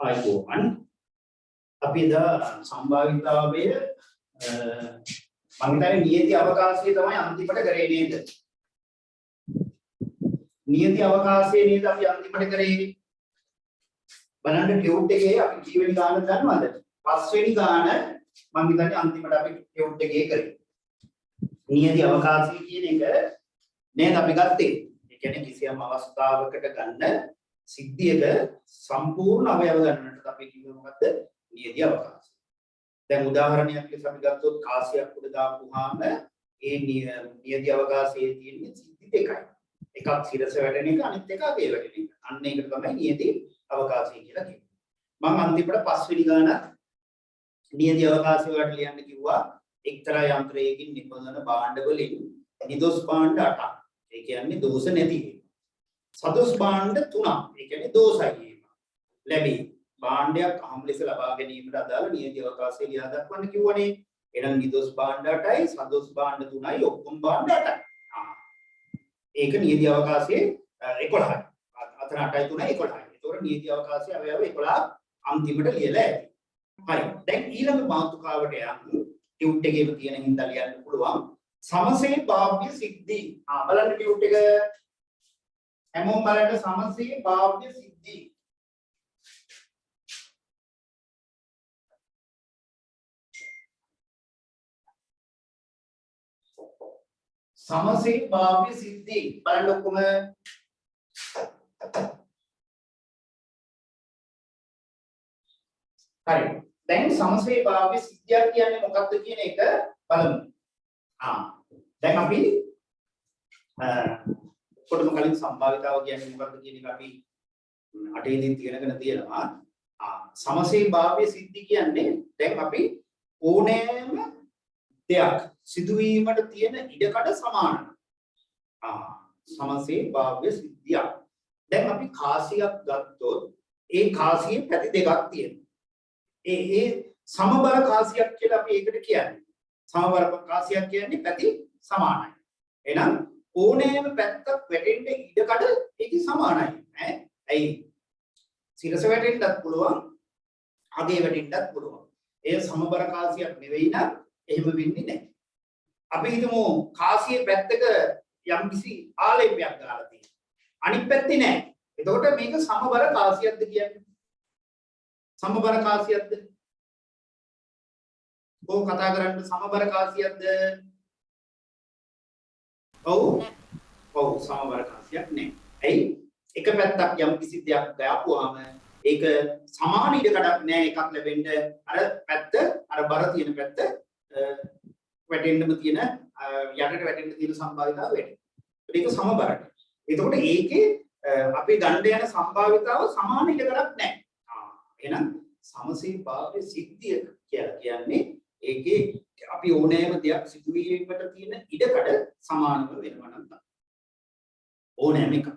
ආයෝවන් අපි ද සම්භාවිතාවය මම හිතන්නේ නියති අවකාශය තමයි අන්තිමට කරේ නේද? නියති අවකාශයේ නේද අපි අන්තිමට කරේ. බලන්න ටියුට් එකේ අපි කීවෙනි ගාන දන්නවද? 5 වෙනි ගාන මම හිතන්නේ අන්තිමට අපි ටියුට් එකේ කරේ. නියති අවකාශය කියන එක නේද අපි ගත්තේ. ඒ කියන්නේ කිසියම් අවස්ථාවකට ගන්න සිද්ධියක සම්පූර්ණ අවයව ගන්නට අපි කියුවේ මොකද්ද? නියති අවකාශය. දැන් උදාහරණයක් ලෙස අපි ගත්තොත් කාසියක් උඩ දාපුවාම ඒ නියති අවකාශයේ තියෙන සිද්ධි දෙකයි. එකක් සිරස වැඩෙන එක අනිත් එක අගේ වැඩෙන එක. අන්න ඒක තමයි නියති අවකාශය කියලා කියන්නේ. මම අන්තිමට 5 වෙනි ගානක් නියති අවකාශය වලට ලියන්න කිව්වා. එක්තරා යන්ත්‍රයකින් නිපදවන භාණ්ඩ වලින් නිදොස් භාණ්ඩ 8ක්. ඒ කියන්නේ දෝෂ නැති ඒවා. සදොස් භාණ්ඩ 3ක්. ඒ කියන්නේ දෝෂයි ඒවා. ලැබී භාණ්ඩයක් අහම් ලෙස ලබා ගැනීමට අදාළ නියති අවකාශය ලියා දක්වන්න කිව්වනේ. එහෙනම් නිදොස් භාණ්ඩ 8යි සදොස් භාණ්ඩ 3යි ඔක්කොම භාණ්ඩ 8යි. ඒක නියති අවකාශයේ 11යි. අතන 8යි 3යි 11යි. ඒතකොට නියති අවකාශයේ අවයව 11ක් අන්තිමට ලියලා ඇති. හරි. දැන් ඊළඟ මාතෘකාවට යමු. ටියුට් එකේම තියෙන හින්දා ලියන්න පුළුවන්. සමසේ භාව්‍ය සිද්ධි. බලන්න ටියුට් එක හැමෝම බලන්න සමසේ භාව්‍ය සිද්ධි. සමසේ භාව්‍ය සිද්ධි බලන්න ඔක්කොම. හරි. දැන් සමසේ භාව්‍ය සිද්ධිය කියන්නේ මොකක්ද කියන එක බලමු. දැන් අපි පොඩ්ඩක් කලින් සම්භාවිතාව කියන්නේ මොකක්ද කියන එක අපි අටේදී තියනගෙන තියෙනවා. සමසේ භාව්‍ය සිද්ධි කියන්නේ දැන් අපි ඕනෑම දෙයක් සිදුවීමට තියෙන ඉඩකඩ සමානයි. සමසේ භාව්‍ය සිද්ධිය. දැන් අපි කාසියක් ගත්තොත් ඒ කාසියේ පැති දෙකක් තියෙනවා. ඒ සමබර කාසියක් කියලා අපි ඒකට කියන්නේ. සමබර කාසියක් කියන්නේ පැති සමානයි. එහෙනම් ඕනෑම පැත්තක් වැටෙන්න ඉඩකඩ ඒක සමානයි. ඇයි? සිරස වැටෙන්නත් පුළුවන්, අගේ වැටෙන්නත් පුළුවන්. ඒ සමබර කාසියක් නෙවෙයි නම් එහෙම වෙන්නේ නැහැ. අපි හිතමු කාසියේ පැත්තක යම්කිසි ආලේපයක් දාලා තියෙනවා. අනිත් පැත්තේ නැහැ. එතකොට මේක සමබර කාසියක්ද කියන්නේ? සමබර කාසියක්ද? ඔව් කතා කරන්න සමබර කාසියක්ද? ඔව්. ඔව් සමබර කාසියක් නෑ. ඇයි? එක පැත්තක් යම්කිසි දෙයක් දාපුවාම ඒක සමාන ඉඩකඩක් නෑ එකක් ලැබෙන්න. අර පැත්ත අර බර තියෙන පැත්ත වැටෙන්නම තියෙන යටට වැටෙන්න තියෙන සම්භාවිතාව වැඩි. ඒක සමබරයි. එතකොට ඒකේ අපි ගන්න යන සම්භාවිතාව සමාන ඉඩකඩක් නැහැ. එහෙනම් සමසේ භාව්‍ය සිද්ධිය කියලා කියන්නේ ඒකේ අපි ඕනෑම දෙයක් සිදුවීමට තියෙන ඉඩකඩ සමානව වෙනවා නම් තමයි. ඕනෑම එක.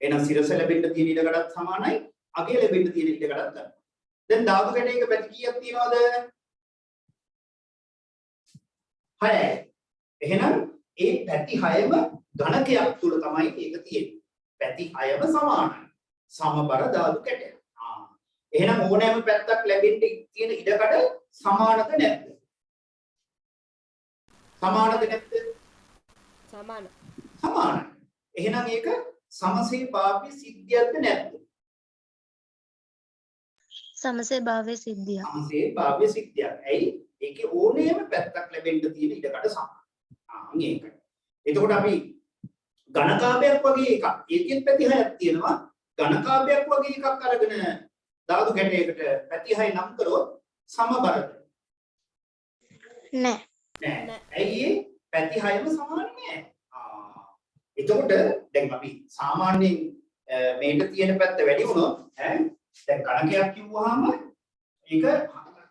එහෙනම් සිරස ලැබෙන්න තියෙන ඉඩකඩත් සමානයි, අගේ ලැබෙන්න තියෙන ඉඩකඩත් සමානයි. දැන් ධාතු කැටයක පැති කීයක් තියෙනවද? 6යි. එහෙනම් ඒ පැති 6ම ඝනකයක් තුල තමයි ඒක තියෙන්නේ. පැති 6ම සමානයි. සමබර ධාතු කැටයක්. එහෙනම් ඕනෑම පැත්තක් ලැබෙන්න තියෙන ඉඩකඩ සමානද නැද්ද? සමානද නැද්ද? සමානයි. සමානයි. එහෙනම් ඒක සමසේ භාව්‍ය සිද්ධියක්ද නැද්ද? සමසේ භාව්‍ය සිද්ධිය. සමසේ භාව්‍ය සිද්ධියක්. ඇයි? ඒකේ ඕනෑම පැත්තක් ලැබෙන්න තියෙන ඉඩකඩ සමානයි. මේකයි. එතකොට අපි ඝනකාභයක් වගේ එකක්. ඒකෙත් පැති 6ක් තියෙනවා. ඝනකාභයක් වගේ එකක් අරගෙන ධාතු කැටයකට පැති 6 නම් කරොත් සමබරද? නෑ. නෑ. ඇයි පැති 6ම සමාන නෑ. එතකොට දැන් අපි සාමාන්‍යයෙන් මේට තියෙන පැත්ත වැඩි වුණොත් දැන් ඝනකයක් කිව්වහම ඒක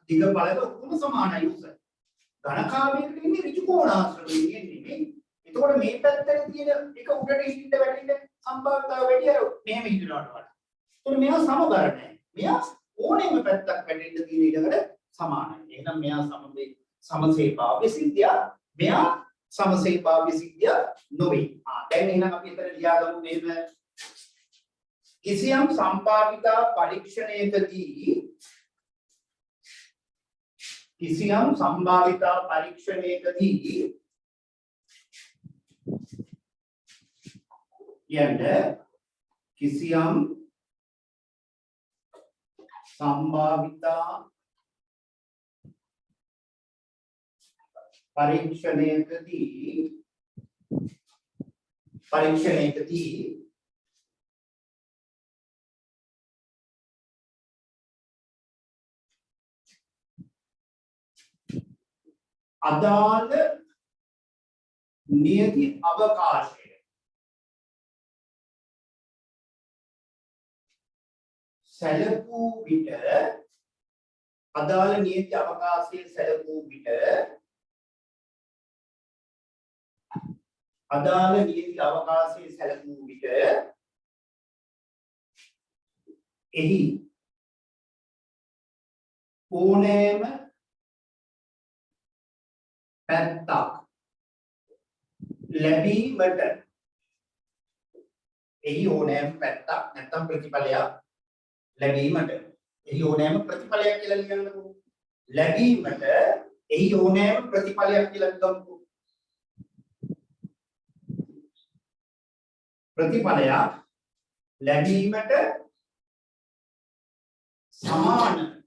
දිග පළල ඔක්කොම සමානයි උස. ඝනකාභයකට ඉන්නේ ඍජු කෝණාශ්‍රමයේ ඉන්නේ. එතකොට මේ පැත්තේ තියෙන එක උඩට හිටින්න වැටෙන්න සම්භාවිතාව වැඩි අර මෙහෙම හිටිනවට වඩා. ඒතකොට මෙයා සමබර නෑ. මෙයා ඕනෑම පැත්තක් වැටෙන්න තියෙන ඉඩකට සමානයි. එහෙනම් මෙයා සමසේ භාව්‍ය සිද්ධිය, මෙයා සමසේ භාව්‍ය සිද්ධිය නොවේ. දැන් එහෙනම් අපි එතන ලියාගමු මෙහෙම කිසියම් සම්භාවිතා පරීක්ෂණයකදී කියන්න කිසියම් සම්භාවිතා පරීක්ෂණයකදී අදාළ නියති අවකාශය සැලකූ විට අදාළ නියති අවකාශයේ සැලකූ විට එහි ඕනෑම පැත්තක් ලැබීමට නැත්නම් ප්‍රතිඵලයක් ලැබීමට එහි ඕනෑම ප්‍රතිඵලයක් කියලා ලියන්නකො ලැබීමට එහි ඕනෑම ප්‍රතිඵලයක් කියලා ගමුකෝ ප්‍රතිඵලයක් ලැබීමට සමාන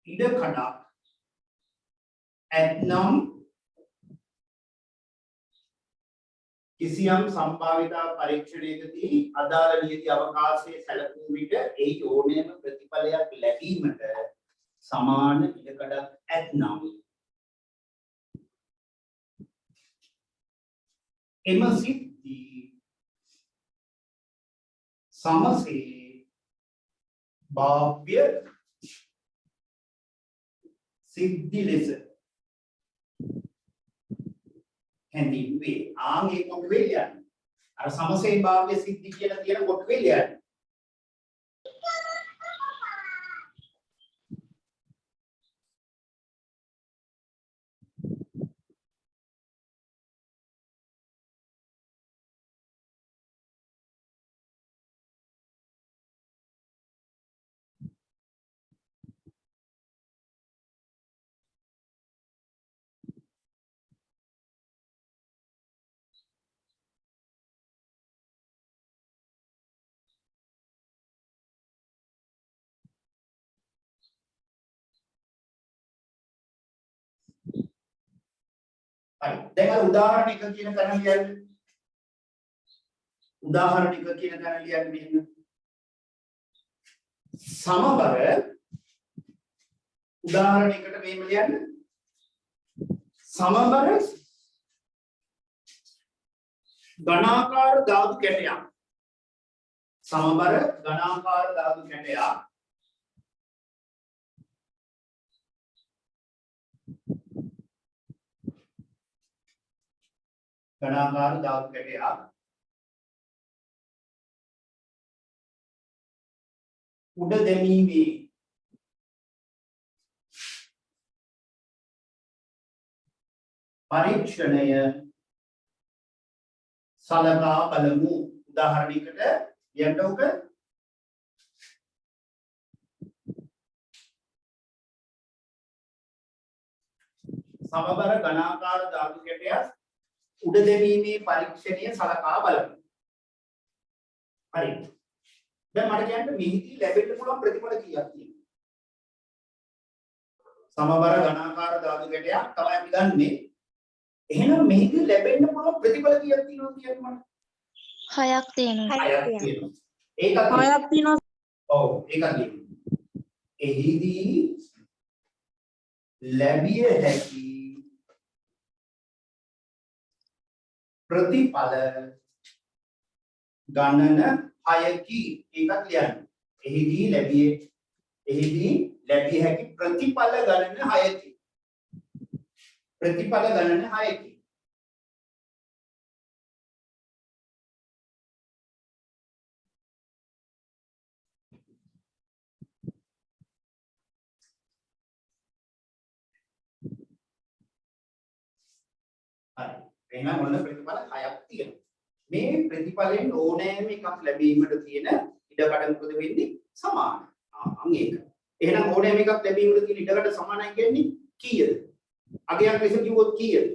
ඉඩකඩක් ඇතනම් කිසියම් සම්භාවිතා පරීක්ෂණයකදී අදාළ නියති අවකාශයේ සැලකූ විට එහි ඕනෑම ප්‍රතිඵලයක් ලැබීමට සමාන ඉඩකඩක් ඇතනම් එම සිද්ධි සමසේ භාව්‍ය සිද්ධි ලෙස හැඳින්වේ. ඒ කොටුවේ ලියන්න. අර සමසේ භාව්‍ය සිද්ධි කියලා තියෙන කොටුවේ ලියන්න. හරි. දැන් අර උදාහරණ එක කියන තැන ලියන්න. මෙන්න. සමබර උදාහරණයකට මෙහෙම ලියන්න. සමබර ඝනාකාර ධාතු කැටයක්. සමබර ඝනාකාර ධාතු කැටයක් උඩ දැමීමේ පරීක්ෂණය සලකා බලමු. උදාහරණයකට කියන්න ඕක සමබර ඝනාකාර ධාතු කැටයක් උඩ දැමීමේ පරීක්ෂණය සලකා බලමු. හරි. දැන් මට කියන්න මෙහිදී ලැබෙන්න පුළුවන් ප්‍රතිඵල කීයක් තියෙනවද? සමබර ඝනාකාර ධාතු කැටයක් තමයි අපි ගන්නෙ. එහෙනම් මෙහිදී ලැබෙන්න පුළුවන් ප්‍රතිඵල කීයක් තියෙනවද කියන්නේ මට? 6ක් තියෙනවා. 6ක් තියෙනවා. ඒකත් 6ක් තියෙනවා. ඔව් ඒකත් තියෙනවා. එහිදී ලැබිය හැකි ප්‍රතිඵල ගණන 6කි. ඒකත් ලියන්න. එහිදී ලැබිය හැකි ප්‍රතිඵල ගණන 6කි. ප්‍රතිඵල ගණන 6කි. හරි. එහෙනම් ඔන්න ප්‍රතිඵල 6ක් තියෙනවා. මේ ප්‍රතිඵලයෙන් ඕනෑම එකක් ලැබීමට තියෙන ඉඩකඩ මොකද වෙන්නේ? සමානයි. අන්න ඒක. එහෙනම් ඕනෑම එකක් ලැබීමට තියෙන ඉඩකඩ සමානයි කියන්නේ කීයද? අගයක් ලෙස කිව්වොත් කීයද?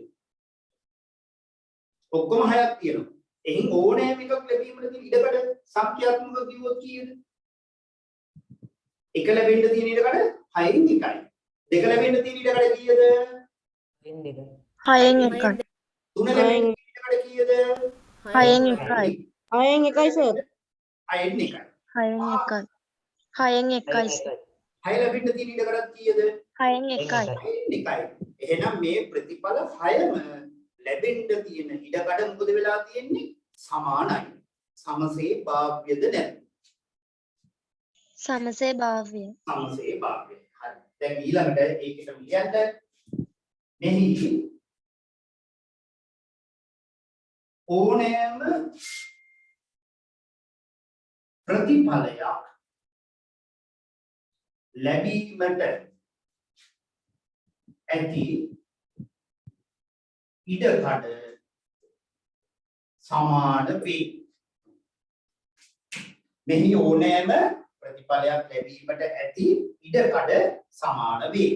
ඔක්කොම 6ක් තියෙනවා. එහෙන් ඕනෑම එකක් ලැබීමට තියෙන ඉඩකඩ සංඛ්‍යාත්මකව කිව්වොත් කීයද? එක ලැබෙන්න තියෙන ඉඩකඩ 6න් 1යි. දෙක ලැබෙන්න තියෙන ඉඩකඩ කීයද? 6න් 1යි. තුන ලැබෙන්න තියෙන ඉඩකඩ කීයද? 6න් 1යි. 6න් 1යි සර්. 6න් 1යි. 6න් 1යි. 6න් 1යි. 6 ලැබෙන්න තියෙන ඉඩකඩ කීයද? 6න් 1යි. 6න් 1යි. එහෙනම් මේ ප්‍රතිඵල 6ම ලැබෙන්න තියෙන ඉඩකඩ මොකද වෙලා තියෙන්නේ? සමානයි. සමසේ භාව්‍යද නැද්ද? සමසේ භාව්‍ය. සමසේ භාව්‍ය. හරි. දැන් ඊළඟට ඒකට ලියන්න මෙහි ඕනෑම ප්‍රතිඵලයක් ලැබීමට ඇති ඉඩකඩ සමාන වේ. මෙහි ඕනෑම ප්‍රතිඵලයක් ලැබීමට ඇති ඉඩකඩ සමාන වේ.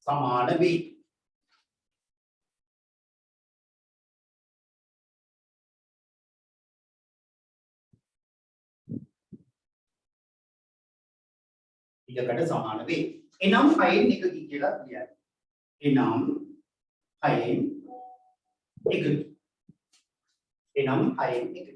සමාන වේ. ඉඩකඩ සමාන වේ. එනම් 6න් 1 කියලා කියන්න. එනම් 6න් 1. එනම් 6න් 1.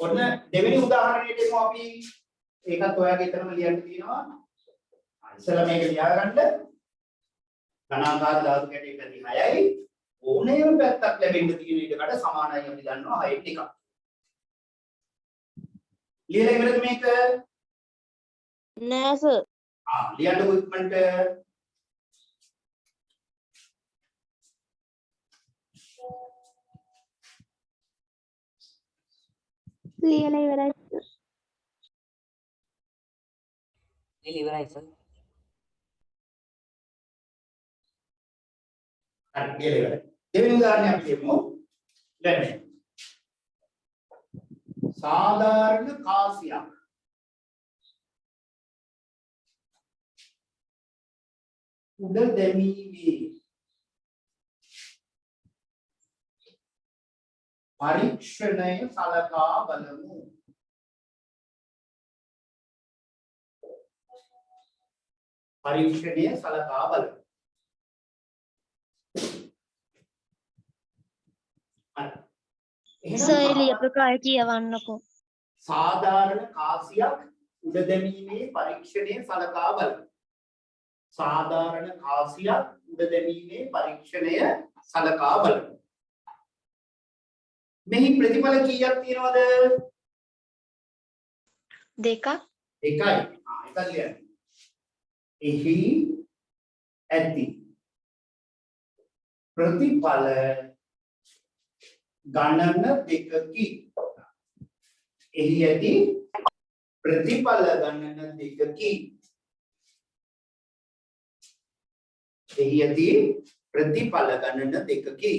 ඔන්න දෙවෙනි උදාහරණයට එමු අපි. ඒකත් ඔයාගේ එතනම ලියන්න තියෙනවා. ඉස්සෙල්ලා මේක ලියාගන්න. ධනාකාර ධාතු කැටයක 6යි. ඕනෑම පැත්තක් ලැබෙන්න තියෙන ඉඩකට සමානයි අපි දන්නවා 6න් 1ක්. ලියලා ඉවරද මේක? නෑ සර්. ලියන්නකො ඉක්මනට. ලියලා ඉවරයි. ඉවරයි සර්. හරි ලියලා ඉවරයි. දෙවෙනි උදාහරණය අපි කියමු. දැන් සාධාරණ කාසියක් උඩ දැමීමේ පරීක්ෂණය සලකා බලමු. පරීක්ෂණය සලකා බලමු. සර් ලියපු කාය කියවන්නකෝ. සාධාරණ කාසියක් උඩ දැමීමේ පරීක්ෂණය සලකා බලමු. සාධාරණ කාසියක් උඩ දැමීමේ පරීක්ෂණය සලකා බලමු. මෙහි ප්‍රතිඵල කීයක් තියෙනවද? දෙකක්. එකයි. එකක් ලියන්න. එහි ඇති ප්‍රතිඵල ගණන දෙකකි. එහි ඇති ප්‍රතිඵල ගණන දෙකකි. එහි ඇති ප්‍රතිඵල ගණන දෙකකි.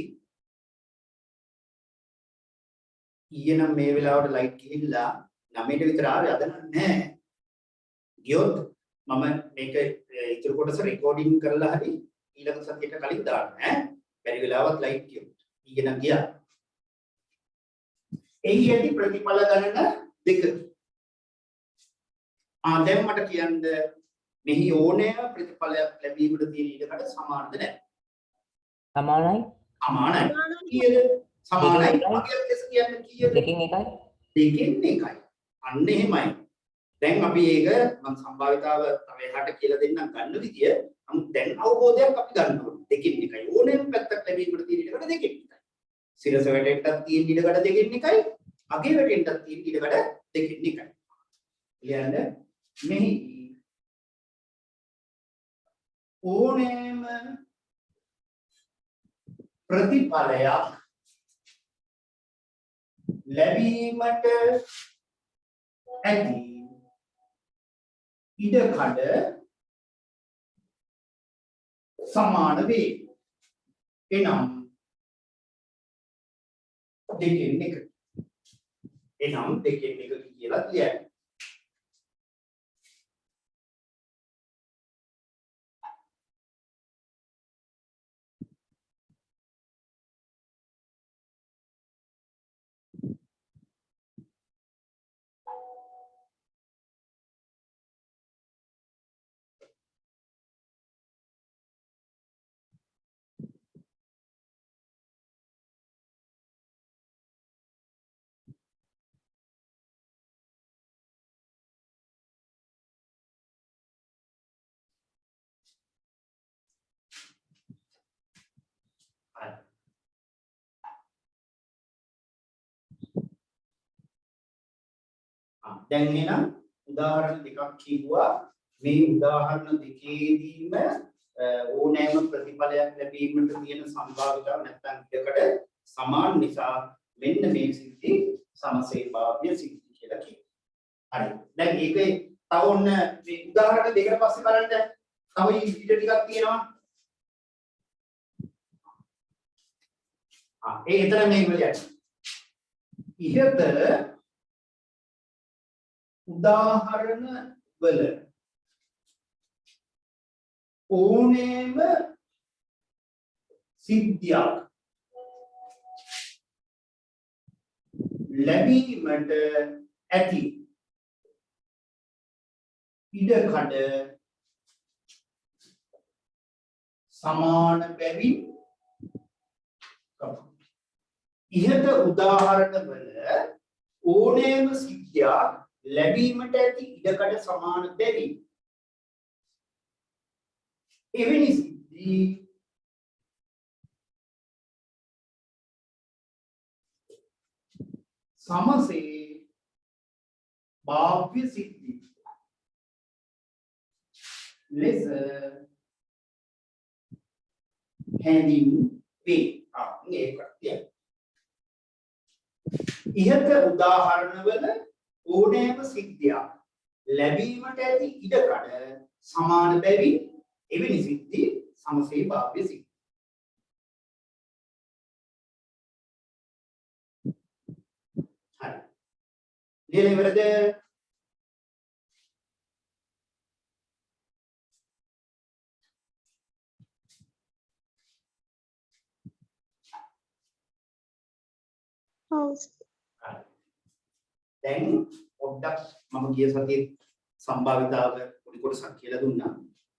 ඊයේ නම් මේ වෙලාවට ලයිට් ගිහිල්ලා 9ට විතර ආවේ අද නම් නැහැ. ගියොත් මම මේක ඉතුරු කොටස රෙකෝඩින් කරලා හරි ඊළඟ සතියට කලින් දාන්න ඈ. බැරි වෙලාවත් ලයිට් ගියොත්. ඊයේ නම් ගියා. එහි ඇති ප්‍රතිඵල ගණන දෙකකි. දැන් මට කියන්න මෙහි ඕනෑම ප්‍රතිඵලයක් ලැබීමට තියෙන ඉඩකට සමානද නැද්ද? සමානයි. සමානයි. කීයද? සමානයි. අගයක් ලෙස කියන්න කීයද? 2කින් 1යි. 2කින් 1යි. අන්න එහෙමයි. දැන් අපි ඒක මම සම්භාවිතාව තව එහාට කියලා දෙන්නම් ගන්න විදිය. නමුත් දැන් අවබෝධයක් අපි ගන්න ඕනේ. 2කින් 1යි. ඕනෑම පැත්තක් ලැබීමට තියෙන ඉඩකට 2කින් 1යි. සිරස වැටෙන්නත් තියෙන ඉඩකට 2කින් 1යි. අගේ වැටෙන්නත් තියෙන ඉඩකට 2කින් 1යි. ලියන්න මෙහි ඕනෑම ප්‍රතිඵලයක් ලැබීමට ඇති ඉඩකඩ සමාන වේ. එනම් දෙකෙන් එක. එනම් දෙකෙන් එක කියලා කියයි. දැන් එහෙනම් උදාහරණ දෙකක් කිව්වා. මේ උදාහරණ දෙකේදීම ඕනෑම ප්‍රතිඵලයක් ලැබීමට තියෙන සම්භාවිතාව නැත්නම් ඉඩකඩ සමාන නිසා මෙන්න මේ සිද්ධි සමසේභාව්‍ය සිද්ධි කියලා කියනවා. හරි. දැන් ඒකේ තව ඔන්න මේ උදාහරණ දෙකකට පස්සේ බලන්න තව ඉඩ ටිකක් තියෙනවා. ඒ එතන මේ විදියට. ඉහත උදාහරණ වල ඕනෑම සිද්ධියක් ලැබීමට ඇති ඉඩකඩ සමාන බැවින් ඉහත උදාහරණ වල ඕනෑම සිද්ධියක් ලැබීමට ඇති ඉඩකඩ සමාන බැවින් එවැනි සිද්ධි සමසේ භාව්‍ය සිද්ධි ලෙස හැඳින්වේ. මේක කියන්න. ඉහත උදාහරණවල ඕනෑම සිද්ධියක් ලැබීමට ඇති ඉඩකඩ සමාන බැවින් එවැනි සිද්ධි සමසේ භාව්‍ය සිද්ධි. හරි. ලියලා ඉවරද? ඔව්. දැන් පොඩ්ඩක් මම ගිය සතියේ සම්භාවිතාව පොඩි කොටසක් කියලා දුන්නා.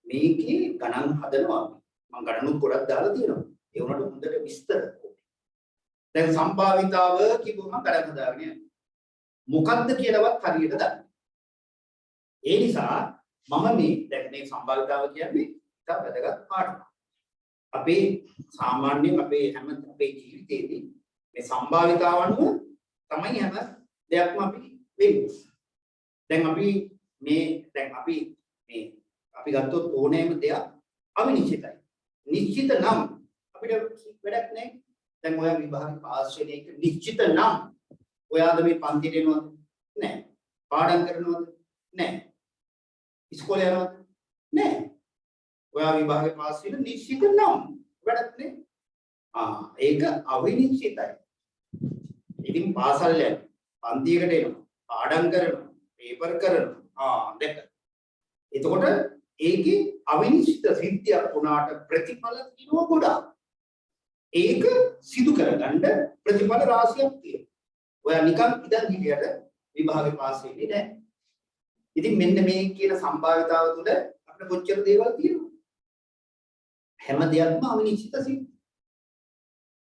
මේකේ ගණන් හදනවා. මම ගණනුත් ගොඩක් දාලා තියෙනවා. ඒ වුණාට හොඳට විස්තර. දැන් සම්භාවිතාව කිව්වම ගණන් හදාගෙන යන්න. මොකක්ද කියලාවත් හරියට දන්නේ. ඒ නිසා මම මේ දැන් මේ සම්භාවිතාව කියන්නේ ඉතා වැදගත් පාඩමක්. අපේ සාමාන්‍යයෙන් අපේ ජීවිතේදී මේ සම්භාවිතාව අනුව තමයි හැම දෙයක්ම අපි වෙන්නේ. දැන් අපි ගත්තොත් ඕනෑම දෙයක් අවිනිශ්චිතයි. නිශ්චිත නම් අපිට වැඩක් නැහැ. දැන් ඔයා විභාගේ පාස් වෙන එක නිශ්චිත නම් ඔයාද මේ පන්තියට එනවද? නැහැ. පාඩම් කරනවද? නැහැ. ඉස්කෝලේ යනවද? නැහැ. ඔයා විභාගේ පාස් වෙන නිශ්චිත නම් වැඩක් නැහැ. ඒක අවිනිශ්චිතයි. ඉතින් පාසල් යන පන්තියකට එනවා පාඩම් කරනවා පේපර් කරනවා දෙක. එතකොට ඒකේ අවිනිශ්චිත සිද්ධියක් වුණාට ප්‍රතිඵල දිනුව ගොඩක්. ඒක සිදු කරගන්න ප්‍රතිඵල රාශියක් තියෙනවා. ඔයා නිකන් ඉඳන් හිටියට විභාගේ පාස් වෙන්නේ නැහැ. ඉතින් මෙන්න මේ කියන සම්භාවිතාව තුළ අපිට කොච්චර දේවල් තියෙනවද? හැම දෙයක්ම අවිනිශ්චිත සිද්ධි.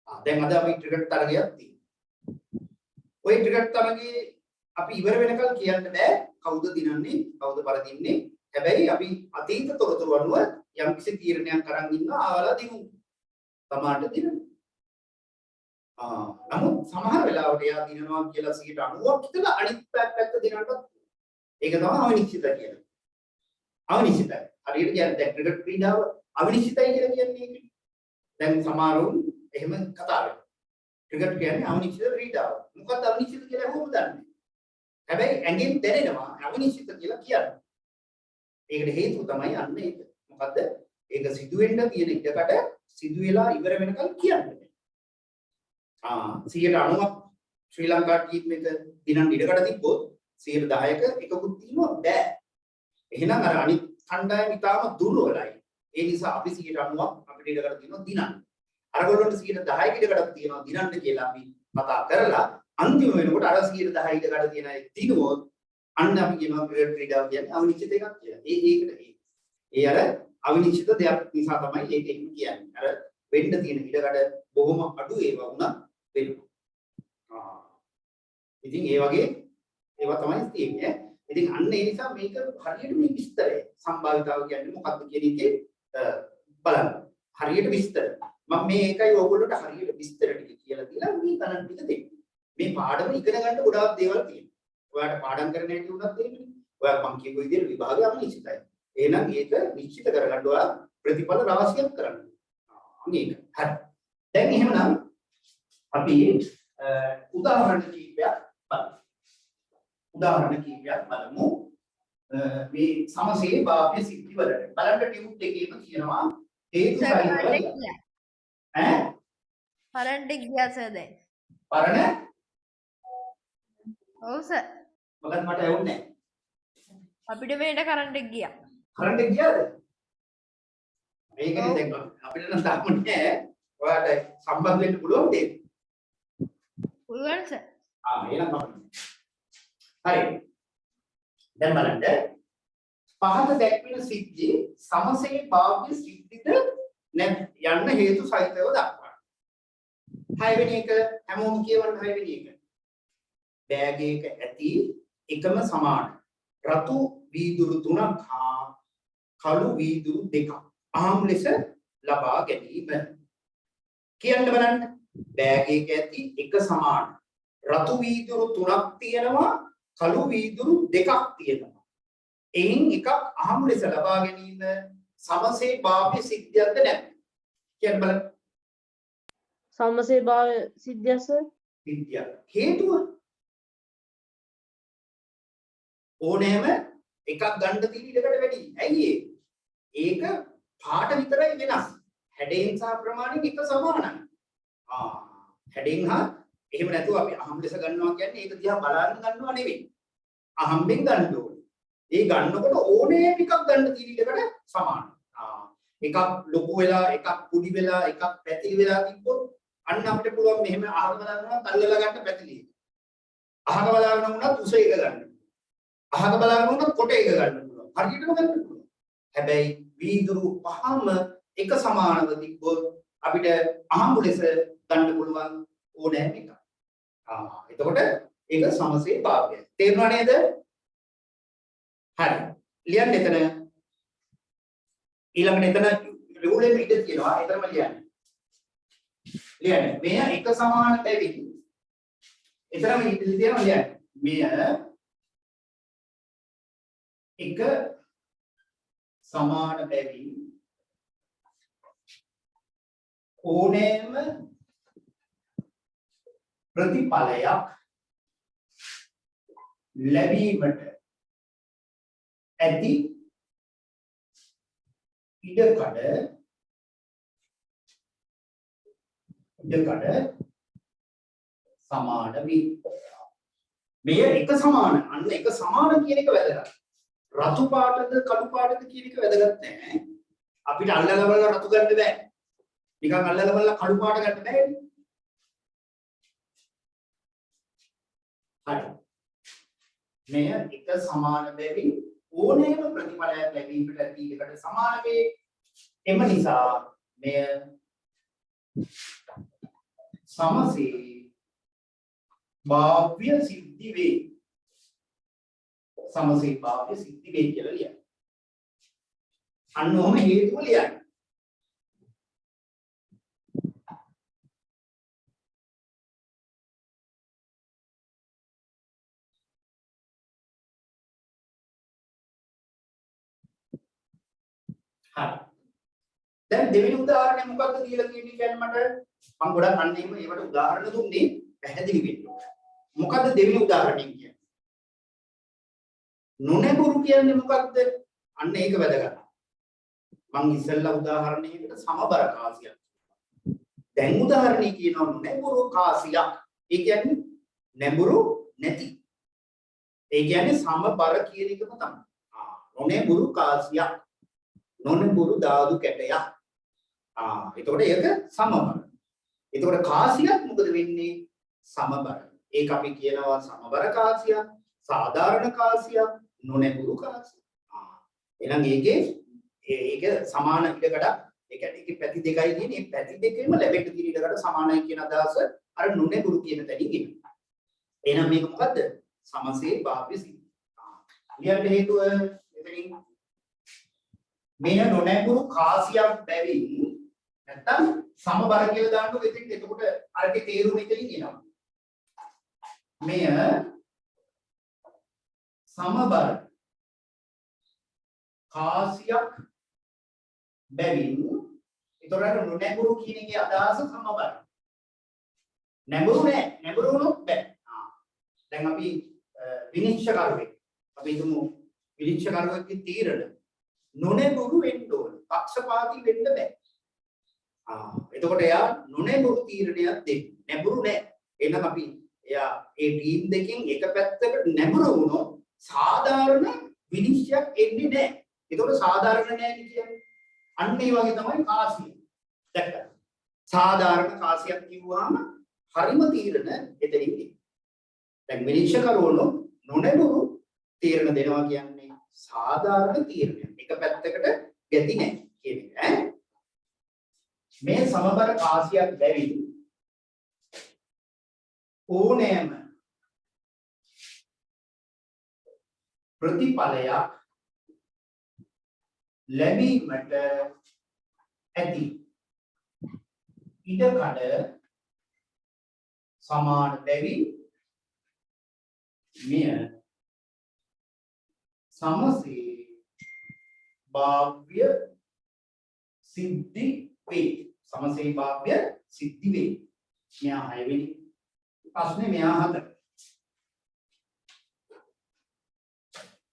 දැන් අද අපි ක්‍රිකට් තරගයක් තියෙනවා. ওই ක්‍රිකට් තරගයේ අපි ඉවර වෙනකල් කියන්න බෑ කවුද දිනන්නේ කවුද පරදින්නේ. හැබැයි අපි අතීත තොරතුරු අනුව යම්කිසි තීරණයක් අරන් ඉන්නවා ආවලා දිනු. තමාට දිනන. නමුත් සමහර වෙලාවට යා දිනනවා කියලා 90ක් හිතලා අනිත් පැත්ත දිනනට ඒක තමයි අවිනිශ්චිත කියන්නේ. අවිනිශ්චිතයි. හරියට කියන්නේ දැන් ක්‍රිකට් ක්‍රීඩාව අවිනිශ්චිතයි කියලා කියන්නේ ඒකනේ. දැන් සමහරවල් එහෙම කතා වෙනවා. ක්‍රිකට් කියන්නේ අවිනිශ්චිත ක්‍රීඩාවක්. මොකක්ද අවිනිශ්චිත කියලා කොහොමද දන්නේ? හැබැයි ඇඟෙන් දැනෙනවා අවිනිශ්චිත කියලා කියන්නේ. ඒකට හේතුව තමයි අන්න ඒක. මොකද්ද? ඒක සිදු වෙන්න තියෙන ඉඩකට සිදු වෙලා ඉවර වෙනකල් කියන්නේ. 90ක් ශ්‍රී ලංකා ටීම් එක දිනන් ඉඩකට තිබ්බොත් 10%ක එකකුත් තියෙනවා බෑ. එහෙනම් අර අනිත් කණ්ඩායම ඉතාම දුර්වලයි. ඒ නිසා අපි 90ක් අපිට ඉඩකට තියෙනවා දිනන්න. අරගොල්ලන්ට 10%ක ඉඩකටක් තියෙනවා දිනන්න කියලා අපි කතා කරලා අන්තිම වෙනකොට අර 10% ඉඩකට තියෙන අය දිනුවොත් අන්න අපි කියනවා ක්‍රීඩාව කියන්නේ අවිනිශ්චිත එකක් කියලා. ඒ අර අවිනිශ්චිත දෙයක් නිසා තමයි ඒක කියන්නේ. අර වෙන්න තියෙන ඉඩකඩ බොහොම අඩු ඒවා වුණා වෙනවා. ඉතින් ඒ වගේ ඒවා තමයි තියෙන්නේ. ඉතින් අන්න ඒ නිසා මේක හරියට මේ විස්තරය සම්භාවිතාව කියන්නේ මොකක්ද කියන එකේ බලන්න. හරියට විස්තර. මම මේ එකයි ඔයගොල්ලන්ට හරියට විස්තර ටික කියලා දීලා මේ ගණන් ටික දෙන්න. මේ පාඩම ඉගෙන ගන්න ගොඩාක් දේවල් තියෙනවා. ඔයාලට පාඩම් කරන්න හැටි උනත් එහෙමනේ. ඔයා මම කියපු විදිහට විභාගය අනිශ්චිතයි. එහෙනම් ඒක නිශ්චිත කරගන්න ඔයා ප්‍රතිඵල රාශියක් කරන්න. මේක. හරි. දැන් එහෙනම් අපි උදාහරණ කීපයක් බලමු. මේ සමසේ භාව්‍ය සිද්ධි වලට බලන්න ටියුට් එකේම කියනවා හේතු සහිතව ඈ කරන්ට් එක ගියා සර් දැන්. පරණ ඔව් සර්. මොකද මට ඇහුන්නේ අපිට මේකට කරන්ට් එක ගියා. කරන්ට් එක ගියාද මේකනේ දැන් අපිට නම් තාම නෑ ඔයාලට සම්බන්ධ වෙන්න පුළුවන් දෙයක් පුළුවන් සර්. එහෙනම් හරි දැන් බලන්න පහත දැක්වෙන සිද්ධි සමසේ භාව්‍ය සිද්ධිද යන්න හේතු සහිතව දක්වන්න. 6 වෙනි එක හැමෝම කියවන්න 6 වෙනි එක. බෑග් එක ඇති එකම සමාන රතු වීදුරු 3ක් හා කළු වීදුරු 2ක් අහම් ලෙස ලබා ගැනීම. කියන්න බලන්න. බෑග් එක ඇති එක සමාන රතු වීදුරු 3ක් තියෙනවා කළු වීදුරු 2ක් තියෙනවා. එයින් එකක් අහම් ලෙස ලබා ගැනීම සමසේ භාව්‍ය සිද්ධියක්ද නැත්ද? කියන්න බලන්න. සමසේ භාව්‍ය සිද්ධිය සර්. සිද්ධියක්. හේතුව ඕනෑම එකක් ගන්න තියෙන ඉඩකට වැඩි. ඇයි ඒක පාට විතරයි වෙනස්. හැඩයෙන් සහ ප්‍රමාණයෙන් එක සමානයි. හැඩයෙන් හා එහෙම නැතුව අපි අහම් ලෙස ගන්නවා කියන්නේ ඒක දිහා බලන්න ගන්නවා නෙවෙයි. අහම්බෙන් ගන්න ඕනේ. ඒ ගන්නකොට ඕනෑම එකක් ගන්න තියෙන ඉඩකට සමානයි. එකක් ලොකු වෙලා එකක් කුඩි වෙලා එකක් පැතිලි වෙලා තිබ්බොත් අන්න අපිට පුළුවන් මෙහෙම අහක බලනවා තල්ලලා ගන්න පැතිලි. අහක බලාගෙන වුණත් උස එක ගන්න. අහක බලාගෙන වුණත් කොට එක ගන්න පුළුවන්. හරියටම ගන්න පුළුවන්. හැබැයි වීදුරු පහම එක සමානව තිබ්බොත් අපිට අහඹු ලෙස ගන්න පුළුවන් ඕනෑම එකක්. එතකොට ඒක සමසේ භාව්‍යයි. තේරුණා නේද? හරි. ලියන්න එතන. ඊළඟට එතන රියුලෙන් ඉඳ තියෙනවා. එතනම ලියන්න. ලියන්න. මෙය එක සමාන බැවින් එතනම ඉඳ තියෙනවා ලියන්න. මෙය එක සමාන බැවින් ඕනෑම ප්‍රතිඵලයක් ලැබීමට ඇති ඉඩකඩ සමාන වේ. මෙය එක සමාන. අන්න එක සමාන කියන එක වැදගත්. රතු පාටද කළු පාටද කියන එක වැදගත් නැහැ. අපිට අල්ලලා බලලා රතු ගන්න බෑ. නිකන් අල්ලලා බලලා කළු පාට ගන්න බෑනේ. හරි. මෙය එක සමාන බැවින් ඕනෑම ප්‍රතිඵලයක් ලැබීමට ඇති ඉඩකඩ සමාන වේ. එම නිසා මෙය සමසේ භාව්‍ය සිද්ධි වේ. සමසේ භාව්‍ය සිද්ධි වේ කියලා ලියන්න. අන්න ඔහම හේතුව ලියන්න. හරි. දැන් දෙවෙනි උදාහරණය මොකක්ද කියලා කියන්නේ කියන්න මට මම ගොඩක් අන්නේම ඒවට උදාහරණ දුන්නේ පැහැදිලි වෙන්න ඕන. මොකද්ද දෙවෙනි උදාහරණය කියන්නේ? නොනැඹුරු කියන්නේ මොකක්ද? අන්න ඒක වැදගත්. මම ඉස්සෙල්ලා උදාහරණයකට සමබර කාසියක්. දැන් උදාහරණය කියනවා නොනැඹුරු කාසියක්. ඒ කියන්නේ නැඹුරු නැති. ඒ කියන්නේ සමබර කියන එකම තමයි. නොනැඹුරු කාසියක්. නොනැඹුරු ධාතු කැටයක්. එතකොට ඒක සමබර. එතකොට කාසියක් මොකද වෙන්නේ? සමබර. ඒක අපි කියනවා සමබර කාසියක්, සාධාරණ කාසියක්, නොනැඹුරු කාසියක්. එහෙනම් ඒක සමාන ඉඩකඩ ඒ කියන්නේ ඒකේ පැති දෙකයි තියෙන්නේ. මේ පැති දෙකේම ලැබෙන්න තියෙන ඉඩකඩ සමානයි කියන අදහස අර නොනැඹුරු කියන තැනින් එනවා. එහෙනම් මේක මොකද්ද? සමසේ භාව්‍ය සිද්ධි. ලියන්න හේතුව එතනින් මෙය නොනැඹුරු කාසියක් බැවින් නැත්තම් සමබර කියලා දාන්නකො එතෙන් එතකොට අරගේ තේරුම එතනින් එනවා. මෙය සමබර කාසියක් බැවින් ඒතොරට නොනැඹුරු කියන එකේ අදහස සමබර. නැඹුරු නෑ. නැඹුරු වුණොත් බෑ. දැන් අපි විනිශ්චයකරුවෙක්. අපි හිතමු විනිශ්චයකරුවෙක්ගේ තීරණ නොනැඹුරු වෙන්න ඕන. පක්ෂපාතී වෙන්න බෑ. එතකොට එයා නොනැඹුරු තීරණයක් දෙන්න. නැඹුරු නෑ. එහෙනම් අපි එයා ඒ ටීම් දෙකෙන් එක පැත්තකට නැඹුරු වුණොත් සාධාරණ විනිශ්චයක් එන්නේ නෑ. එතකොට සාධාරණ නෑ කියන්නේ අන්න ඒ වගේ තමයි කාසිය. දැක්කද? සාධාරණ කාසියක් කිව්වහම හරිම තීරණ එතනින් එන්නේ. දැන් විනිශ්චයකරුවෝ නොනැඹුරු තීරණ දෙනවා කියන්නේ සාධාරණ තීරණයක්. එක පැත්තකට ගැති නැහැ කියන එක ඈ. මේ සමබර කාසියක් බැවින් ඕනෑම ප්‍රතිඵලයක් ලැබීමට ඇති ඉඩකඩ සමාන බැවින් මෙය සමසේ භාව්‍ය සිද්ධි වේ. සමසේ භාව්‍ය සිද්ධි වේ. මෙයා 6 වෙනි ප්‍රශ්නේ මෙයා 7.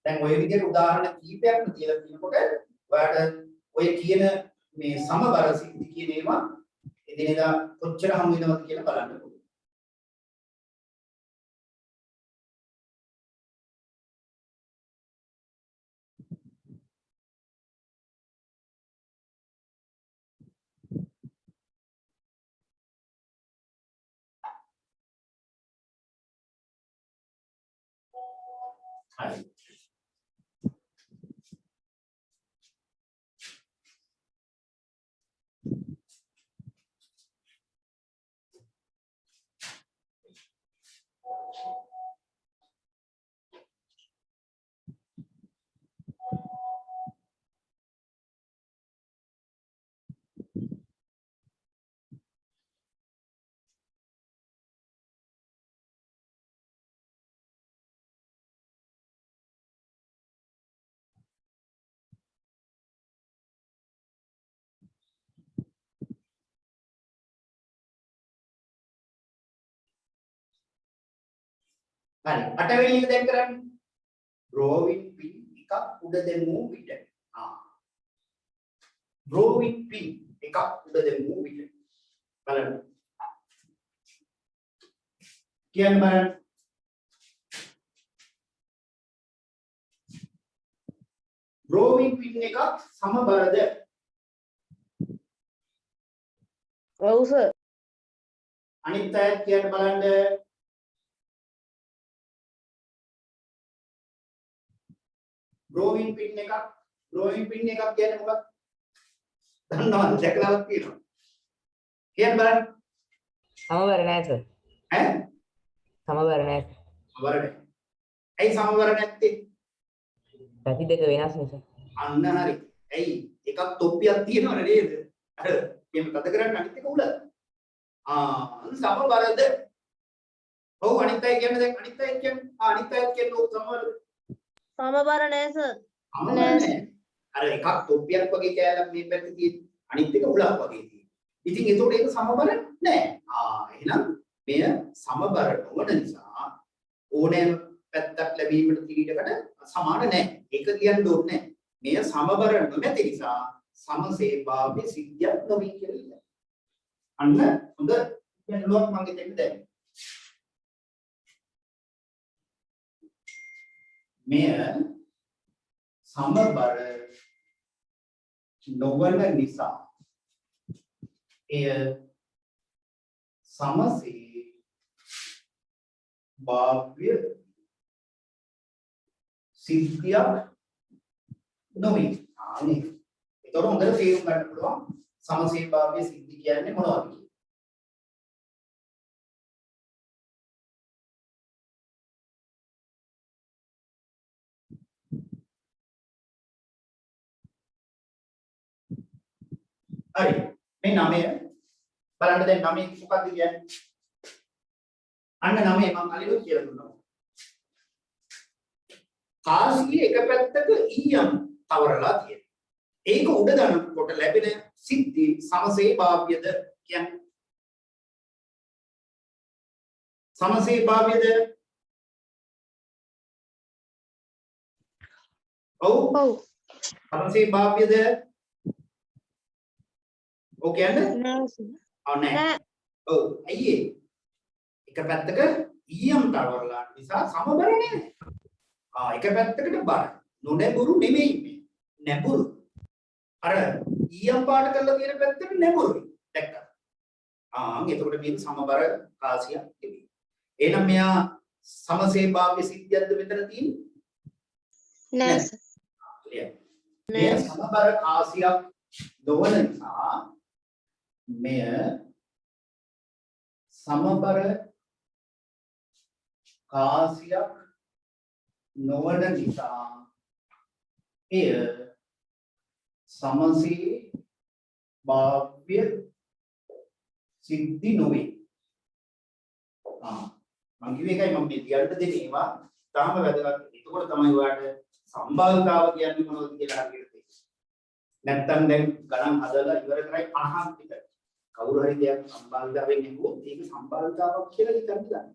දැන් ඔය විදිහට උදාහරණ කීපයක්ම කියලා කියනකොට ඔයාලට ඔය කියන මේ සමබර සිද්ධි කියන ඒවා එදිනෙදා කොච්චර හමු වෙනවද කියලා බලන්න පුළුවන්. හරි. හරි 8 වෙනි එක දැන් කරන්නේ රෝවින් පින් එකක් උඩ දෙමු විට රෝවින් පින් එකක් උඩ දෙමු විට බලන්න කියන්න බලන්න රෝවින් පින් එකක් සමබරද ඔව් සර්. අනිත් අය කියන්න බලන්න රෝවින් පින් එකක් කියන්නේ මොකක්ද? දන්නවද? දැකලාවත් තියෙනවා. කියන්න බලන්න. සමබර නැහැ සර්. ඈ? සමබර නැහැ. සමබර නැහැ. ඇයි සමබර නැත්තේ? පැති දෙක වෙනස් නිසා. අන්න හරි. ඇයි? එකක් තොප්පියක් තියෙනවනේ නේද? අර එහෙම කත කරන්නේ අනිත් එක උල. සමබරද? ඔව් අනිත් අය කියන්නේ දැන් අනිත් අය කියන්නේ අනිත් අය කියන්නේ ඔව් සමබරද? සමබර නැහැ සර්. අර එකක් තොප්පියක් වගේ කෑල්ලක් මේ පැත්තේ තියෙන අනිත් එක උලක් වගේ තියෙනවා. ඉතින් ඒතකොට ඒක සමබර නැහැ. එහෙනම් මෙය සමබර නොවන නිසා ඕනෑම පැත්තක් ලැබීමට තීරයකට සමාන නැහැ. ඒක කියන්න ඕනේ නැහැ. මෙය සමබර නොමැති නිසා සමසේභාව්‍ය සිද්ධියක් නොවේ කියලා කියනවා. අන්න හොඳ ගැටලුවක් මම දෙන්න දැන්. මෙය සමබර නොවන නිසා එය සමසේ භාව්‍ය සිද්ධියක් නොවේ. අනේ ඒතකොට හොඳට තේරුම් ගන්න පුළුවන් සමසේ භාව්‍ය සිද්ධි කියන්නේ මොනවද කියලා. හරි මේ 9 බලන්න දැන් 9 මොකක්ද කියන්නේ? අන්න 9 මම කලින් කියලා දුන්නා. කාසියේ එක පැත්තක ඊයම් තවරලා තියෙනවා. ඒක උඩ ගන්නකොට ලැබෙන සිද්ධි සමසේ භාව්‍යද කියන්නේ. සමසේ භාව්‍යද? ඔව්. සමසේ භාව්‍යද? ඔව් කියන්නේ? නෑ සර්. නෑ. ඔව්. ඇයි ඒ? එක පැත්තක ඊයම් තවරලා නිසා සමබර නෑ. එක පැත්තකට බර. නොනැඹුරු නෙමෙයි මේ. නැඹුරු. අර ඊයම් පාට කරලා තියෙන පැත්තට නැඹුරුයි. දැක්කද? එතකොට මේක සමබර කාසියක් නෙමෙයි. එහෙනම් මෙයා සමසේ භාව්‍ය සිද්ධියක්ද මෙතන තියෙන්නේ? නෑ සර්. මෙය සමබර කාසියක් නොවන නිසා මෙය සමබර කාසියක් නොවන නිසා එය සමසේ භාව්‍ය සිද්ධි නොවේ. මම කිව්වේ ඒකයි මම මේ කියන්න දෙන්නේ ඒවා තාම වැදගත්. එතකොට තමයි ඔයාලට සම්භාවිතාව කියන්නේ මොනවද කියලා හරියට තේරෙන්නේ. නැත්තම් දැන් ගණන් හදලා ඉවර කරයි 50ක් විතර. කවුරු හරි දෙයක් සම්භාවිතාවෙන් නෙවුවොත් ඒක සම්භාවිතාවක් කියලා හිතන්න ගන්න.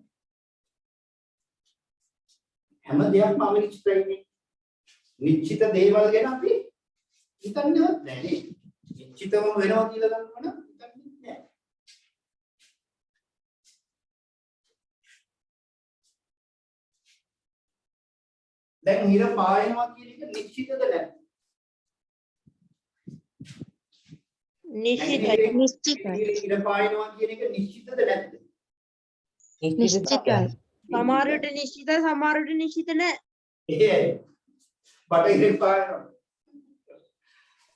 හැම දෙයක්ම අනිශ්චිතයිනේ. නිශ්චිත දේවල් ගැන අපි හිතන්නේවත් නැහැ නේ. නිශ්චිතවම වෙනවා කියලා ගන්නවනම් හිතන්නේ නැහැ. දැන් හිර පායනවා කියන එක නිශ්චිතද නැද්ද? නිශ්චිතයි. නිශ්චිතයි. හිර පායනවා කියන එක නිශ්චිතද නැද්ද? නිශ්චිතයි. සමහර විට නිශ්චිතයි සමහර විට නිශ්චිත නැහැ. එහෙයි. බටහිර පායනවා.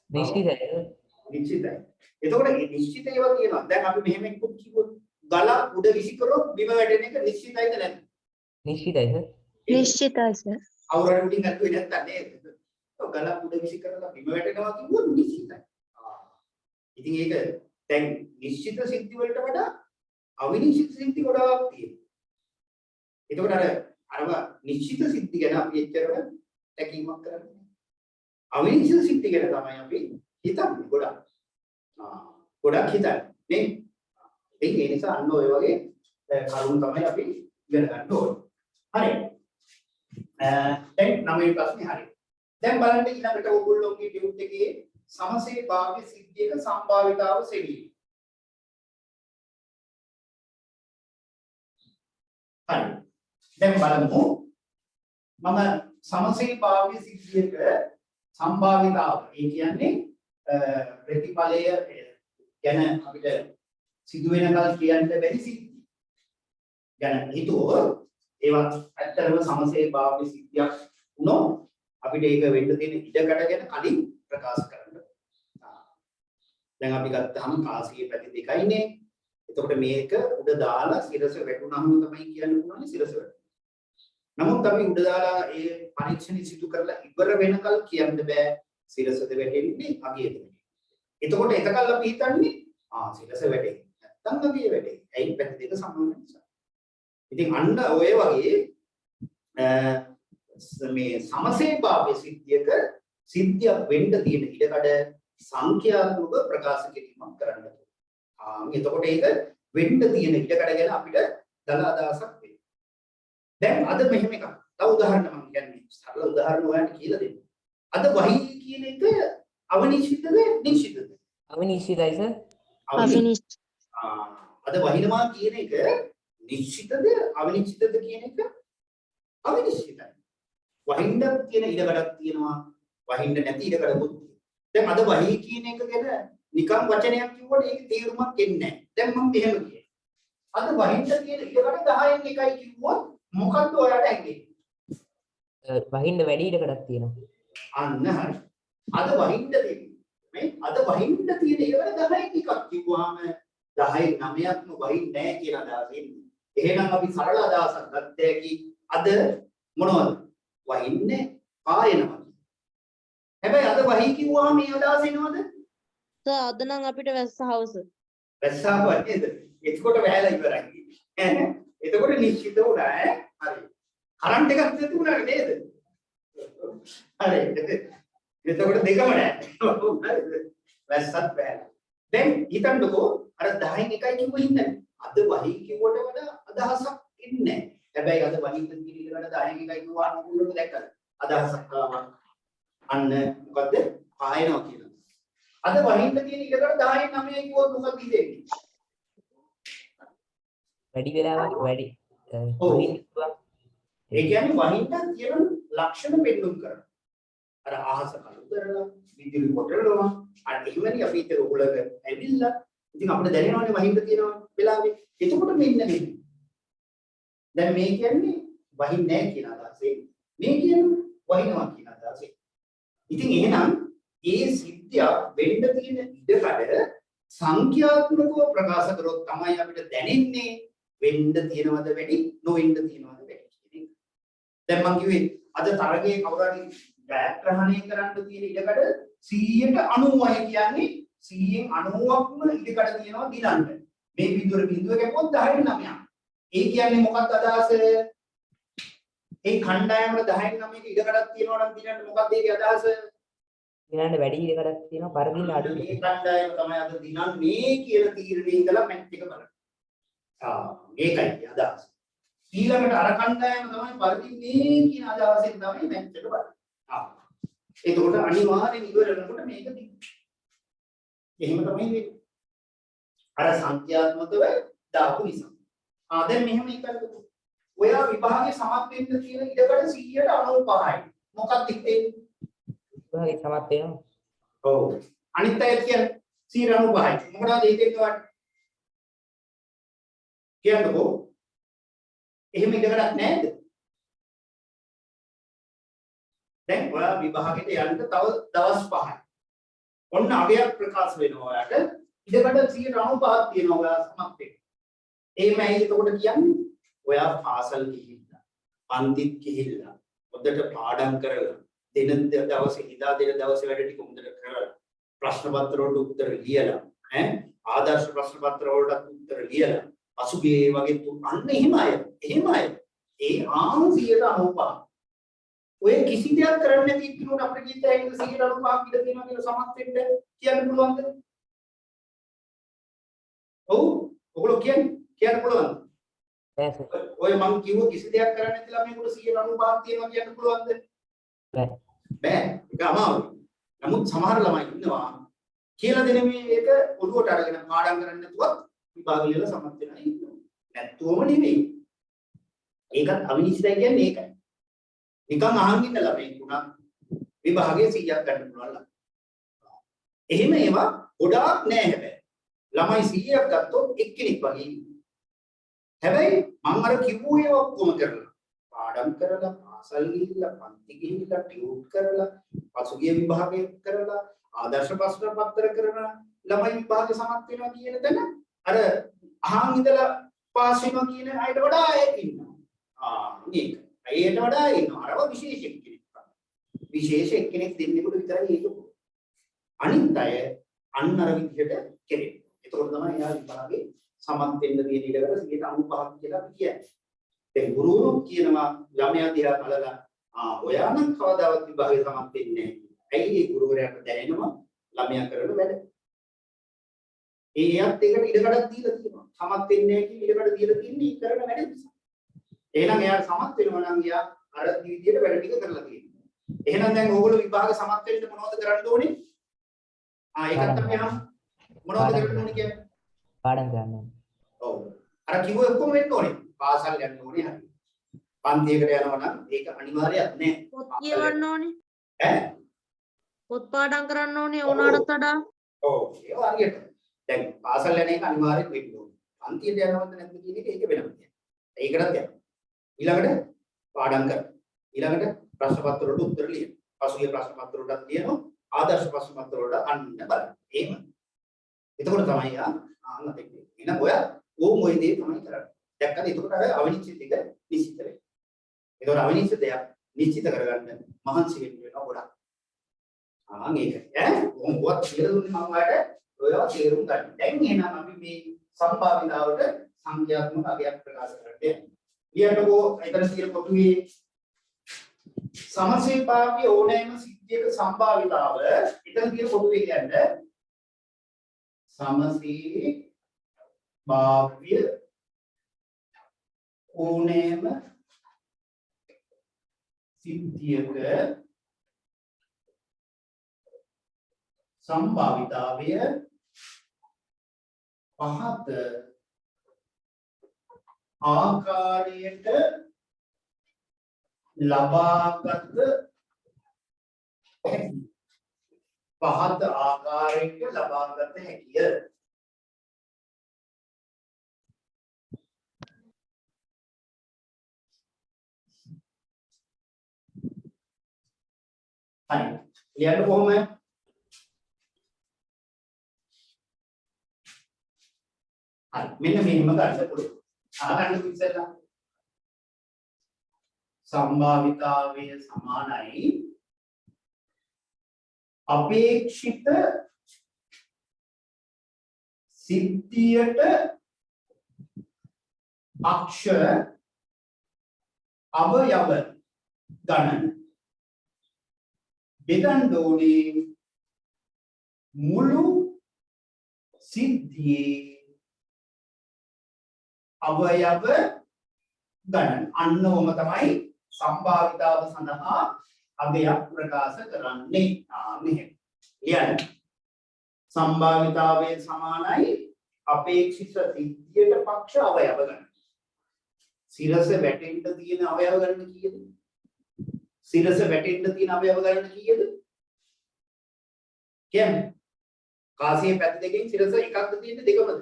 නිශ්චිතයි. නිශ්චිතයි. එතකොට මේ නිශ්චිත ඒවා කියනවා. දැන් අපි මෙහෙම එක්කුත් කිව්වොත් ගල උඩ විසි කරොත් බිම වැටෙන එක නිශ්චිතයිද නැද්ද? නිශ්චිතයි සර්. නිශ්චිතයි සර්. අවුරුදු උඩින් අත්ුවේ නැත්තම් නේද? ඔව් ගල උඩ විසි කරලා බිම වැටෙනවා කිව්වොත් නිශ්චිතයි. ඉතින් ඒක දැන් නිශ්චිත සිද්ධි වලට වඩා අවිනිශ්චිත සිද්ධි ගොඩාක් තියෙනවා. එතකොට අරව නිශ්චිත සිද්ධි ගැන අපි එච්චරම තැකීමක් කරන්නේ. අවිනිශ්චිත සිද්ධි ගැන තමයි අපි හිතන්නේ ගොඩක්. ගොඩක් හිතන්නේ නේ. ඒ නිසා අන්න ඔය වගේ කරුණු තමයි අපි ඉගෙන ගන්න ඕනේ. හරි. දැන් 9 ප්‍රශ්නේ හරි. දැන් බලන්න ඊළඟට ඕගොල්ලෝගේ ටියුට් එකේ සමසේ භාව්‍ය සිද්ධියක සම්භාවිතාව සෙවීම. හරි. දැන් බලමු මම සමසේ භාව්‍ය සිද්ධියක සම්භාවිතාව ඒ කියන්නේ ප්‍රතිඵලය ගැන අපිට සිදු වෙනකල් කියන්න බැරි සිද්ධි. ගැන හිතුවොත් ඒවා ඇත්තටම සමසේ භාව්‍ය සිද්ධියක් වුණොත් අපිට ඒක වෙන්න තියෙන ඉඩකඩ ගැන කලින් ප්‍රකාශ කරන්න. දැන් අපි ගත්තාම කාසියේ පැති දෙකයිනේ. එතකොට මේක උඩ දාලා සිරස වැටුනහම තමයි කියන්න පුළුවන් සිරස වැටුණා. නමුත් අපි උඩ දාලා ඒ පරීක්ෂණ සිදු කරලා ඉවර වෙනකල් කියන්න බෑ සිරසද වැටෙන්නේ අගයද. එතකොට එතකල් අපි හිතන්නේ සිරස වැටෙන්නේ. නැත්තම් අගය වැටෙන්නේ. ඇයි පැති දෙක සමාන නිසා. ඉතින් අන්න ඔය වගේ මේ සමසේ භාව්‍ය සිද්ධියක සිද්ධියක් වෙන්න තියෙන ඉඩකඩ සංඛ්‍යාත්මක ප්‍රකාශ කිරීමක් කරන්න. එතකොට ඒක වෙන්න තියෙන ඉඩකඩ ගැන අපිට දල අදහසක් වෙනවා. දැන් අද මෙහෙම එකක්. තව උදාහරණ මම කියන්නේ සරල උදාහරණ ඔයාලට කියලා දෙන්න. අද වහී කියන එක අවනිශ්චිතද නිශ්චිතද? අවිනිශ්චිතයි සර්. අවිනිශ්චිත. අද වහිනවා කියන එක නිශ්චිතද අවනිශ්චිතද කියන එක අවිනිශ්චිතයි. වහින්න තියෙන ඉඩකඩක් තියෙනවා වහින්න නැති ඉඩකඩකුත් තියෙනවා. දැන් අද වහී කියන එක ගැන නිකම් වචනයක් කිව්වට ඒක තේරුමක් එන්නේ නැහැ. දැන් මම මෙහෙම කියනවා. අද වහින්න තියෙන ඉඩකඩ 10න් එකයි කිව්වොත් මොකද්ද ඔයාලට ඇඟෙන්නේ? වහින්න වැඩි ඉඩකඩක් තියෙනවා. අන්න හරි. අද වහින්න තියෙන්නේ මේ අද වහින්න තියෙන ඉඩකඩ 10න් එකක් කිව්වහම 10න් 9ක්ම වහින්නේ නැහැ කියලා අදහස එන්නේ. එහෙනම් අපි සරල අදහසක් ගත්ත හැකි අද මොනවද? වහින්නේ පායනවා. හැබැයි අද වහී කිව්වහම මේ අදහස එනවද? සර් අද නම් අපිට වැස්ස හවස. වැස්සාව නේද? එතකොට වැයලා ඉවරයි. එතකොට නිශ්චිත වුණා ඈ. හරි. කරන්ට් එකක් තිබුණා නේද? හරි. එතකොට දෙකම නෑ. වැස්සත් වැයලා. දැන් හිතන්නකෝ අර 10න් එකයි කිව්ව හින්දා අද වහී කිව්වට වඩා අදහසක් ඉන්නේ නෑ. හැබැයි අද වහී කිරීලකට 10න් එකයි කිව්වා මොකද දැක්කද? අදහසක් ආවා. අන්න මොකද්ද? පායනවා කියලා. අද වහින්න තියෙන ඉඩකට 10න් 9යි කිව්වොත් මොකක්ද හිතෙන්නේ? වැඩි වෙලාවක් වැඩි. ඔව්. ඒ කියන්නේ වහින්න තියෙන ලක්ෂණ පෙන්නුම් කරනවා. අර අහස කළු කරලා විදුලි පොටලනවා. අර එහෙමනේ අපි හිතේ උගලක ඇවිල්ලා. ඉතින් අපිට දැනෙනවනේ වහින්න තියෙනවා වෙලාවේ. එතකොට මෙන්න මේ. දැන් මේ කියන්නේ වහින්නේ නැහැ කියන අදහසෙන්. මේ කියන්නේ වහිනවා කියන අදහසෙන්. ඉතින් එහෙනම් ඒ සිද්ධිය වෙන්න තියෙන ඉඩකඩ සංඛ්‍යාත්මකව ප්‍රකාශ කරොත් තමයි අපිට දැනෙන්නේ වෙන්න තියෙනවද වැඩි නොවෙන්න තියෙනවද වැඩි කියන එක. දැන් මම කිව්වේ අද තරගයේ කවුරු හරි ග්‍රහණය කරන්න තියෙන ඉඩකඩ 190යි කියන්නේ 100න් 90ක්ම ඉඩකඩ තියෙනවා දිනන්න. මේ බිඳුව කැපුවොත් 10න් 9ක්. ඒ කියන්නේ මොකක්ද අදහස? ඒ ඛණ්ඩායමවල 10න් 9ක ඉඩකඩක් තියෙනවා නම් දිනන්න මොකක්ද ඒකේ අදහස? දිනන්න වැඩි ඉඩකඩක් තියෙනවා පරදින්න අඩු. මේ කණ්ඩායම තමයි අද දිනන්නේ කියලා තීරණේ ඉඳලා මැච් එක බලන්න. මේකයි අදහස. ඊළඟට අර කණ්ඩායම තමයි පරදින්නේ කියන අදහසෙන් තමයි මැච් එක බලන්නේ. එතකොට අනිවාර්යෙන් ඉවර වෙනකොට මේක දිනනවා. එහෙම තමයි වෙන්නේ. අර සංඛ්‍යාත්මකව දාපු නිසා. දැන් මෙහෙම එකකට ඔයා විභාගයේ සමත් වෙන්න තියෙන ඉඩකඩ 195යි. මොකක්ද හිතෙන්නේ? විභාගේ සමත් වෙනවා. ඔව්. අනිත් අය කියන්නේ 195යි. මොකටද හිතෙන්නේ ඔයාලට? කියන්නකෝ. එහෙම ඉඩකඩක් නැද්ද? දැන් ඔයා විභාගෙට යන්න තව දවස් 5යි. ඔන්න අගයක් ප්‍රකාශ වෙනවා ඔයාට. ඉඩකඩ 195ක් තියෙනවා ඔයා සමත් වෙන්න. එහෙමයි එතකොට කියන්නේ ඔයා පාසල් ගිහිල්ලා, පන්තිත් ගිහිල්ලා, හොඳට පාඩම් කරලා, දින දවසේ ඉඳා දින දවසේ වැඩ ටික හොඳට කරලා, ප්‍රශ්න පත්‍ර වලට උත්තර ලියලා, ආදර්ශ ප්‍රශ්න පත්‍ර වලට උත්තර ලියලා, පසුගියේ වගේ අන්න එහෙම අය. ඒ 195. ඔය කිසි දෙයක් කරන්නේ නැති ඉක්ුණොත් අපිට කියතේ 195ක් ඉඳ තියෙනවා කියලා සමත් වෙන්න කියන්න පුළුවන්ද? ඔව්. ඔයගොල්ලෝ කියන්න පුළුවන්ද? ඔය මං කිව්ව කිසි දෙයක් කරන්නේ නැති ළමයෙකුට 195ක් තියෙනවා කියන්න පුළුවන්ද? බෑ. ඒක අමාරුයි. නමුත් සමහර ළමයි ඉන්නවා කියලා දෙන මේක ඔළුවට අරගෙන පාඩම් කරන්නේ නැතුවත් විභාග ලියලා සමත් වෙනවා ඉන්නවා. නැත්තුවම නෙමෙයි. ඒකත් අවිනිශ්චිතයි කියන්නේ ඒකයි. නිකන් අහන් ඉන්න ළමයෙක් උනා විභාගයේ 100ක් ගන්න පුළුවන් ළමයි. එහෙම ඒවා ගොඩාක් නෑ හැබැයි. ළමයි 100ක් ගත්තොත් එක්කෙනෙක් වගේ ඉන්නවා. හැබැයි මම අර කිව්ව ඒවා ඔක්කොම කරලා පාඩම් කරලා පාසල් ගිහිල්ලා පන්ති ගිහිල්ලා ටියුට් කරලා පසුගිය විභාගය කරලා ආදර්ශ ප්‍රශ්න පත්‍ර කරලා ළමයි විභාගය සමත් වෙනවා කියන තැන අර අහන් ඉඳලා පාස් වෙනවා කියන අයට වඩා අය ඉන්නවා. මේක. අයට වඩා ඉන්නවා. අරව විශේෂ කෙනෙක්. විශේෂ කෙනෙක් දෙන්නෙකුට විතරයි ඒක. අනිත් අය අන්න අර විදිහට කෙරෙනවා. එතකොට තමයි එයා විභාගේ සමත් වෙන්න තියෙන ඉඩකට 195ක් කියලා අපි කියන්නේ. දැන් ගුරුවරු කියනවා ළමයා දිහා බලලා ඔයා නම් කවදාවත් විභාගේ සමත් වෙන්නේ නැහැ. ඇයි ඒ ගුරුවරයාට දැනෙනවා ළමයා කරන වැඩ. ඒත් ඒකට ඉඩකඩක් දීලා තියෙනවා. සමත් වෙන්නේ නැහැ කියලා ඉඩකඩ දීලා තින්නේ කරන වැඩ නිසා. එහෙනම් එයා සමත් වෙනවා නම් එයා අර විදියට වැඩ ටික කරලා තියෙනවා. එහෙනම් දැන් ඕගොල්ලෝ විභාග සමත් වෙන්න මොනවද කරන්න ඕනේ? ඒකත් අපි අහමු. මොනවද කරන්න ඕනේ කියන්නේ? පාඩම් කරන්න ඕනේ. ඔව්. අර කිව්ව ඔක්කොම වෙන්න ඕනේ. පාසල් යන්න ඕනේ හරි. පන්තියකට යනවා නම් ඒක අනිවාර්යයක් නෑ. පොත් කියවන්න ඕනේ. ඈ? පොත් පාඩම් කරන්න ඕනේ ඕනකට වඩා. ඔව් ඒක හරියට. දැන් පාසල් යන එක අනිවාර්යෙන් වෙන්න ඕනේ. පන්තියට යනවද නැද්ද කියන එක ඒක වෙනම දෙයක්. ඒකටත් යන්න. ඊළඟට පාඩම් කරන්න. ඊළඟට ප්‍රශ්න පත්‍ර වලට උත්තර ලියන්න. පසුගිය ප්‍රශ්න පත්‍ර වලට ලියනවා. ආදර්ශ ප්‍රශ්න පත්‍ර වලට අන්න බලන්න. එහෙම. එතකොට තමයි ආන්න දෙන්නේ. එහෙනම් ඔය ওই දේ තමයි කරන්නේ. දැක්කද? එතකොට අර අවිනිශ්චිත එක නිශ්චිත වෙනවා. ඒතකොට අවිනිශ්චිත දෙයක් නිශ්චිත කරගන්න මහන්සි වෙන්න වෙනවා ගොඩක්. මේක ඈ මොකක්ද කියලා දුන්නේ මම ඔයාලට ඔයව තේරුම් ගන්න. දැන් එහෙනම් අපි මේ සම්භාවිතාවට සංඛ්‍යාත්මක අගයක් ප්‍රකාශ කරන්නේ. ඊයටකෝ එතන තියෙන පොදුවේ සමසේපාවී ඕනෑම සිද්ධියක සම්භාවිතාව එතන තියෙන පොදුවේ කියන්නේ සමසේපාවී ඕනෑම සිද්ධියක संभावितावය පහත ආකාරයට ලබාගත පහත ආකාරයට ලබාගත හැකිය. හරි. ලියන්න කොහොමද? හරි මෙන්න මෙහෙම ගන්න පුළුවන්. අහන්න ඉස්සෙල්ලා සම්භාවිතාවය සමානයි අපේක්ෂිත සිද්ධියට අක්ෂ අවයව ගණන බෙදන්න ඕනේ මුළු සිද්ධියේ අවයව ගණන. අන්න ඔම තමයි සම්භාවිතාව සඳහා අගයක් ප්‍රකාශ කරන්නේ. මෙහෙම. ලියන්න. සම්භාවිතාවය සමානයි අපේක්ෂිත සිද්ධියට පක්ෂ අවයව ගණන. සිරස වැටෙන්න තියෙන අවයව ගණන කීයද? සිරස වැටෙන්න තියෙන අවයව ගණන කීයද? කියන්නේ කාසියේ පැති දෙකෙන් සිරස එකක්ද තියෙන්නේ දෙකමද?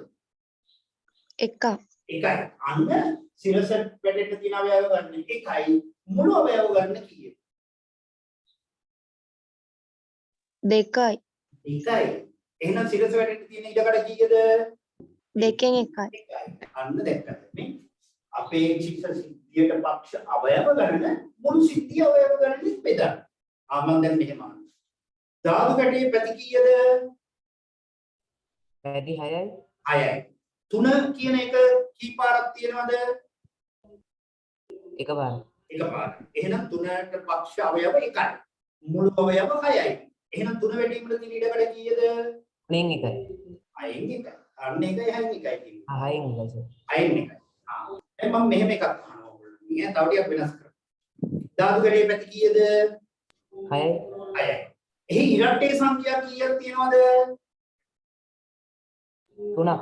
එකක්. එකයි. අන්න සිරස වැටෙන්න තියෙන අවයව ගන්න එකයි. මුළු අවයව ගන්න කීයද? දෙකයි. එකයි. එහෙනම් සිරස වැටෙන්න තියෙන ඉඩකඩ කීයද? දෙකෙන් එකයි. එකයි. අන්න දැක්කද මේ අපේක්ෂිත සිද්ධියට පක්ෂ අවයව ගන්න මුළු සිද්ධිය අවයව ගන්න බෙදන්න. මම දැන් මෙහෙම අහනවා. ධාතු කැටේ පැති කීයද? පැති 6යි. 6යි. 3 කියන එක කී පාරක් තියෙනවද? එකපාරක්. එකපාරක්. එහෙනම් 3ට පක්ෂ අවයව එකයි. මුළු අවයව 6යි. එහෙනම් 3 වැටීමට තියෙන ඉඩකඩ කීයද? 3න් එකයි. 6න් එකයි. අන්න එකයි 6න් එකයි තියෙන්නේ. 6න් එකයි සර්. 6න් එකයි. දැන් මම මෙහෙම එකක් අහනවා ඔයගොල්ලෝ. ඊය තව ටිකක් වෙනස් කරමු. ධාතු කැටේ පැති කීයද? 6යි. 6යි. එහි ඉරට්ටේ සංඛ්‍යා කීයක් තියෙනවද? 3ක්.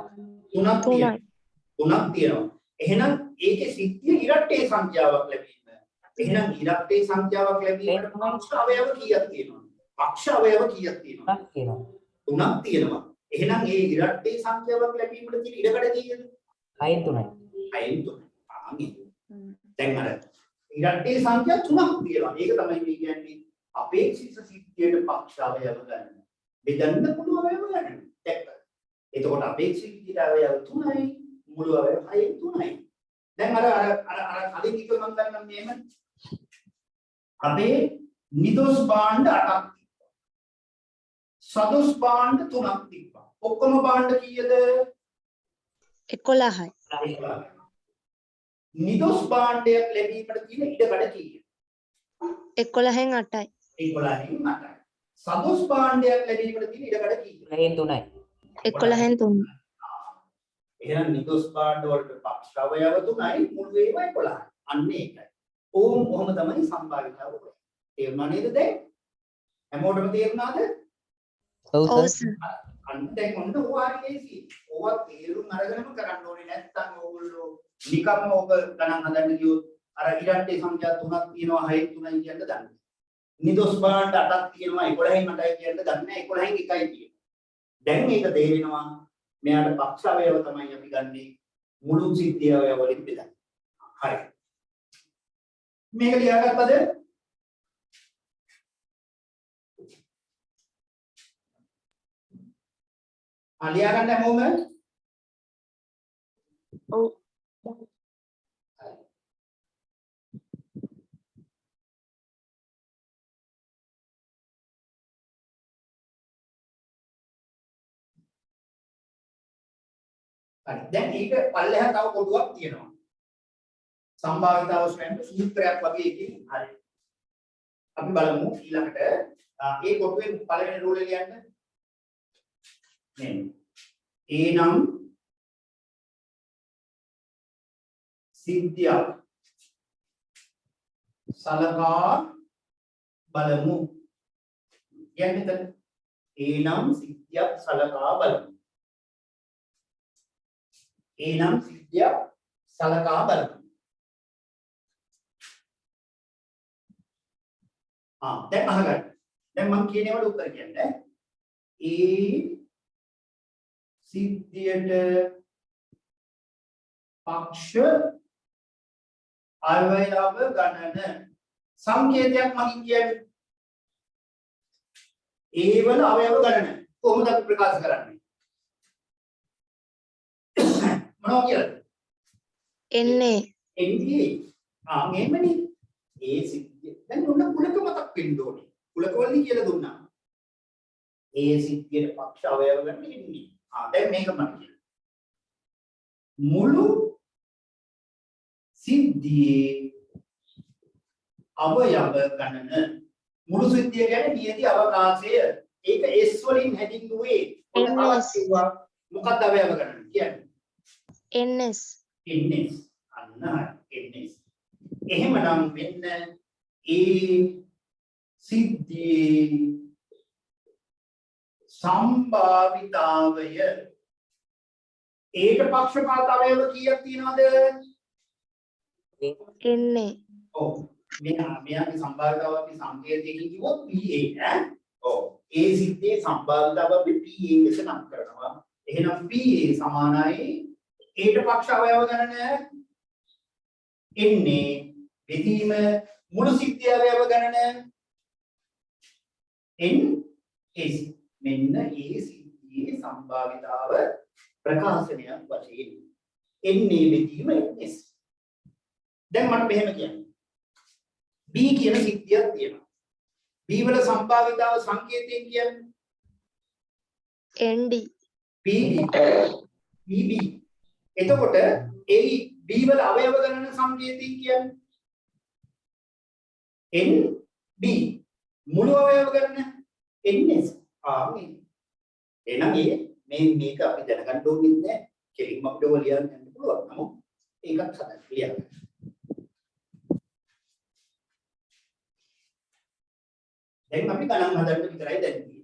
3ක් තියෙනවා. 3ක් තියෙනවා. එහෙනම් ඒකේ සිද්ධිය ඉරට්ටේ සංඛ්‍යාවක් ලැබීම. එහෙනම් ඉරට්ටේ සංඛ්‍යාවක් ලැබීමට පක්ෂ අවයව කීයක් තියෙනවද? පක්ෂ අවයව කීයක් තියෙනවද? 3ක් තියෙනවා. 3ක් තියෙනවා. එහෙනම් ඒ ඉරට්ටේ සංඛ්‍යාවක් ලැබීමට තියෙන ඉඩකඩ කීයද? 6න් 3යි. 6න් 3යි. දැන් අර ඉරට්ටේ සංඛ්‍යා 3ක් තියෙනවා. ඒක තමයි මේ කියන්නේ අපේක්ෂිත සිද්ධියට පක්ෂ අවයව ගන්න. බෙදන්න පුළුවන් අවයව ගන්න. දැක්කද? එතකොට අපේක්ෂිත සිද්ධියට අවයව 3යි, මුළු අවයව 6න් 3යි. දැන් අර කලින් එක මම ගන්නම් මෙහෙම. අපේ නිදොස් භාණ්ඩ 8ක් තිබ්බා. සදොස් භාණ්ඩ 3ක් තිබ්බා. ඔක්කොම භාණ්ඩ කීයද? 11යි. 11යි. නිදොස් භාණ්ඩයක් ලැබීමට තියෙන ඉඩකඩ කීයද? 11න් 8යි. 11න් 8යි. සදොස් භාණ්ඩයක් ලැබීමට තියෙන ඉඩකඩ කීයද? 10න් 3යි. 11න් 3. එහෙනම් නිදොස් භාණ්ඩ වලට පක්ෂ අවයව 3යි මුළු ඒවා 11යි. අන්න ඒකයි. කොහොම තමයි සම්භාවිතාව වෙන්නේ. තේරුණා නේද දැන්? හැමෝටම තේරුණාද? ඔව් ඔව් සර්. සර්. අන්න දැන් ඔන්න ඕවා හරි ලේසි. ඕවා තේරුම් අරගෙනම කරන්න ඕනේ නැත්නම් ඕගොල්ලෝ නිකම්ම ඔබ ගණන් හදන්න ගියොත් අර ඉරට්ටේ සංඛ්‍යා 3ක් තියෙනවා 6ක් 3යි කියන්න දන්නේ. නිදොස් භාණ්ඩ 8ක් තියෙනවා 11න් 8යි කියන්න දන්නේ නැහැ 11න් 1යි කියනවා. දැන් මේක තේරෙනවා මෙයාට පක්ෂ අවයව තමයි අපි ගන්නෙ මුළු සිද්ධිය අවයව වලින් බෙදන්නේ. හරි. මේක ලියාගත්තද? ලියා ගන්න හැමෝම ඔව්. හරි. දැන් ඊට පල්ලෙහා තව කොටුවක් තියෙනවා. සම්භාවිතාව හොයන්න සූත්‍රයක් වගේ එකකින් හරි. අපි බලමු ඊළඟට ඒ කොටුවේ පළවෙනි රූලේ ලියන්න. මෙන්න. එනම් සිද්ධියක් සලකා බලමු. කියන්නේ එනම් සිද්ධියක් සලකා බලමු. එනම් සිද්ධියක් සලකා බලමු. දැන් අහගන්න. දැන් මම කියන ඒවාට උත්තර කියන්නේ. ඒ සිද්ධියට පක්ෂ අවයව ගණන සංකේතයක් මගින් කියන්නේ. ඒ වල අවයව ගණන කොහොමද අපි ප්‍රකාශ කරන්නේ? මොනවා කියලාද? එන්නේ එන්නේ මෙහෙමනේ. ඒ සිද්ධිය දැන් ඔන්න කුලක මතක් වෙන්න ඕනේ. කුලකවලදී කියලා දුන්නා. ඒ සිද්ධියට පක්ෂ අවයව ගන්න ඉන්නේ. දැන් මේක මම කියනවා. මුළු සිද්ධියේ අවයව ගණන මුළු සිද්ධිය කියන්නේ නියති අවකාශය. ඒක S වලින් හැදින්නුවේ. ඔන්න තවත් කිව්වා මොකක්ද අවයව ගණන කියන්නේ? ns ns අන්න ns. එහෙමනම් මෙන්න ඒ සිද්ධියේ සම්භාවිතාවය ඒට පක්ෂපාත අවයව කීයක් තියෙනවද? එන්නේ ඔව් මෙයාගේ සම්භාවිතාව අපි සංකේතයකින් කිව්වොත් PA ඈ. ඔව් ඒ සිද්ධියේ සම්භාවිතාව අපි PA ලෙස නම් කරනවා. එහෙනම් PA සමානයි ඒට පක්ෂ අවයව ගණන එන්නේ බෙදීම මුළු සිද්ධිය අවයව ගණන NS. මෙන්න ඒ සිද්ධියේ සම්භාවිතාව ප්‍රකාශනයක් වශයෙන් එන්නේ බෙදීම NS. දැන් මට මෙහෙම කියන්න. B කියන සිද්ධියක් තියෙනවා. B වල සම්භාවිතාව සංකේතයෙන් කියන්නේ nd PB. එතකොට ඒ B වල අවයව ගණන සංකේතයෙන් කියන්නේ NB. මුළු අවයව ගණන NS. මේ එහෙනම් මේක අපි දැනගන්න ඕනේ නැහැ. කෙලින්ම අපිට ඔය ලියන්න යන්න පුළුවන්. නමුත් ඒකත් හදන්න ලියන්න. දැන් අපි ගණන් හදන්න විතරයි දැන් තියෙන්නේ.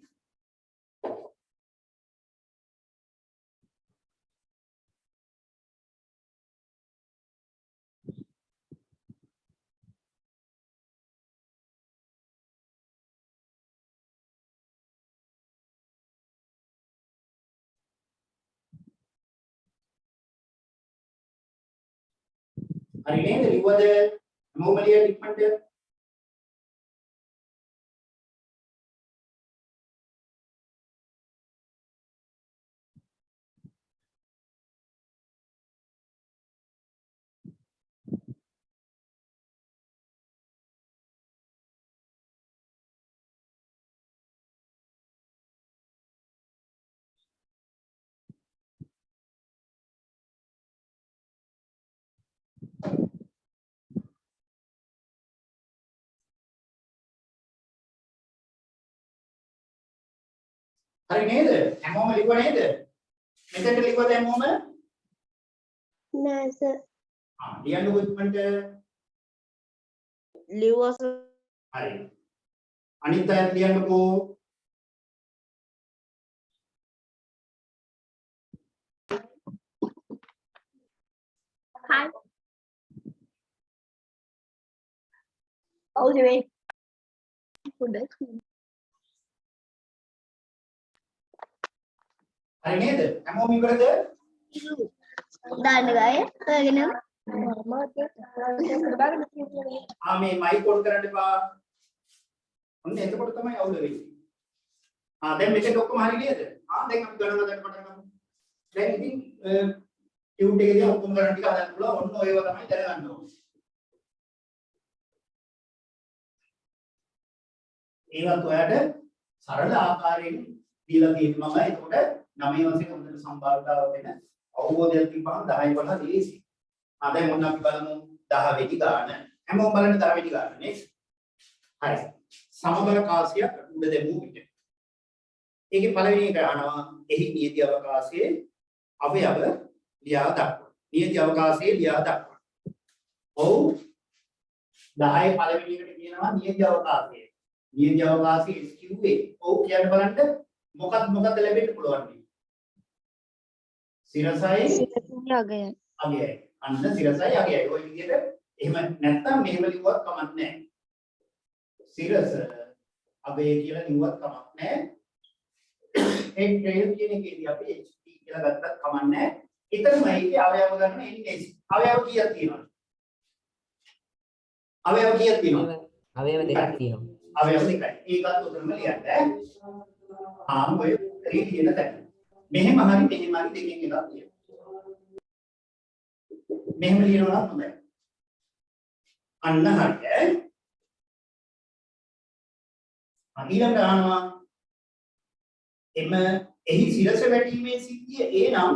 හරි නේද? ලිව්වද? හැමෝම ලියන්න ඉක්මනට. හරි නේද? හැමෝම ලිව්ව නේද? මෙතෙන්ට ලිව්වද හැමෝම? නෑ සර්. ලියන්නකො ඉක්මනට. ලිව්වා සර්. හරි. අනිත් අය ලියන්නකො. හයි. ඔව් නෙවෙයි. පොඩ්ඩක්. හරි නේද? හැමෝම ඉවරද? දාන්න ගාය. ඔයගෙන මේ මයික් ඔන් කරන්න එපා. ඔන්න එතකොට තමයි අවුල වෙන්නේ. දැන් මෙතන ඔක්කොම හරි නේද? දැන් අපි ගණන හදන්න පටන් ගමු. දැන් ඉතින් ටියුට් එකේදී ඔක්කොම ගණන් ටික හදන්න පුළුවන්. ඔන්න ඔයව තමයි දැනගන්න ඕනේ. ඒවත් ඔයාලට සරල ආකාරයෙන් දීලා තියෙනවා මම. එතකොට 9 වශයෙන් හොඳට සම්බන්ධතාව වෙන අවබෝධයක් තිබ්බම 10 12 ලේසි. දැන් මොන අපි බලමු 10 වෙනි ගාන. හැමෝම බලන්න 10 වෙනි ගාන නේ. හරි. සමබර කාසිය උඩ දෙමු පිට. ඒකේ පළවෙනි එක අහනවා එහි නියති අවකාශයේ අවයව ලියා දක්වන්න. නියති අවකාශයේ ලියා දක්වන්න. ඔව් 10 පළවෙනි එකට කියනවා නියති අවකාශය. නියති අවකාශයේ SQA. ඔව් කියන්න බලන්න මොකක්ද ලැබෙන්න පුළුවන්. සිරසයි අගයයි. අගයයි. අන්න සිරසයි අගයයි. ওই විදිහට එහෙම නැත්නම් මෙහෙම ලිව්වත් කමක් නැහැ. සිරස අගය කියලා ලිව්වත් කමක් නැහැ. ඒ ට්‍රේල් කියන එකේදී අපි HP කියලා ගත්තත් කමක් නැහැ. එතනම ඒකේ අවයව ගන්න එන්නේ. අවයව කීයක් තියෙනවද? අවයව කීයක් තියෙනවද? අවයව දෙකක් තියෙනවා. අවයව දෙකයි. ඒකත් උතරම ලියන්න. ඔය ත්‍රි කියන තැන. මෙහෙම හරි දෙකෙන් එකක් තියෙනවා. මෙහෙම ලියනවා නම් හොඳයි. අන්න හරිය. ඊළඟ අහනවා එහි සිරස වැටීමේ සිද්ධිය ඒ නම්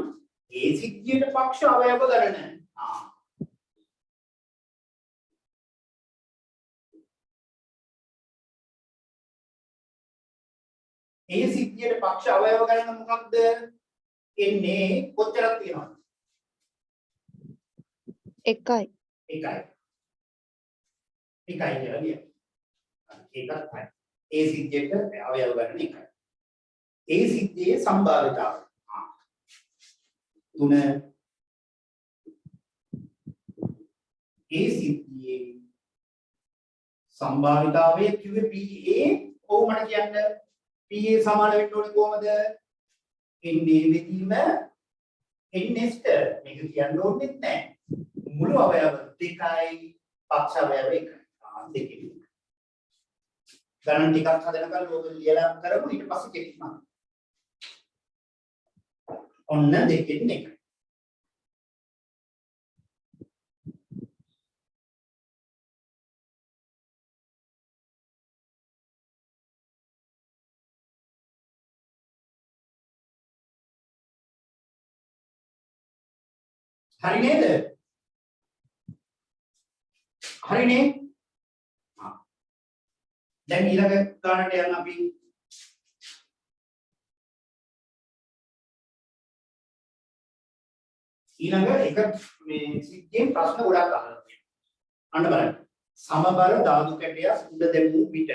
ඒ සිද්ධියට පක්ෂ අවයව ගණන. ඒ සිද්ධියට පක්ෂ අවයව ගණන මොකක්ද? එන්නේ කොච්චරක් තියෙනවද? එකයි. එකයි කියලා කියන්න. ඒකත් හරි. ඒ සිද්ධියට අවයව ගණන එකයි. ඒ සිද්ධියේ සම්භාවිතාවය. 3 ඒ සිද්ධියේ සම්භාවිතාවය කිව්වේ PA. ඔව් මට කියන්න PA සමාන වෙන්න ඕනේ කොහමද? එන්නේ වෙදීම එන්නේස්ට මේක කියන්න ඕනෙත් නැහැ. මුළු අවයව දෙකයි පක්ෂ අවයව එකයි. දෙකයි. ගණන් ටිකක් හදනකල් ලෝක ලියලා කරමු ඊට පස්සේ කෙලින්ම. ඔන්න දෙකෙන් එකයි. හරි නේද? හරිනේ. දැන් ඊළඟ ගානට යන්න අපි. ඊළඟ එක මේ සිද්ධියෙන් ප්‍රශ්න ගොඩක් අහලා තියෙනවා. අන්න බලන්න. සමබර ධාතු කැටයක් උඩ දෙමු පිට.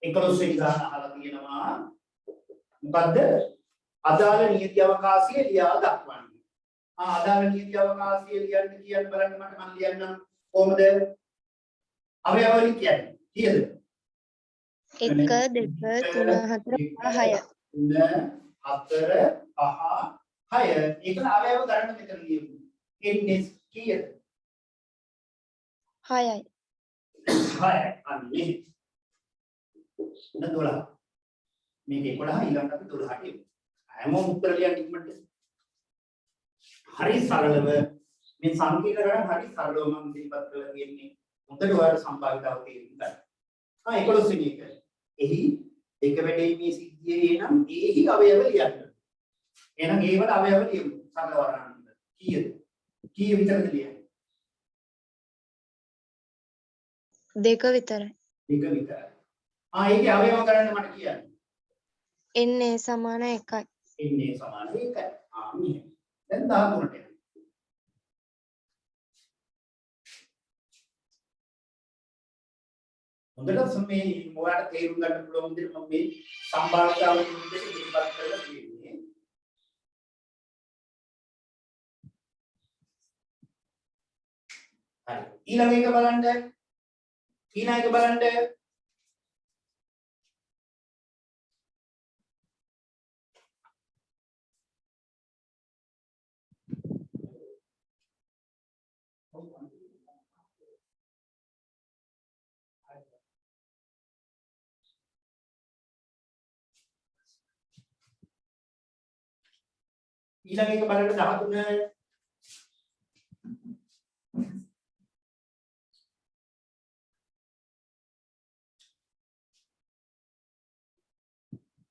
11 වෙනි ගාන අහලා තියෙනවා. මොකද්ද? අදාළ නියති අවකාශයේ ලියා දක්වන්න. අදාළ නියති අවකාශයේ ලියන්න බලන්න මට මම ලියන්නම් කොහොමද? අවයවලින් කියන්නේ. කීයද? 1 2 3 4 5 3 4 5 6 ඒකල අවයව ගණන මෙතන ලියමු. එන්නේ කීයද? 6යි. 6යි. අන්නේ 12. මේක 11 ඊළඟට අපි 12ට එමු. හැමෝම උත්තර ලියන්න ඉක්මනට. හරි සරලව මේ සංකීර්ණ ගණන් හරි සරලව මම ඉදිරිපත් කරලා තියෙන්නේ. හොඳට ඔයාලට සම්භාවිතාව තේරුම් ගන්න. 11 වෙනි එක. එහි එක වැඩීමේ සිද්ධියේ නම් එහි අවයව ලියන්න. එහෙනම් ඒ වල අවයව ලියමු. සරල වර්ණන. කීයද? කීය විතරද ලියන්නේ? 2 විතරයි. 2 විතරයි. ඒකේ අවයව ගණන් මට කියන්න. එන්නේ සමාන 1යි. එන්නේ සමාන 1යි. මෙහෙම. දැන් 13ට යනවා. හොඳට මේ මොයාට තේරුම් ගන්න පුළුවන් විදිහට මම මේ සම්භාවිතාව විදිහට ඉදිරිපත් කරලා තියෙන්නේ. හරි. ඊළඟ එක බලන්න. ඊළඟ එක බලන්න. ඊළඟ එක බලන්න 13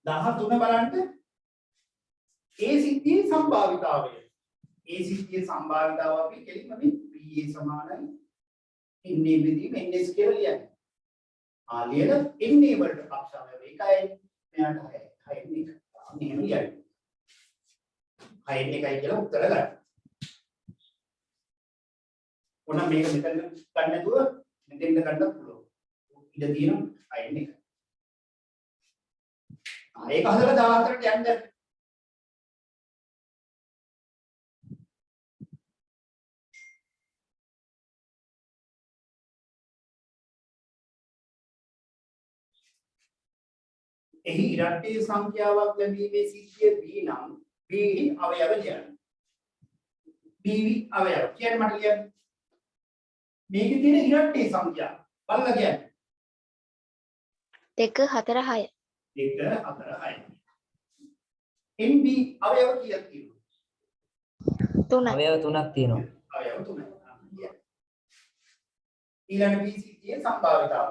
13 බලන්න ඒ සිද්ධියේ සම්භාවිතාවය. ඒ සිද්ධියේ සම්භාවිතාව අපි කෙලින්ම මේ PA සමානයි NA බෙදීම NS කියලා ලියන්නේ. ලියලා NA වලට පක්ෂාවය 1යි මෙයාට 6යි. 6න් 1. මෙහෙම ලියන්නේ. 6න් 1යි කියලා උත්තර ගන්න. ඕනම් මේක මෙතන ගන්න නැතුව මෙතෙන්ද ගන්නත් පුළුවන්. ඉඳ තියෙනවා 6න් 1. ඒක හදලා 14ට යන්න. එහි ඉරට්ටේ සංඛ්‍යාවක් ලැබීමේ සිද්ධිය B නම් B හි අවයව ලියන්න. BV අවයව කියන්නේ මට ලියන්න. මේකේ තියෙන ඉරට්ටේ සංඛ්‍යාව බලලා කියන්න. 2 4 6. 2 4 6. NB අවයව කීයක් තියෙනවද? 3යි. අවයව 3ක් තියෙනවා. අවයව 3යි. ඊළඟ B සිද්ධියේ සම්භාවිතාව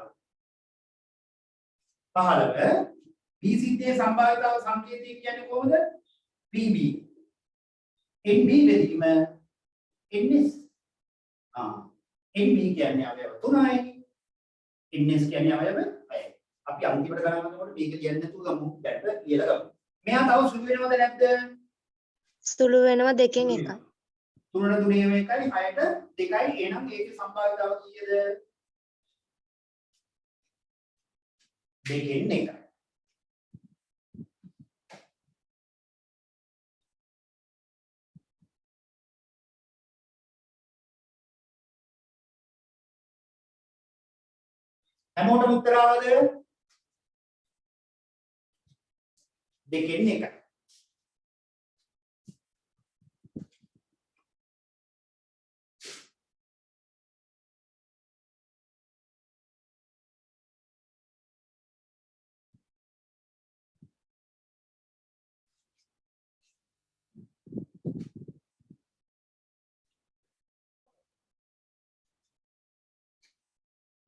15. B සිද්ධියේ සම්භාවිතාව සංකේතය කියන්නේ කොහොමද? PB. NB බෙදීම NS. NB කියන්නේ අවයව 3යි. NS කියන්නේ අවයව 6යි. අපි අන්තිමට ගණන් කරනකොට මේක කියන්නේ නැතුව ගමු. දැන් කියලා ගමු. මෙයා තව සුළු වෙනවද නැද්ද? සුළු වෙනවා 2න් 1යි. 3ට 3 1යි 6ට 2යි. එහෙනම් ඒකේ සම්භාවිතාව කීයද? 2න් 1යි. හැමෝටම උත්තර ආවද? 2න් 1යි.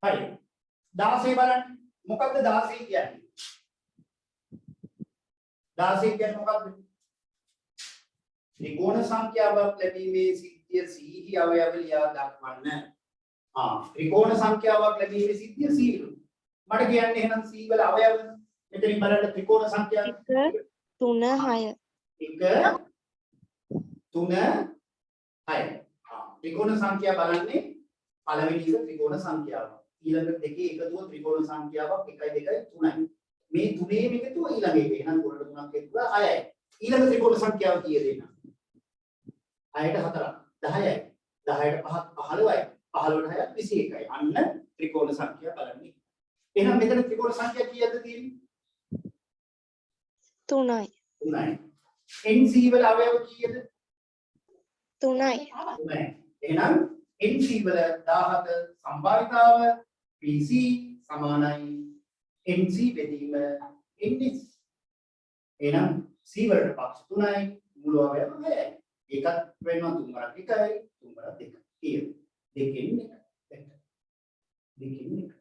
හරි. 16 බලන්න. මොකක්ද 16 කියන්නේ? 16 කියන්නේ මොකක්ද? ත්‍රිකෝණ සංඛ්‍යාවක් ලැබීමේ සිද්ධිය C හි අවයව ලියා දක්වන්න. ත්‍රිකෝණ සංඛ්‍යාවක් ලැබීමේ සිද්ධිය C වල. මට කියන්නේ එහෙනම් C වල අවයව මෙතනින් බලන්න ත්‍රිකෝණ සංඛ්‍යා 1 3 6. 1 3 6. ත්‍රිකෝණ සංඛ්‍යා බලන්නේ පළවෙනි එක ත්‍රිකෝණ සංඛ්‍යාවක්. ඊළඟ දෙකේ එකතුව ත්‍රිකෝණ සංඛ්‍යාවක් 1 2 3යි. මේ තුනේම එකතුව ඊළඟ එක. එහෙනම් 3ට 3ක් එකතුව 6යි. ඊළඟ ත්‍රිකෝණ සංඛ්‍යාව කීයද එහෙනම්? 6ට 4ක් 10යි. 10ට 5ක් 15යි. 15ට 6ක් 21යි. අන්න ත්‍රිකෝණ සංඛ්‍යා බලන්නේ. එහෙනම් මෙතන ත්‍රිකෝණ සංඛ්‍යා කීයද තියෙන්නේ? 3යි. 3යි. NC වල අවයව කීයද? 3යි. 3යි. එහෙනම් NC වල 17 සම්භාවිතාව PC සමානයි NC බෙදීම NS. එහෙනම් C වලට පක්ෂ 3යි මුළු අවයව 6යි. ඒකත් වෙනවා 3 වරක් 1යි 3 වරක් 2යි. කියන දෙකෙන් එක. දෙකෙන් එක.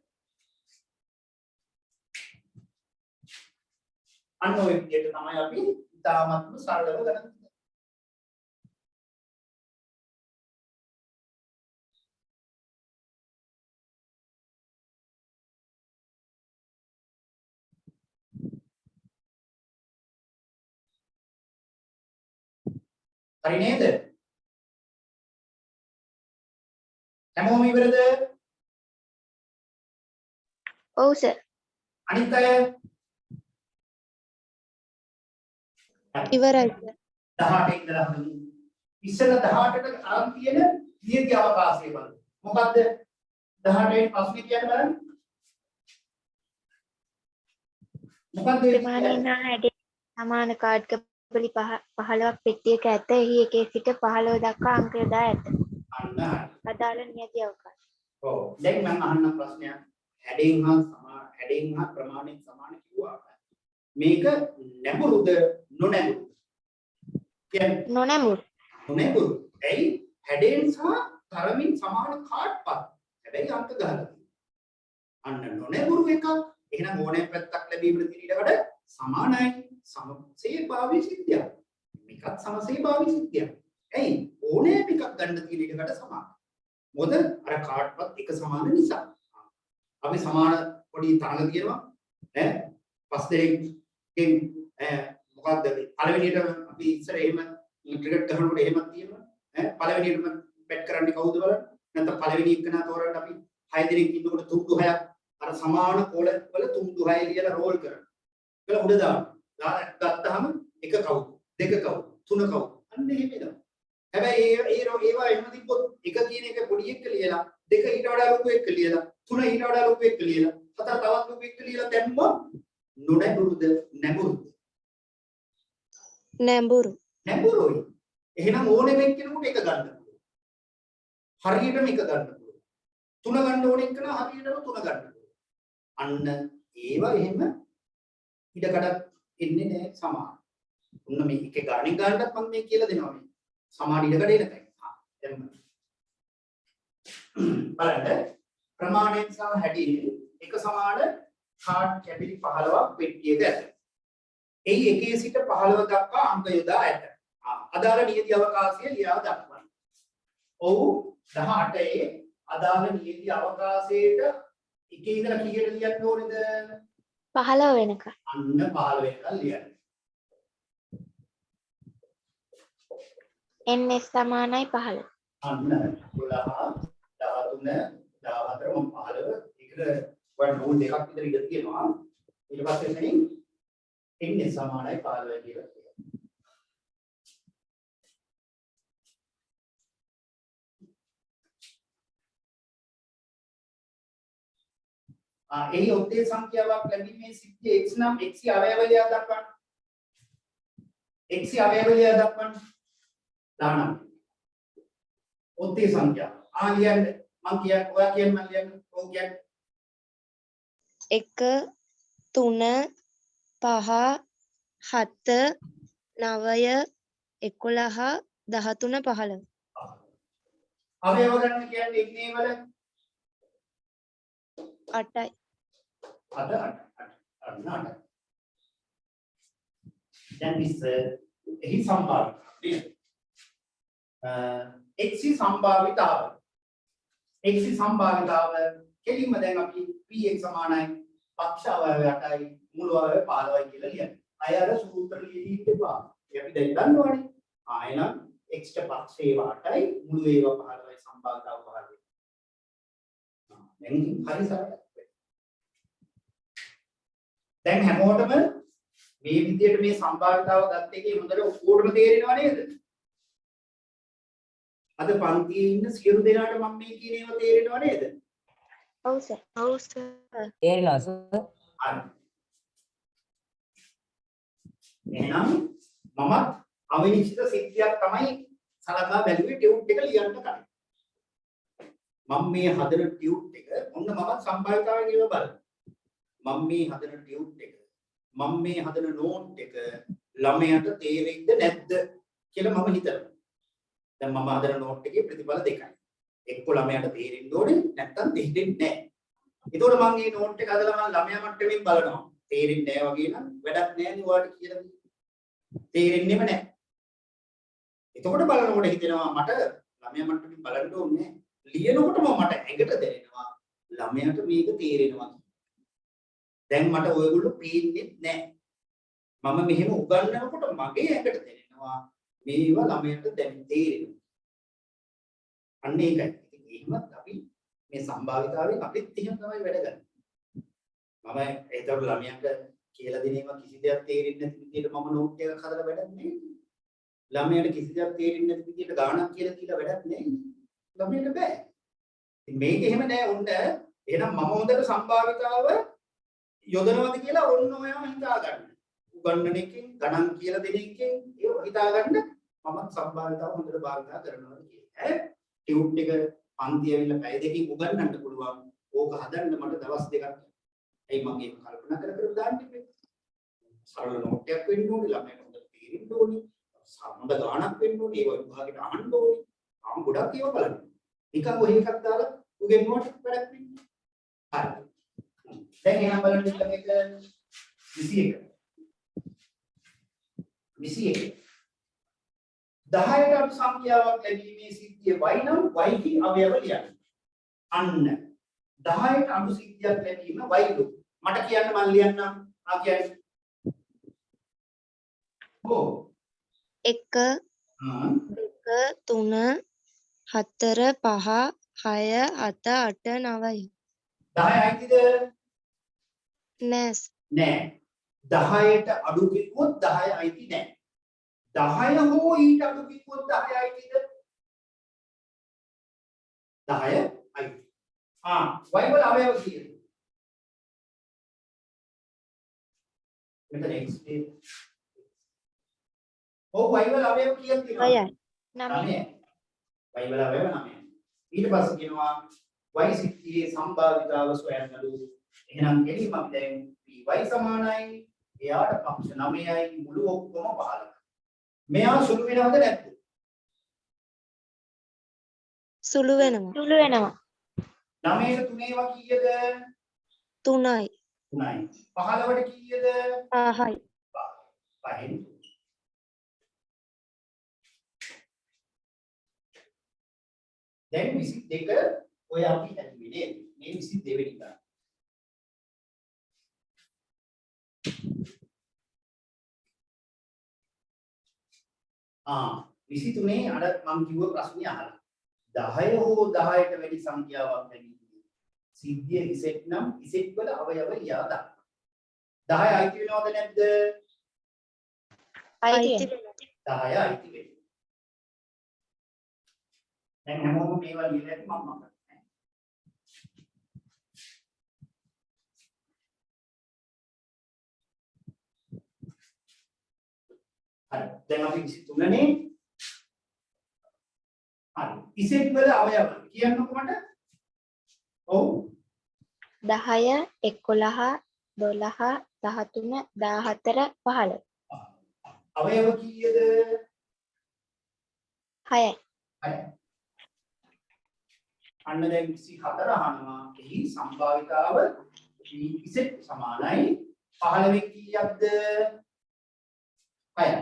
අන්න ඔය විදිහට තමයි අපි ඉතාමත්ම සරලව ගණන් හරි නේද? හැමෝම ඉවරද? ඔව් සර්. අනිත් අය ඉවරයි සර්. 18 ඉඳලා හඳුන්. ඉස්සෙල්ලා 18ට අරන් තියෙන නියති අවකාශය බලන්න. මොකද්ද? 18 ප්‍රශ්නේ කියන්න බලන්න. මොකද්ද ඒ කියන්නේ? සමාන කාඩ් කපලි 15ක් පෙට්ටියක ඇත. එහි එකේ සිට 15 දක්වා අංක යොදා ඇත. අන්න හරි. අදාළ නියති අවකාශය. ඔව්. දැන් මම අහන්න ප්‍රශ්නයක්. හැඩෙන් හා ප්‍රමාණයෙන් සමාන කිව්වා. මේක නැඹුරුද නොනැඹුරුද? කියන්නේ නොනැමුරු. නොනැඹුරු. ඇයි? හැඩෙන් සහ තරමින් සමාන කාඩ්පත්. හැබැයි අංක ගහලා තියෙනවා. අන්න නොනැඹුරු එකක්. එහෙනම් ඕනෑ පැත්තක් ලැබීමට තියෙන ඊට වඩා සමානයි. සමසේ සිද්ධියක්. මේකත් සමසේ සිද්ධියක්. ඇයි? ඕනෑ එකක් ගන්න තියෙන ඊට වඩා සමානයි. මොකද අර කාඩ්පත් එක සමාන නිසා. අපි සමාන පොඩි තරඟ තියෙනවා ඈ පස් දෙනෙක්ගෙන් මොකක්ද පළවෙනියට අපි ඉස්සර එහෙම ක්‍රිකට් ගහනකොට එහෙමත් තියෙනවා ඈ පළවෙනියටම බැට් කරන්නේ කවුද බලන්න නැත්නම් පළවෙනි එකනා තෝරන්න අපි 6 දෙනෙක් ඉන්නකොට තුන්දු 6ක් අර සමාන කෝල වල තුන්දු 6 කියලා රෝල් කරනවා කියලා උඩ දානවා ගත්තාම එක කවුද දෙක කවුද තුන කවුද අන්න එහෙම එනවා හැබැයි ඒවා එහෙම තිබ්බොත් එක කියන එක පොඩි එක ලියලා දෙක ඊට වඩා ලොකු එක ලියලා තුන ඊට වඩා ලොකු එක ලියලා හතර තවත් ලොකු එක ලියලා දැම්මොත් නොනැඹුරුද නැඹුරුද නැඹුරු. නැඹුරුයි එහෙනම් ඕනෙම එක්කෙනෙකුට එක ගන්න පුළුවන් හරියටම එක ගන්න පුළුවන් තුන ගන්න ඕන එක නම් හරියටම තුන ගන්න පුළුවන් අන්න ඒවා එහෙම ඉඩකඩක් එන්නේ නැහැ සමාන උන්න මේ එක ගාණින් ගන්නත් මම මේ කියලා දෙනවා මේ සමාන ඉඩකඩ එන තැන දැන් බලන්න ප්‍රමාණයෙන් සහ හැඩයෙන් එක සමාන කාඩ් කැපිලි 15ක් පෙට්ටියක ඇත. එහි එකේ සිට 15 දක්වා අංක යොදා ඇත. අදාළ නියති අවකාශය ලියා දක්වන්න. ඔව් 18 අදාළ නියති අවකාශයට එකේ ඉඳලා කීයට ලියන්න ඕනේද? 15 වෙනකම්. අන්න 15 වෙනකම් ලියන්න. ns සමානයි 15. අන්න 12 13 14 15 ඒකට වන් රූල් දෙකක් විතර ඉඳ තියෙනවා ඊට පස්සේ එතනින් එන්නේ සමානයි 15 කියලා කියනවා එහි ඔත්තේ සංඛ්‍යාවක් ලැබීමේ සිද්ධිය x නම් x අවයවය දක්වන්න x අවයවය දක්වන්න දානම් ඔත්තේ සංඛ්‍යාව ලියන්න මම කියන්නේ ඔයා කියන්නේ මම ලියන්න ඕක කියන්නේ 1 3 5 7 9 11 13 15. අවයව ගන්න කියන්නේ ඉන්නේ වල 8යි. 8 දැන් ඉස්ස එහි සම්භාවිතාව x සම්භාවිතාව x සම්භාවිතාව කෙලින්ම දැන් අපි px සමානයි පක්ෂ අවයව 8යි මුළු අවයව 15යි කියලා ලියන්නේ. අය අර සූත්‍ර ලියදී ඉඳපා. අපි දැන් දන්නවනේ. එහෙනම් x ට පක්ෂේ 8යි මුළු ඒවා 15යි සම්භාවිතාව 15යි. දැන් හරි සරලයි. දැන් හැමෝටම මේ විදිහට මේ සම්භාවිතාව ගත්ත එකේ හොඳට ඔක්කොටම තේරෙනව නේද? අද පන්තියේ ඉන්න සියලු දෙනාට මම මේ කියන ඒවා තේරෙනව නේද? ඔව් සර්. ඔව් සර්. තේරෙනවා සර්. හරි. එහෙනම් මමත් අවිනිශ්චිත සිද්ධියක් තමයි සලකා බැලුවේ ටියුට් එක ලියන්න කලින්. මම මේ හදන ටියුට් එක ඔන්න මම සම්භාවිතාවය කියලා බලන්න. මම මේ හදන ටියුට් එක මම මේ හදන නෝට් එක ළමයට තේරෙයිද නැද්ද කියලා මම හිතනවා. දැන් මම හදන නෝට් එකේ ප්‍රතිඵල දෙකයි. එක්ක ළමයට තේරෙන්න ඕනේ නැත්නම් තේරෙන්නේ නැහැ. ඒතකොට මම මේ නෝට් එක හදලා මම ළමයා මට්ටමින් බලනවා. තේරෙන්නේ නැහැ වගේ නම් වැඩක් නැහැ නේ ඔයාලට කියලා. තේරෙන්නේම නැහැ. එතකොට බලනකොට හිතෙනවා මට ළමයා මට්ටමින් බලන්න ඕනේ නැහැ. ලියනකොටම මට ඇඟට දැනෙනවා ළමයාට මේක තේරෙනවා. දැන් මට ඔයගොල්ලෝ පේන්නේ නැහැ. මම මෙහෙම උගන්වනකොට මගේ ඇඟට දැනෙනවා මේවා ළමයට දැන් තේරෙනවා. අන්න ඒකයි. ඉතින් එහෙමත් අපි මේ සම්භාවිතාවෙන් අපිත් එහෙම තමයි වැඩ ගන්න. මම ඒතකොට ළමයන්ට කියලා දෙන ඒවා කිසි දෙයක් තේරෙන්නේ නැති විදිහට මම නෝට් එකක් හදලා වැඩක් නෑ. ළමයට කිසි දෙයක් තේරෙන්නේ නැති විදිහට ගාණක් කියලා දීලා වැඩක් නෑ. ළමයට බෑ. ඉතින් මේක එහෙම නෑ උන්ට. එහෙනම් මම හොඳට සම්භාවිතාව යොදනවාද කියලා ඔන්න ඔයාම හිතා ගන්න. උගන්නන එකෙන් ගණන් කියලා දෙන එකෙන් ඒක හිතා ගන්න මම සම්භාවිතාව හොඳට භාවිතා කරනවා කියලා. ටියුට් එක පන්ති ඇවිල්ලා පැය දෙකකින් උගන්නන්න පුළුවන්. ඕක හදන්න මට දවස් දෙකක්. එයි මම ඒක කල්පනා කර කර දාන්න ඉන්නේ. සරල නෝට් එකක් වෙන්න ඕනේ, ළමයට හොඳට තේරෙන්න ඕනේ. සම්බන්ධ ගාණක් වෙන්න ඕනේ, ඒව විභාගෙට අහන්න ඕනේ. ආම් ගොඩක් ඒවා බලන්න. නිකන් ඔය එකක් දාලා උගෙන්නුවට වැඩක් වෙන්නේ. හරි. දැන් එහෙනම් බලන්න මේක 21. 10ට අඩු සංඛ්‍යාවක් ලැබීමේ සිද්ධිය y නම් y කි අවයව ලියන්න. අන්න 10ට අඩු සිද්ධියක් ලැබීම y දු. මට කියන්න මම ලියන්නම්. ආ කියන්නේ. ඕ 1 2 3 4 5 6 7 8 9යි. 10 අයිතිද? නෑ නෑ. 10ට අඩු කිව්වොත් 10 අයිති නෑ. 10 හෝ ඊට අඩු කිව්වොත් 10 අයිතිද? 10 අයිති. y වල අවයව කීයද? මෙතන x දී. ඔව් y වල අවයව කීයක් තියෙනවද? 9යි. y වල අවයව 9යි. ඊට පස්සේ කියනවා y සිද්ධියේ සම්භාවිතාව සොයන්නලු. එහෙනම් එළිම අපි දැන් py සමානයි එයාට පක්ෂ 9යි මුළු ඔක්කොම 15. මෙයා සුළු වෙනවද නැද්ද? සුළු වෙනවා 9ට 3 ඒවා කීයද? 3යි 3යි. 15ට කීයද? 5යි 5යි. දැන් 22 ඔය අපි හැදුවේ නේද? මේ 22 වෙනි ගාන. ආ 23 අර මම කිව්ව ප්‍රශ්නේ අහලා. 10 හෝ 10ට වැඩි සංඛ්‍යාවක් ලැබීමේ සිද්ධිය ඉසෙට් නම් ඉසෙට් වල අවයව ලියා දාන්න. 10 අයිති වෙනවද නැද්ද? අයිති 10 අයිති වෙනවා. දැන් හැමෝම මේවා ලියලා ඇති මම කරන්නේ. හරි. දැන් අපි 23 නේ. හරි. ඉසෙට් වල අවයව කියන්නකො මට. ඔව්. 10 11 12 13 14 15 අවයව කීයද? 6යි 6යි. අන්න දැන් 24 අහනවා. එහි සම්භාවිතාව ඉසෙට් සමානයි 15 කීයක්ද? 6යි.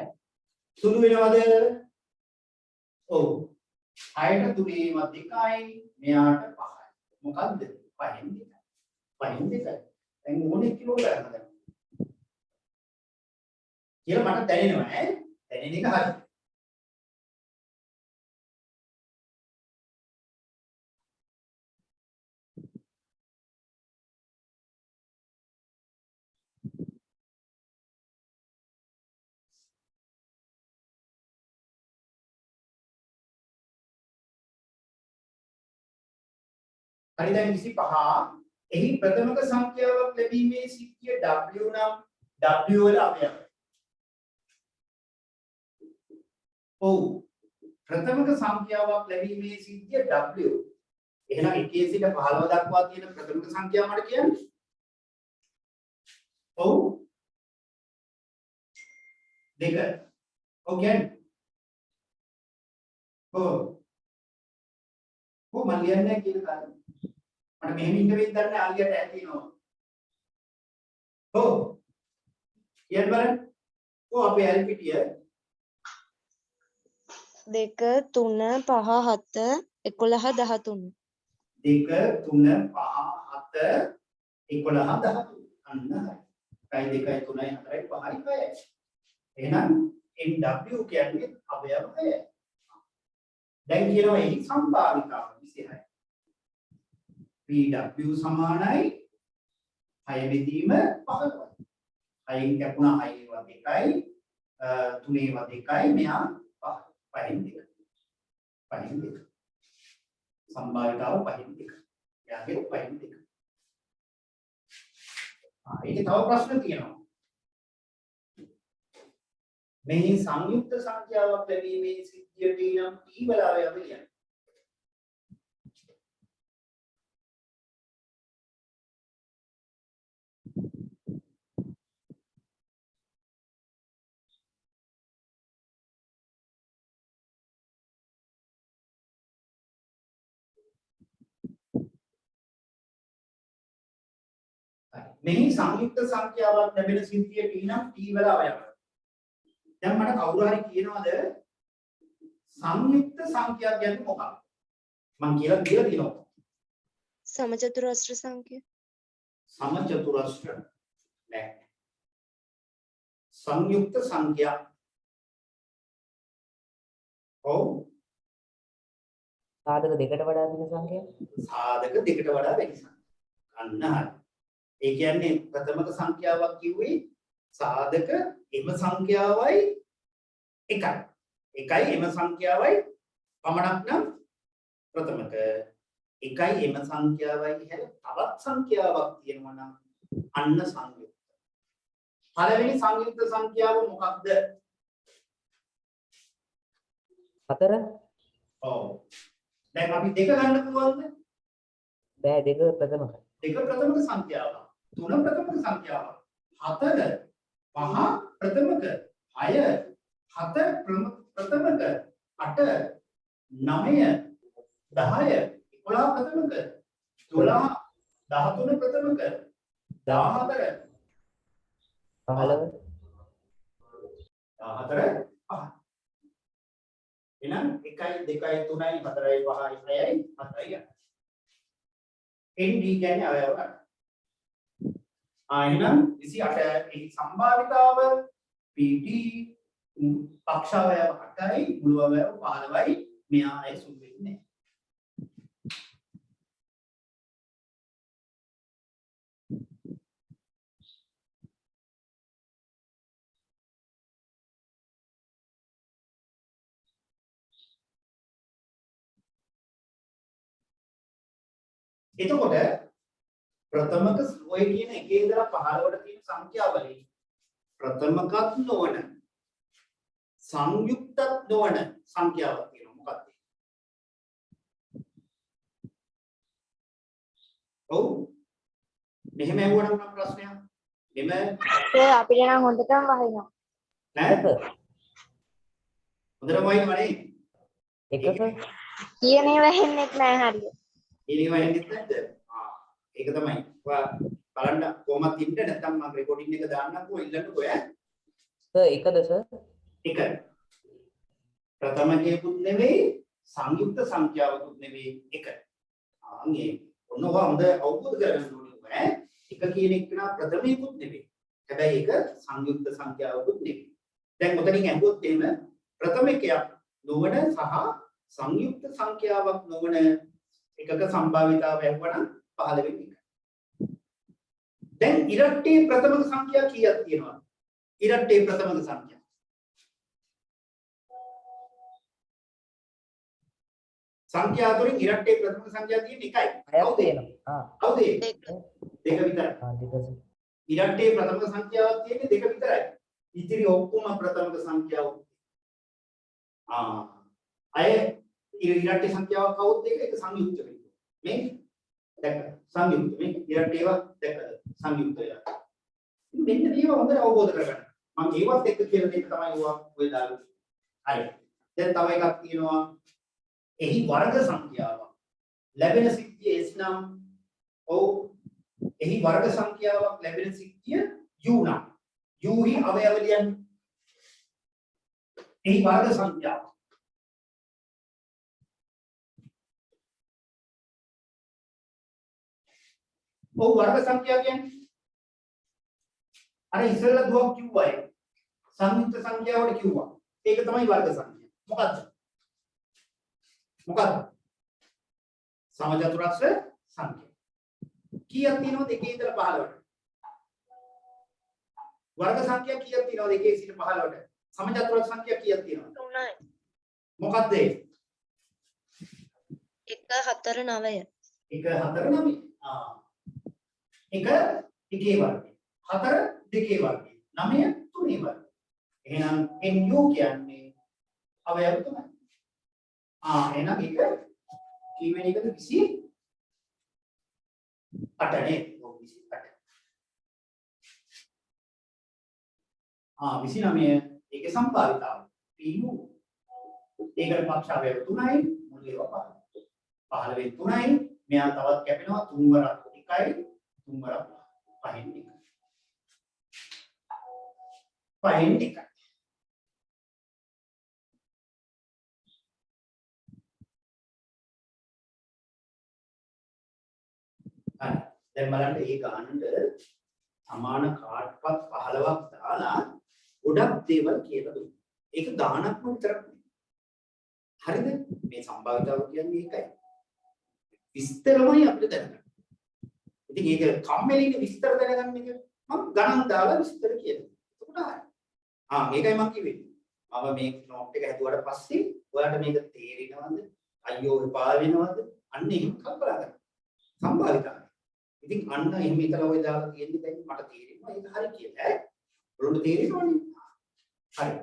සුළු වෙනවද? ඔව්. 6ට 3 වත් 2යි මෙයාට 5යි. මොකද්ද? 5න් 2යි. 5න් 2යි. දැන් ඕනේ කිලෝ ගන්න. කියලා මට දැනෙනවා ඈ. දැනෙන එක හරි. හරි දැන් 25 එහි ප්‍රථමක සංඛ්‍යාවක් ලැබීමේ සිද්ධිය w නම් w වල අවයව. ඔව් ප්‍රථමක සංඛ්‍යාවක් ලැබීමේ සිද්ධිය w. එහෙනම් 1 සිට 15 දක්වා තියෙන ප්‍රථමක සංඛ්‍යාව මට කියන්න. ඔව් 2. ඔව් කියන්නේ. ඔව් මම ලියන්නේ කියන කාරණා. මට මෙහෙම ඉන්න වෙද්දී දන්නේ අලියට ඇතිනවා. ඔව්. කියන්න බලන්න. ඔව් අපේ ඇල්පිටිය 2 3 5 7 11 13 2 3 5 7 11 13 අන්න හරි. 1 2 3 4 5 6 එහෙනම් NW කියන්නේ අවයව 6යි. දැන් කියනවා එහි සම්භාවිතාව 26යි. PW සමානයි 6 බෙදීම 15යි. 6න් කැපුණා 6 වත් 1යි 3 වත් 1යි මෙයා 5න් 2. 5න් 2. සම්භාවිතාව 5න් 2. එයාගේ 5න් 2. ඒකේ තව ප්‍රශ්න තියෙනවා. මේ සංයුක්ත සංඛ්‍යාවක් ලැබීමේ සිද්ධියට නම් t වල අවයව කියන්නේ. මෙහි සංයුක්ත සංඛ්‍යාවක් ලැබෙන සිද්ධියට නම් t වල අවයව. දැන් මට කවුරු හරි කියනවාද සංයුක්ත සංඛ්‍යා කියන්නේ මොකක්ද? මම කියලා තියෙනවා. සමචතුරස්‍ර සංඛ්‍යා. සමචතුරස්‍ර නෑ. සංයුක්ත සංඛ්‍යා. ඔව්. සාධක දෙකට වඩා දින සංඛ්‍යාව. සාධක දෙකට වඩා වැඩි සංඛ්‍යා. අන්න හරි. ඒ කියන්නේ ප්‍රථමක සංඛ්‍යාවක් කිව්වේ සාධක එම සංඛ්‍යාවයි එකයි. එකයි එම සංඛ්‍යාවයි පමණක් නම් ප්‍රථමක. එකයි එම සංඛ්‍යාවයි හැර තවත් සංඛ්‍යාවක් තියෙනවා නම් අන්න සංයුක්ත. පළවෙනි සංයුක්ත සංඛ්‍යාව මොකක්ද? 4. ඔව්. දැන් අපි දෙක ගන්න පුළුවන්ද? බෑ දෙක ප්‍රථමක. දෙක ප්‍රථමක සංඛ්‍යාවක්. තුන ප්‍රථමක සංඛ්‍යාවක්. 4 5 ප්‍රථමක. 6 7 ප්‍රථමක. 8 9 10 11 ප්‍රථමක. 12 13 ප්‍රථමක. 14 15 14 එහෙනම් 1 2 3 4 5 6යි 7යි. ND කියන්නේ අවයව ගන්න. එහෙනම් 28 එහි සම්භාවිතාව PD පක්ෂ අවයව 8යි මුළු අවයව 15යි මෙයා අය සුළු වෙන්නේ. එතකොට ප්‍රථමක ඔය කියන එකේ ඉඳලා 15ට තියෙන සංඛ්‍යාවලින් ප්‍රථමකත් නොවන සංයුක්තත් නොවන සංඛ්‍යාවක් තියෙනවා. මොකක්ද? ඔව් මෙහෙම ඇහුවනම් නම් ප්‍රශ්නයක්. මෙහෙම අපිට නම් හොඳටම වහිනවා. නෑ හොඳටම වයින්වනේ. එකක කියන්නේ වැහෙන්නේ නැහැ හරියට. ඒව වෙන්නේ නැද්ද? ඒක තමයි. ඔයා බලන්න කොහොමද ඉන්න නැත්නම් මම රෙකෝඩින් එක දාන්නම්කෝ ඉල්ලන්නකෝ ඈ. සර් එකද සර්? එක. ප්‍රථමකේකුත් නෙවෙයි සංයුක්ත සංඛ්‍යාවකුත් නෙවෙයි එක. ආන්ගේ ඔන්නවා හොඳ අවබෝධ කරගන්න ඕනේ ඈ. එක කියන එක නා ප්‍රථමේකුත් නෙවෙයි. හැබැයි ඒක සංයුක්ත සංඛ්‍යාවකුත් නෙවෙයි. දැන් මෙතනින් අහුවොත් එහෙම ප්‍රථමකයක් නොවන සහ සංයුක්ත සංඛ්‍යාවක් නොවන එකක සම්භාවිතාවය වුණා 15 වෙනි එක. දැන් ඉරට්ටේ ප්‍රථමක සංඛ්‍යා කීයක් තියෙනවද? ඉරට්ටේ ප්‍රථමක සංඛ්‍යා. සංඛ්‍යා අතරින් ඉරට්ටේ ප්‍රථමක සංඛ්‍යා තියෙන්නේ එකයි. හයක් තියෙනවා. කවුද? දෙක විතරයි. දෙක සර්. ඉරට්ටේ ප්‍රථමක සංඛ්‍යාවක් තියෙන්නේ දෙක විතරයි. ඉතිරි ඔක්කොම ප්‍රථමක සංඛ්‍යාව. අය ඉරට්ටේ සංඛ්‍යාවක් කවුද එක සංයුක්ත වෙනවා. මේ දැක්ක සංයුක්ත මේ ඉරට්ටේව දැක්කද සංයුක්තය. මෙන්න මේව හොඳට අවබෝධ කරගන්න. මම ඒවත් එක්ක කියලා දෙන්න තමයි ඔය දාන්නේ. හරි. දැන් තව එකක් තියෙනවා. එහි වර්ග සංඛ්‍යාවක් ලැබෙන සිද්ධිය S නම් ඔව් එහි වර්ග සංඛ්‍යාවක් ලැබෙන සිද්ධිය U නම් U හි අවයව ලියන්න. එහි වර්ග සංඛ්‍යාව ඔව් වර්ග සංඛ්‍යා කියන්නේ අර ඉස්සෙල්ලා දුවක් කිව්වා ඒක සංයුක්ත සංඛ්‍යාවට කිව්වා ඒක තමයි වර්ග සංඛ්‍යා. මොකද්ද? මොකද්ද? සමචතුරස්‍ර සංඛ්‍යා. කීයක් තියෙනවද 1 ඉඳලා 15ට? වර්ග සංඛ්‍යා කීයක් තියෙනවද 1 සිට 15ට? සමචතුරස්‍ර සංඛ්‍යා කීයක් තියෙනවද? 3යි. මොකද්ද ඒ? 1 4 9. 1 4 9. ආ. 1 1 වර්ගය. 4 2 වර්ගය. 9 3 වර්ගය. එහෙනම් NU කියන්නේ අවයව තුනයි. එහෙනම් එක කීවෙනි එකද 28 නේ. 28. 29 ඒකේ සම්භාවිතාව. PU. ඒකට පක්ෂ අවයව තුනයි මුල් ඒවා 15 3යි. මෙයා තවත් කැපෙනවා 3 වරක් 1යි 3 වරක් 5න් 1. 5න් 1. හරි. දැන් බලන්න මේ ගානට සමාන කාඩ්පත් 15ක් දාලා ගොඩක් දේවල් කියලා දුන්නා. ඒක ගානක්ම විතරක් නෙවෙයි. හරිද? මේ සම්භාවිතාව කියන්නේ ඒකයි. විස්තරමයි අපිට දැනගන්න. ඉතින් ඒක කම්මැලික විස්තර දැනගන්න එක මම ගණන් දාලා විස්තර කියනවා. එතකොට හරි. මේකයි මම කිව්වේ. මම මේ නෝට් එක හැදුවාට පස්සේ ඔයාලට මේක තේරෙනවද? අයියෝ එපා වෙනවද? අන්න එහෙම කල්පනා කරන්න. සම්භාවිතාව. ඉතින් අන්න එහෙම හිතලා ඔය දාලා තියෙන්නේ දැන් මට තේරෙනවා ඒක හරි කියලා. ඔයාලට තේරෙනවනේ. හරි.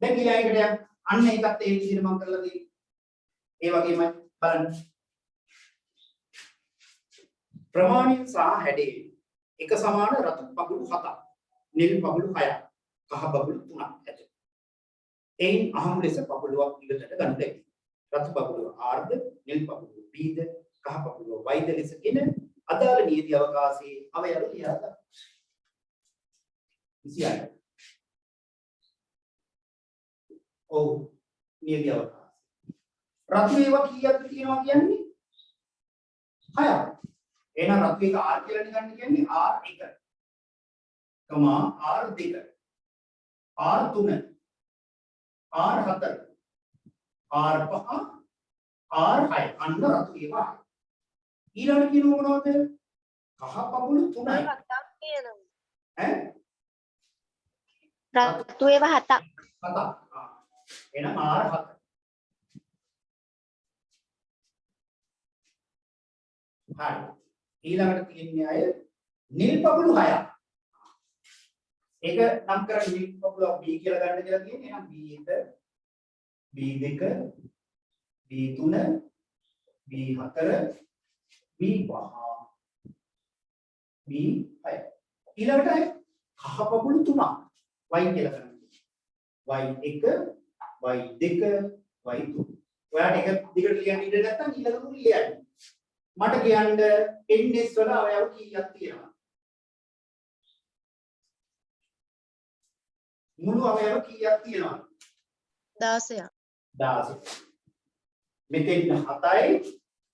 දැන් ඊළඟට යන්න. අන්න ඒකත් ඒ විදිහට මම කරලා තියෙන්නේ. ඒ වගේමයි බලන්න. ප්‍රමාණින් සහ හැඩයෙන් එක සමාන රතු පගුළු 7ක්, නිල් පගුළු 6ක්, කහ පගුළු 3ක් ඇත. එයින් අහඹ ලෙස පගුළුවක් ඉවතට ගන්න බැහැ. රතු පගුළුව ආර්ධ, නිල් පගුළුව බීජ, කහ පගුළුව වෛද ලෙසගෙන අදාළ නියති අවකාශයේ අවයව ලියා ගන්න. 28. ඔව් නියති අවකාශය. රතු ඒවා කීයක් තියෙනවා කියන්නේ? 6ක්. එහෙනම් රතු එක R කියලා ගන්න කියන්නේ R1, R2, R3, R4, R5, R6 අන්න රතු ඒවා. ඊළඟ කියනවා මොනවද? කහ පගුළු 3යි. හතක් කියනවා. ඈ? රතු ඒවා 7ක්. 7ක්. එහෙනම් R7. හරි. ඊළඟට තියෙන්නේ අය නිල් පගුළු 6ක්. ඒක නම් කරන්නේ නිල් පගුළු B කියලා ගන්න කියලා කියන්නේ. එහෙනම් B1, B2, B3, B4, B5, B6. ඊළඟට අය කහ පගුළු 3ක්. Y කියලා ගන්න. Y1, Y2, Y3. ඔයාලට එක දිගට ලියන්න ඉඩ නැත්නම් ඊළඟට ලියන්න. මට කියන්න NS වල අවයව කීයක් තියෙනවද? මුළු අවයව කීයක් තියෙනවද? 16ක්. 16. මෙතෙන් 7යි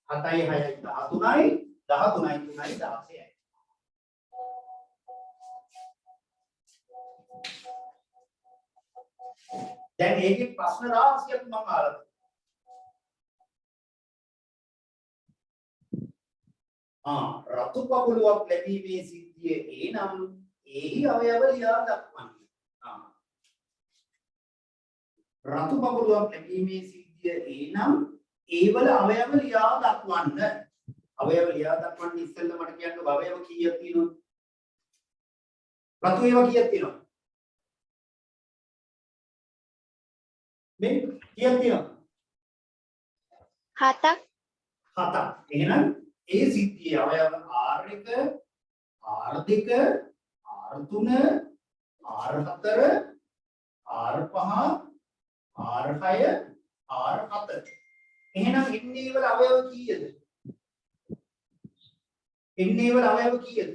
7යි 6යි 13යි 13යි 3යි 16යි. දැන් ඒකේ ප්‍රශ්න රාශියක් මම අහලා රතු පගුළුවක් ලැබීමේ සිද්ධිය එනම් එහි අවයව ලියා දක්වන්න. රතු පගුළුවක් ලැබීමේ සිද්ධිය එනම් ඒවල අවයව ලියා දක්වන්න. අවයව ලියා දක්වන්න ඉස්සෙල්ලා මට කියන්න අවයව කීයක් තියෙනවද? රතු ඒවා කීයක් තියෙනවද? මේ කීයක් තියෙනවද? 7ක්. 7ක්. එහෙනම් ඒ සිද්ධියේ අවයව R1, R2, R3, R4, R5, R6, R7. එහෙනම් ඉන්නේ වල අවයව කීයද? ඉන්නේ වල අවයව කීයද?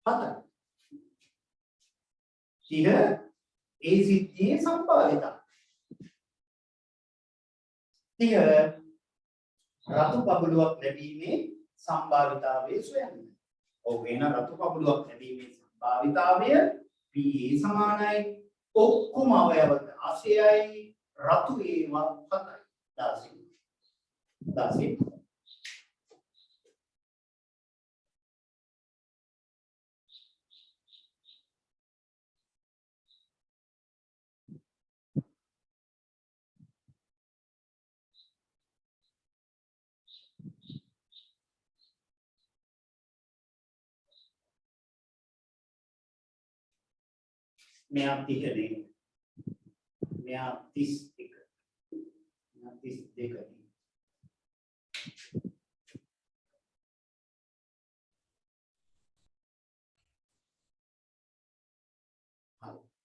7. ඉතින් ඒ සිද්ධියේ සම්භාවිතාව. රතු පගුළුවක් ලැබීමේ සම්භාවිතාවය සොයන්න. ඔව් එහෙනම් රතු පගුළුවක් ලැබීමේ සම්භාවිතාවය PA සමානයි ඔක්කොම අවයව 16යි රතු ඒවා 7යි 16 මෙයා 30 නේ මෙයා 31 මෙයා 32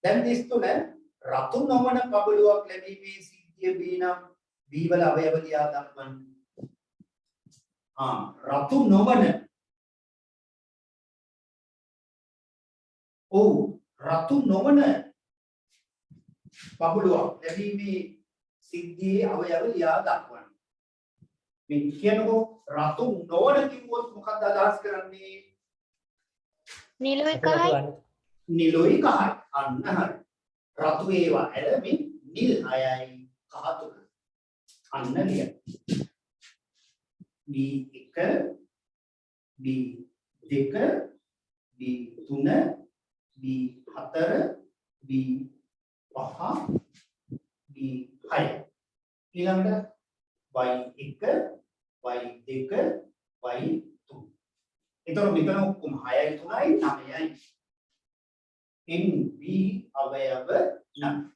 දැන් 33 රතු නොවන බබළුවක් ලැබීමේ සිද්ධිය B නම් B වල අවයව ලියා දක්වන්න. රතු නොවන රතු නොවන බබළුවක් ලැබීමේ සිද්ධියේ අවයව ලියා දක්වන්න. මේ කියනකො රතු නොවන කිව්වොත් මොකක්ද අදහස් කරන්නේ? නිලුයි කහයි නිලුයි කහයි. අන්න හරි. රතු ඒවා ඇරමින් නිල් 6යි කහ 3. අන්න ලියන්න. B1 B2 B3 B4 B5 B6 ඊළඟට Y1 Y2 Y3. එතකොට මෙතන ඔක්කොම 6යි 3යි 9යි. NB අවයව 9.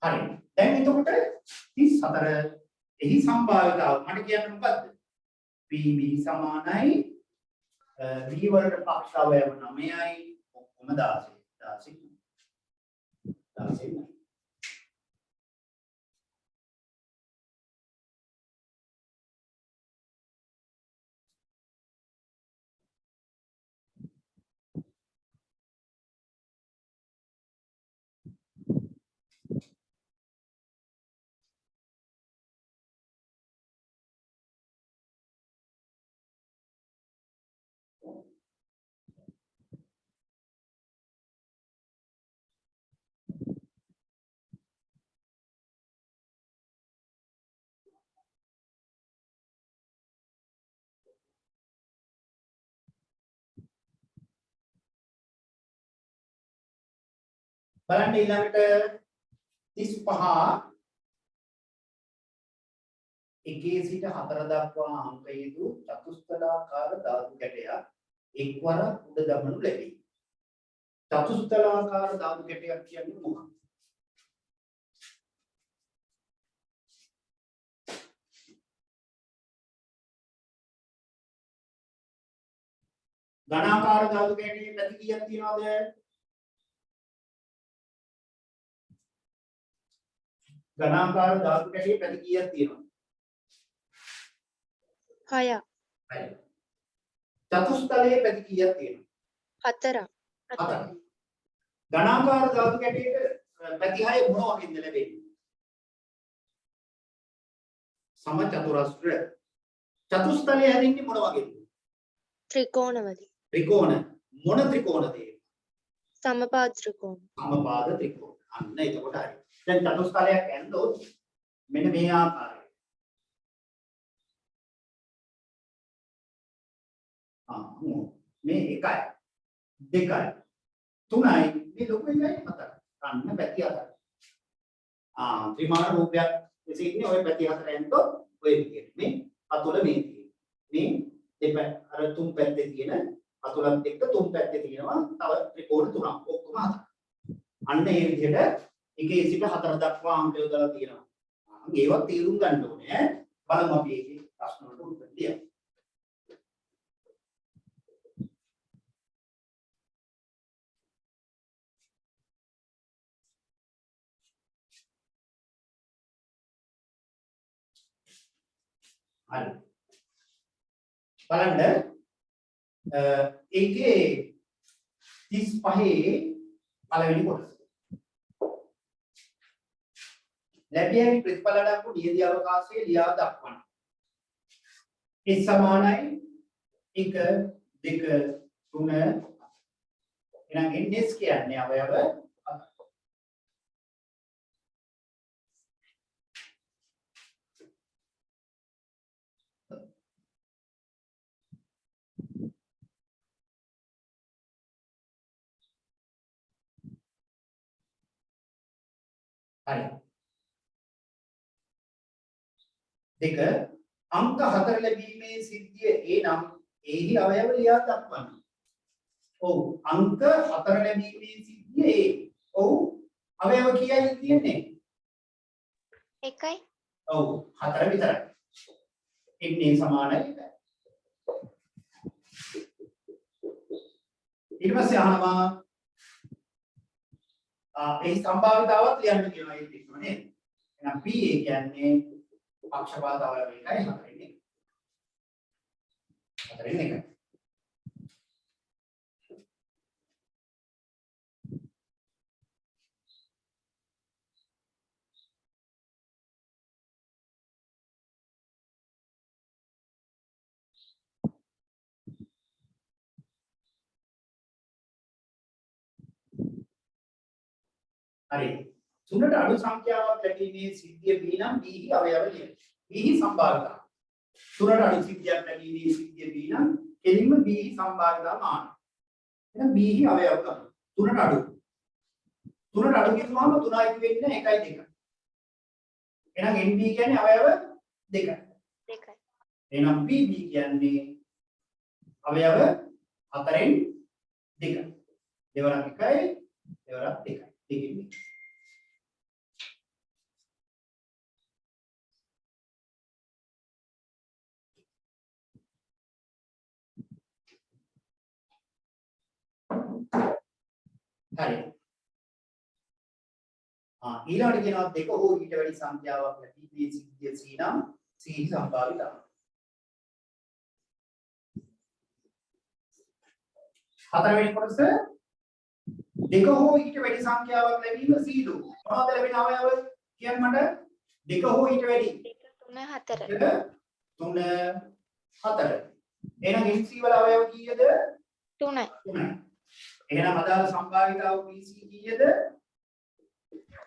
හරි. දැන් එතකොට 34 එහි සම්භාවිතාව මට කියන්න මොකද්ද? PB සමානයි B වලට පක්ෂ අවයව 9යි ඔක්කොම 16 බලන්න ඊළඟට 35 එකේ සිට 4 දක්වා අංක යෙදු චතුස්තලාකාර ධාතු කැටයක් එක්වර උඩ දමනු ලැබේ. චතුස්තලාකාර ධාතු කැටයක් කියන්නේ මොකක්ද? ඝනාකාර ධාතු කැටයේ පැති කීයක් තියනවද? ඝනාකාර ධාතු කැටයේ පැති කීයක් තියෙනවද? 6ක් 6. චතුස්තලයේ පැති කීයක් තියෙනවද? 4ක් 4. ඝනාකාර ධාතු කැටයේ පැති 6 මොන වගේද ලැබෙන්නේ? සමචතුරස්‍ර. චතුස්තලයේ හැදින්නේ මොන වගේද? ත්‍රිකෝණ වලින්. ත්‍රිකෝණ. මොන ත්‍රිකෝණද? සමපාද ත්‍රිකෝණ. සමපාද ත්‍රිකෝණ. අන්න එතකොට හරි. දැන් චතුස්තලයක් ඇන්දොත් මෙන්න මේ ආකාරය. මේ 1යි 2යි 3යි මේ ලොකු එකයි 4යි. අන්න පැති 4යි. ත්‍රිමාන රූපයක් එසේ ඉන්නේ ඔය පැති 4 ඇන්දොත් ඔය විදිහට මේ අතුල මේ තියෙන්නේ. මේ අර තුන් පැත්තේ තියෙන අතුලත් එක්ක තුන් පැත්තේ තියෙනවා තව ත්‍රිකෝණ තුනක් ඔක්කොම 4. අන්න ඒ විදිහට එකේ සිට 4 දක්වා අංක යොදලා තියෙනවා. ඒවත් තේරුම් ගන්න ඕනේ. බලමු අපි ඒකේ ප්‍රශ්න වලට උත්තර දෙන්න. හරි. බලන්න ඒකේ 35 පළවෙනි කොටස. ලැබිය හැකි ප්‍රතිඵල දක්වපු නියදී අවකාශයේ ලියා දක්වන්න. ඒ සමානයි 1 2 3 එහෙනම් ns කියන්නේ අවයව හරි. දෙක අංක 4 ලැබීමේ සිද්ධිය A නම් එහි අවයව ලියා දක්වන්න. ඔව් අංක 4 ලැබීමේ සිද්ධිය A. ඔව් අවයව කීයද තියෙන්නේ? එකයි. ඔව් 4 විතරයි. එන්නේ සමානයි 1යි. ඊට පස්සේ අහනවා ඒ සම්භාවිතාවත් ලියන්න කියනවා ඒත් එක්කම නේද? එහෙනම් PA කියන්නේ පක්ෂපාත අවයව එකයි 4යි. 4න් එකයි. හරි. තුනට අඩු සංඛ්‍යාවක් ලැබීමේ සිද්ධිය B නම් B හි අවයව ලියන්න. B හි සම්භාවිතාව. තුනට අඩු සිද්ධියක් ලැබීමේ සිද්ධිය B නම් කෙලින්ම B හි සම්භාවිතාව මාන. එහෙනම් B හි අවයව ගන්න. තුනට අඩු. තුනට අඩු කියනවාම 3යි වෙන්නේ 1යි 2යි. එහෙනම් NB කියන්නේ අවයව 2යි. 2යි. එහෙනම් BB කියන්නේ අවයව 4න් 2යි. දෙවරක් 1යි දෙවරක් 2යි. දෙකින් හරි. ඊළඟට කියනවා දෙක හෝ ඊට වැඩි සංඛ්‍යාවක් ලැබීමේ සිද්ධිය C නම් C සම්භාවිතාව. හතරවෙනි කොටස දෙක හෝ ඊට වැඩි සංඛ්‍යාවක් ලැබීම C දු. මොනවද ලැබෙන අවයව කියන්න මට? දෙක හෝ ඊට වැඩි 2 3 4 3 4. එහෙනම් MC වල අවයව කීයද? 3යි. 3යි. එහෙනම් අදාළ සම්භාවිතාව PC කීයද?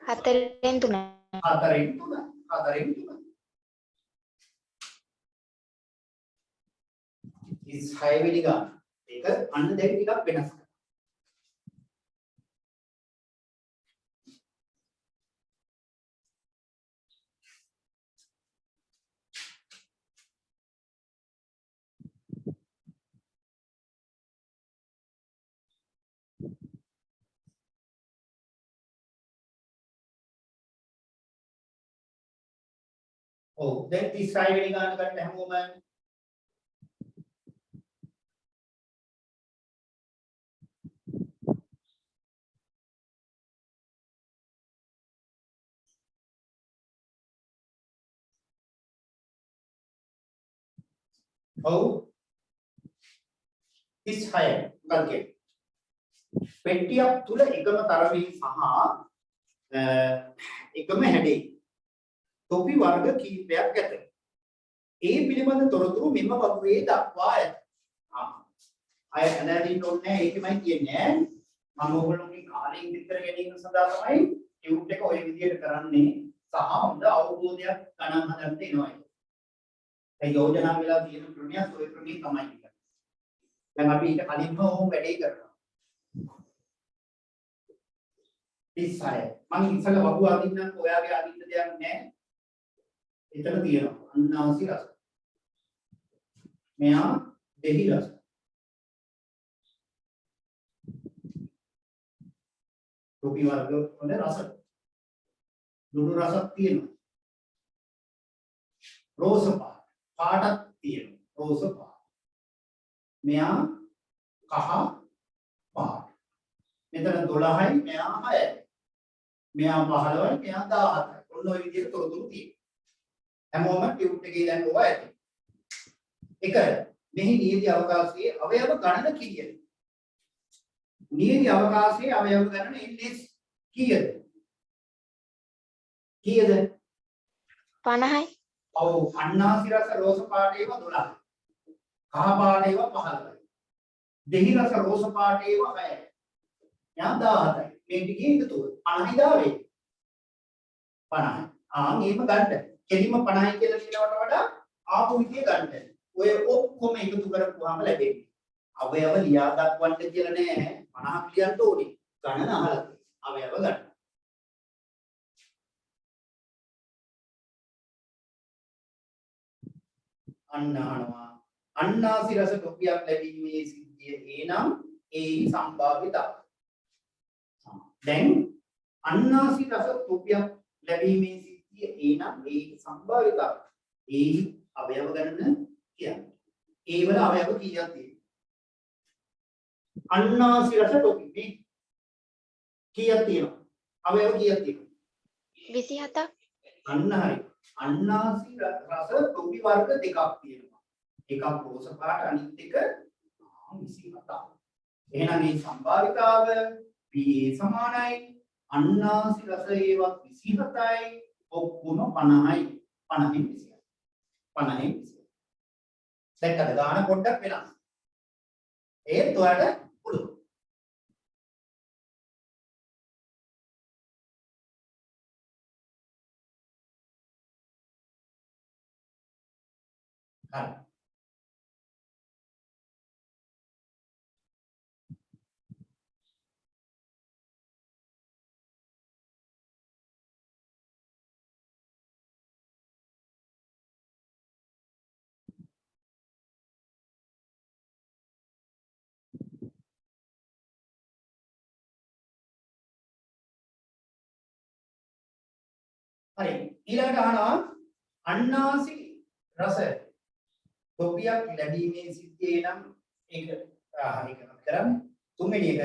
4ෙන් 3යි. 4න් 3. 4න් 3. 36 වෙනි ගාන. ඒක අන්න දැන් ටිකක් වෙනස්. ඔව් දැන් 36 වෙනි ගාන ගන්න හැමෝම ඔව් 36 මොකක්ද පෙට්ටියක් තුල එකම තරමේ සහ එකම හැඩේ තොපි වර්ග කීපයක් ඇත. ඒ පිළිබඳ තොරතුරු මෙම වගුවේ දක්වා ඇත. අය ඇනලින් ඕනේ ඒකමයි කියන්නේ. මම ඔයගොල්ලෝගේ කාලයෙන් විතර ගැනීම සඳහා තමයි ටියුට් එක ඔය විදිහට කරන්නේ සහ හොඳ අවබෝධයක් ගණන් හදන්න එනවා. ඒ යෝජනා වෙලා තියෙන ක්‍රමයක් ඔය ක්‍රමී තමයි කියන්නේ. දැන් අපි ඊට කලින්ම ඕම වැඩේ කරනවා. 36 මම ඉස්සෙල්ලා වගුව අදින්නම් ඔයාගේ අදින්න දෙයක් නැහැ. එතන තියෙනවා අන්නාසි රස. මෙයා දෙහි රස. රුපි වර්ග වල රස. දුරු රසක් තියෙනවා. රෝස පාටක් තියෙනවා. රෝස පාට. මෙයා කහ පාට. මෙතන 12යි මෙයා 6යි. මෙයා 15යි මෙයා 17යි. ඔන්න ඔය විදිහට තොරතුරු තියෙනවා. හැමෝම ටියුට් එකේ දැන් ඕවා ඇති. එක මෙහි නියති අවකාශයේ අවයව ගණන කීයද? නියති අවකාශයේ අවයව ගණන ns කීයද? කීයද? 50යි. ඔව් අන්නාසි රස රෝස පාට ඒවා 12යි. කහ පාට ඒවා 15යි. දෙහි රස රෝස පාට ඒවා 6යි. යම් 17යි. මේ ටිකේ එකතුව 50යි දාවේ. 50යි. මේම ගන්න. කෙලිම 50යි කියලා කියනවට වඩා ආපු විදිය ගන්න. ඔය ඔක්කොම එකතු කරපුවාම ලැබෙන්නේ. අවයව ලියා දක්වන්න කියලා නෑ 50ක් ලියන්න ඕනේ. ගණන අහලා අවයව ගන්න. අන්න අහනවා අන්නාසි රස ටොපියක් ලැබීමේ සිද්ධිය එනම් ඒ සම්භාවිතාව. දැන් අන්නාසි රස ටොපියක් ලැබීමේ සිද්ධිය එනම් ඒ සම්භාවිතාව. ඒ අවයව ගණන කියන්නේ. ඒ වල අවයව කීයක් තියෙනවද? අන්නාසි රස ටොපි කීයක් තියෙනවද? අවයව කීයක් තියෙනවද? 27ක්. අන්න හරි. අන්නාසි රස ටොපි වර්ග දෙකක් තියෙනවා. එකක් රෝස පාට අනිත් එක 27ක්. එහෙනම් මේ සම්භාවිතාව P සමානයි අන්නාසි රස ඒවත් 27යි ඔක්කොම 50යි 50න් 20යි 50න් 20යි. දැක්කද ගාන පොඩ්ඩක් වෙනස්. ඒත් ඔයාලට පුළුවන්. හරි. හරි ඊළඟට අහනවා අන්නාසි රස ටොපියක් ලැබීමේ සිද්ධිය නම් ඒක කරන්නේ තුන්වෙනි එක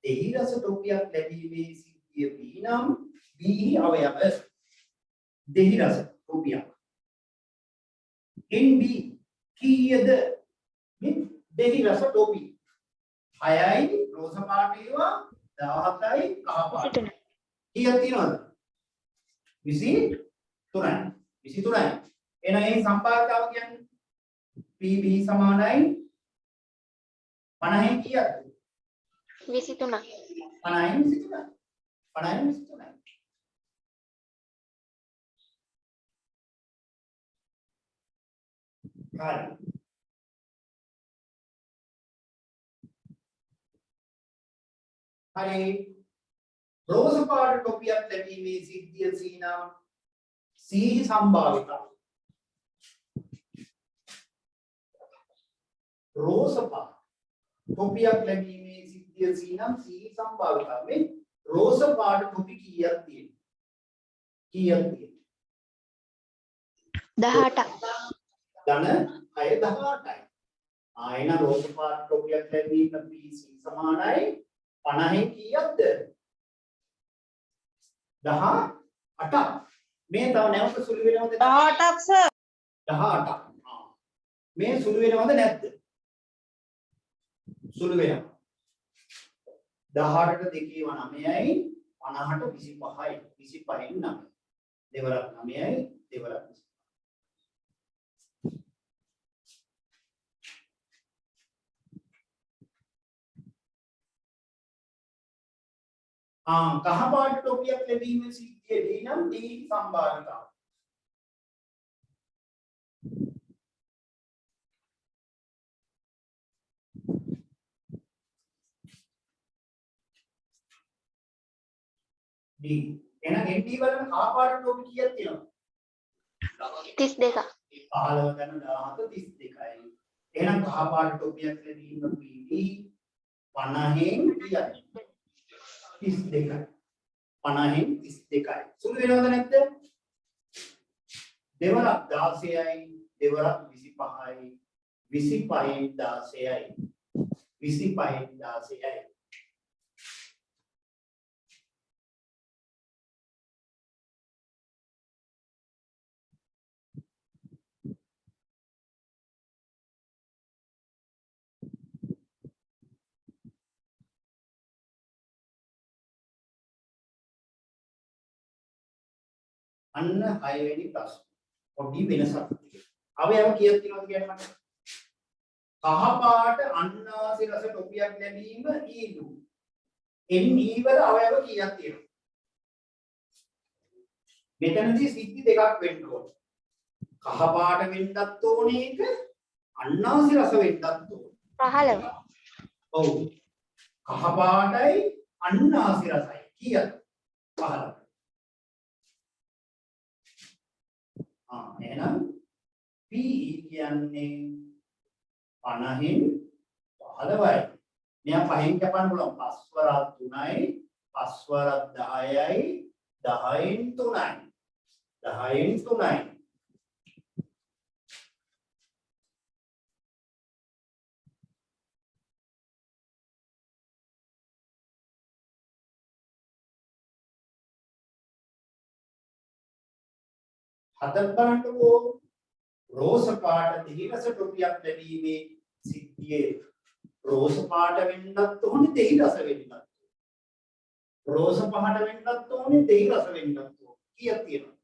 දෙහි රස ටොපියක් ලැබීමේ සිද්ධිය B නම් B අවයව දෙහි රස ටොපියක් in B කීයද මේ දෙහි රස ටොපි 6යි රෝස පාට ඒවා 17යි කහ පාට කීයක් තියෙනවද 23යි. එහෙනම් මේ සම්පාදතාව කියන්නේ PB සමානයි 50න් කීයද? 23ක්. 50න් 23යි. 50න් 23යි. හරි. හරි. රෝස පාට ටොපියක් ලැබීමේ සිද්ධිය C නම් C සම්භාවිතාව. රෝස පාට ටොපියක් ලැබීමේ සිද්ධිය C නම් C සම්භාවිතාව. මේ රෝස පාට ටොපි කීයක් තියෙනවද? කීයක් තියෙනවද? 18ක්. ධන 6 18යි. ආයෙන රෝස පාට ටොපියක් ලැබීම PC සමානයි 50න් කීයක්ද? 18ක්. මේ තව නැවත සුළු වෙනවද? 18ක් සර්. 18ක්. මේ සුළු වෙනවද නැද්ද? සුළු වෙනවා. 18ට දෙකේ 9යි 50ට 25යි 25න් 9. දෙවරක් 9යි දෙවරක් 25. කහ පාට ටොපියක් ලැබීමේ සිද්ධිය D නම් D සම්භාවිතාව. D. එහෙනම් ND වලම කහ පාට ටොපි කීයක් තියෙනවද? 32ක්. 15 ගන්න 17 32යි. එහෙනම් කහ පාට ටොපියක් ලැබීම PD 50න් කීයද? 32යි. 50න් 32යි. සුළු වෙනවද නැද්ද? දෙවරක් 16යි දෙවරක් 25යි 25න් 16යි 25න් 16යි. අන්න 6 වෙනි ප්‍රශ්න. පොඩි වෙනසක් තියෙනවා. අවයව කීයක් තියෙනවද කියන්න මට? කහ පාට අන්නාසි රස ටොපියක් ලැබීම ඊළු. NE වල අවයව කීයක් තියෙනවද? මෙතනදී සිද්ධි දෙකක් වෙන්න ඕනේ. කහ පාට වෙන්නත් ඕනේ එක අන්නාසි රස වෙන්නත් ඕනේ. 15. ඔව්. කහ පාටයි අන්නාසි රසයි කීයද? 15. එහෙනම් P කියන්නේ 50න් 15යි. මෙයා පහෙන් කපන්න පුළුවන්. 5 වරක් 3යි, 5 වරක් 10යි, 10න් 3යි. 10න් 3යි. හතක් බලන්නකෝ රෝස පාට දෙහිරස ටොපියක් ලැබීමේ සිද්ධියේ රෝස පාට වෙන්නත් ඕනේ දෙහිරස වෙන්නත් රෝස පාට වෙන්නත් ඕනේ දෙහිරස වෙන්නත් ඕනේ කීයක් තියෙනවද?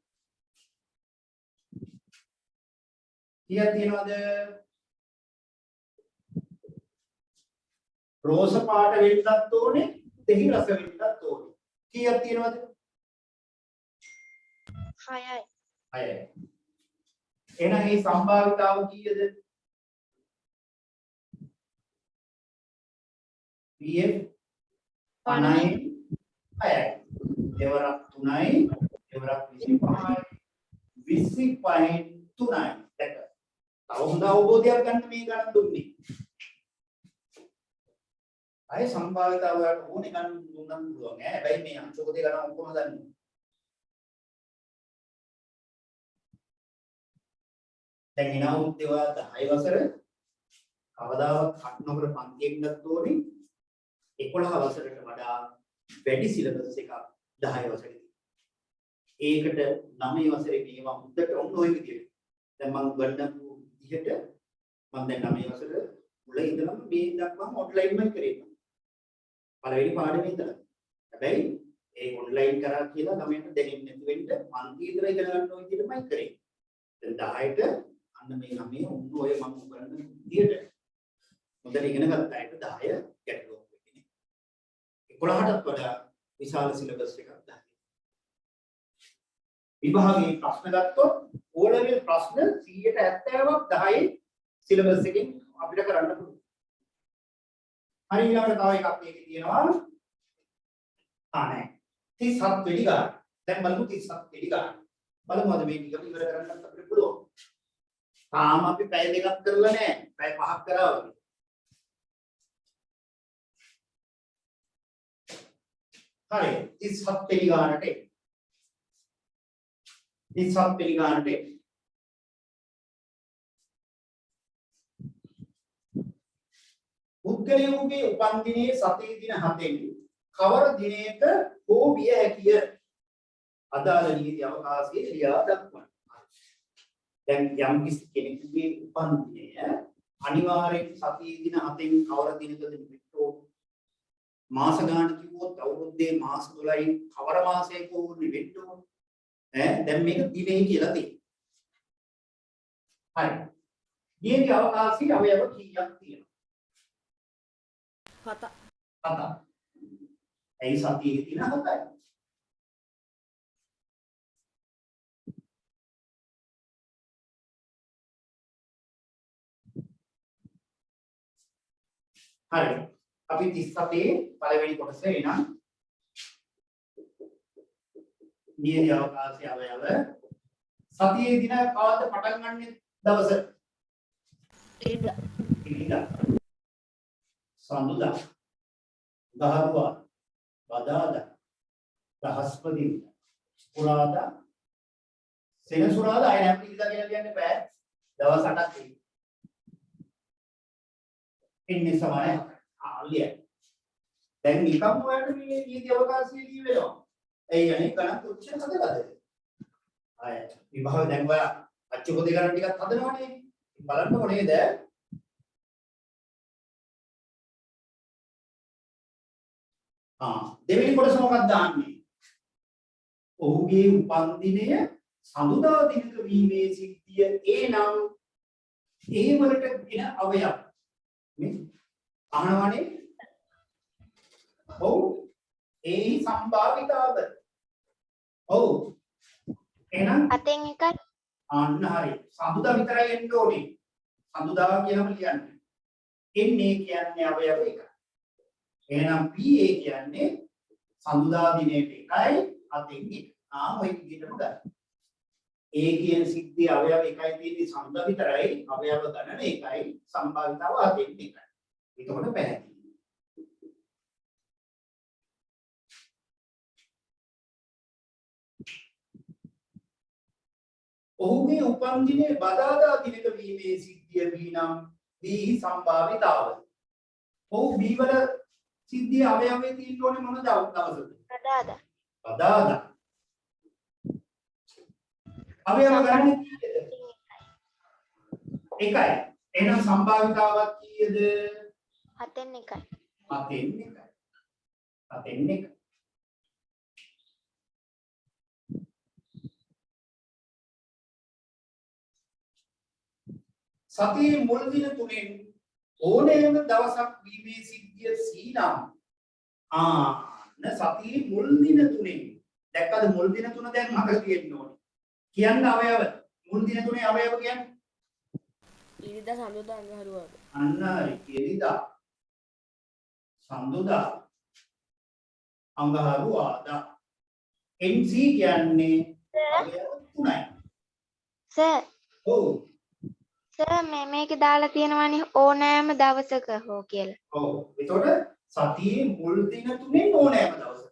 කීයක් තියෙනවද? රෝස පාට වෙන්නත් ඕනේ දෙහිරස වෙන්නත් ඕනේ කීයක් තියෙනවද? 6යි. 6යි. එහෙනම් මේ සම්භාවිතාව කීයද? PF 50යි 6යි. දෙවරක් 3යි, දෙවරක් 25යි. 25න් 3යි. දැක. තව හොඳ අවබෝධයක් ගන්න මේ ගණන් දුන්නේ. අය සම්භාවිතාව වලට ඕනේ ගණන් දුන්නම පුළුවන් ඈ. හැබැයි මේ අංශකෝදේ ගණන් ඔක්කොම දන්නේ. දැන් එනවුත් ඒවා 10 වසර කවදාවත් කට් නොකර පන්තියෙන් ගන්න ඕනේ 11 වසරට වඩා වැඩි සිලබස් එකක් 10 වසරේදී. ඒකට 9 වසරේ මේවා හොඳට ඔන්න ඔය විදිහට. දැන් මම ගන්නපු විදිහට මම දැන් 9 වසර මුල ඉඳලම මේ දක්වාම ඔන්ලයින්මයි කරේ. පළවෙනි පාඩමේ ඉඳලා. හැබැයි ඒ ඔන්ලයින් කරා කියලා ළමයට දැනෙන්නේ නැති වෙන්න පන්ති විතර ඉගෙන ගන්න ඕන විදිහටමයි කරේ. දැන් 10ට අන්න මේ 9 උන් ඔය මම උගන්වන විදිහට හොඳට ඉගෙන ගත්ත අයට 10 ගැටලුවක් වෙන්නේ. 11ටත් වඩා විශාල සිලබස් එකක් දාන්න. විභාගයේ ප්‍රශ්න ගත්තොත් O level ප්‍රශ්න 70ක් 10 සිලබස් එකෙන් අපිට කරන්න පුළුවන්. හරි ඊළඟට තව එකක් මේකේ තියෙනවා. නෑ. 37 වෙනි ගාන. දැන් බලමු 37 වෙනි ගාන. බලමු අද මේ ටික ඉවර කරන්නත් අපිට පුළුවන්. තාම අපි පැය දෙකක් කරලා නැහැ. පැය පහක් කරා වගේ. හරි 37 වෙනි ගානට 37 වෙනි ගානට පුද්ගලයෙකුගේ උපන් දිනයේ සතේ දින 7න් කවර දිනයක හෝ විය හැකිය අදාළ නීති අවකාශයේ ලියා දක්වන්න. දැන් යම් කිසි කෙනෙකුගේ උපන් දිනය අනිවාර්යෙන් සතියේ දින 7න් කවර දිනකද නිමිත්තෝ මාස ගාන කිව්වොත් අවුරුද්දේ මාස 12න් කවර මාසයක වුණ නිමිත්තෝ දැන් මේක දිනේ කියලා තියෙනවා. හරි. නීති අවකාශයේ අවයව කීයක් තියෙනවද? 7. 7. ඇයි සතියේ දින 7යි? හරි. අපි 37 පළවෙනි කොටස එනම් නියම අවකාශය අවයව සතියේ දින කවද්ද පටන් ගන්න දවස? ඉරිදා. සඳුදා. දහරුවා. බදාදා. බ්‍රහස්පතින්දා. පුරාදා. සෙනසුරාදා අය නැත්නම් ඉරිදා කියලා කියන්නේ බෑ. දවස් 8ක් තියෙනවා. ඉන්නේ සමානයි. ආලිය. දැන් නිකම් ඔයාලට මේ නීති අවකාශයේ දී වෙනවා. ඒ යන්නේ ගණන් කොච්චර හදලාද? ආය විභාග දැන් ඔයා අච්චු පොතේ ගණන් ටිකක් හදනවනේ. බලන්නකො නේද? දෙවෙනි කොටස මොකක්ද දාන්නේ? ඔහුගේ උපන් දිනය සඳුදා දිනක වීමේ සිද්ධිය ඒ නම් ඒ වලට එන අවයව මේ අහනවනේ ඔව් ඒ සම්භාවිතාව ඔව් එහෙනම් අතෙන් එකයි අන්න හරි සඳුදා විතරයි එන්න ඕනේ සඳුදා කියලාම ලියන්නේ එන්නේ කියන්නේ අවයව එකයි එහෙනම් PA කියන්නේ සඳුදා දිනේට එකයි අතෙන් එක ඔය විදිහටම ගන්න ඒ කියන සිද්ධිය අවයව එකයි තියෙන්නේ සඳුදා විතරයි අවයව ගණන එකයි සම්භාවිතාව අතෙන් එකයි එතකොට පැහැදිලි ඔහුගේ උපන්දිනයේ බදාදා දිනක වීමේ සිද්ධිය B නම් B සම්භාවිතාව. ඔහු B වල සිද්ධිය අවයවයේ තියෙන්න ඕනේ මොන දවසද? බදාදා. බදාදා. අවයව ගණන කීයද? එකයි. එහෙනම් සම්භාවිතාවක් කීයද? අතෙන් එකයි. අතෙන් එකයි. අතෙන් එකයි. සතියේ මුල් දින තුනෙන් ඕනෑම දවසක් වීමේ සිද්ධිය C නම් සතියේ මුල් දින තුනෙන් දැක්කද මුල් දින තුන දැන් මතක තියෙන්න ඕනේ කියන්න අවයව මුල් දින තුනේ අවයව කියන්නේ ඉරිදා සඳුදා අඟහරුවාද අන්න හරි ඉරිදා සඳුදා අඟහරුවාදා NC කියන්නේ අවයව තුනයි සර් ඔව් සර් මේකේ දාලා තියෙනවානේ ඕනෑම දවසක හෝ කියලා. ඔව්. ඒතකොට සතියේ මුල් දින තුනෙන් ඕනෑම දවසක.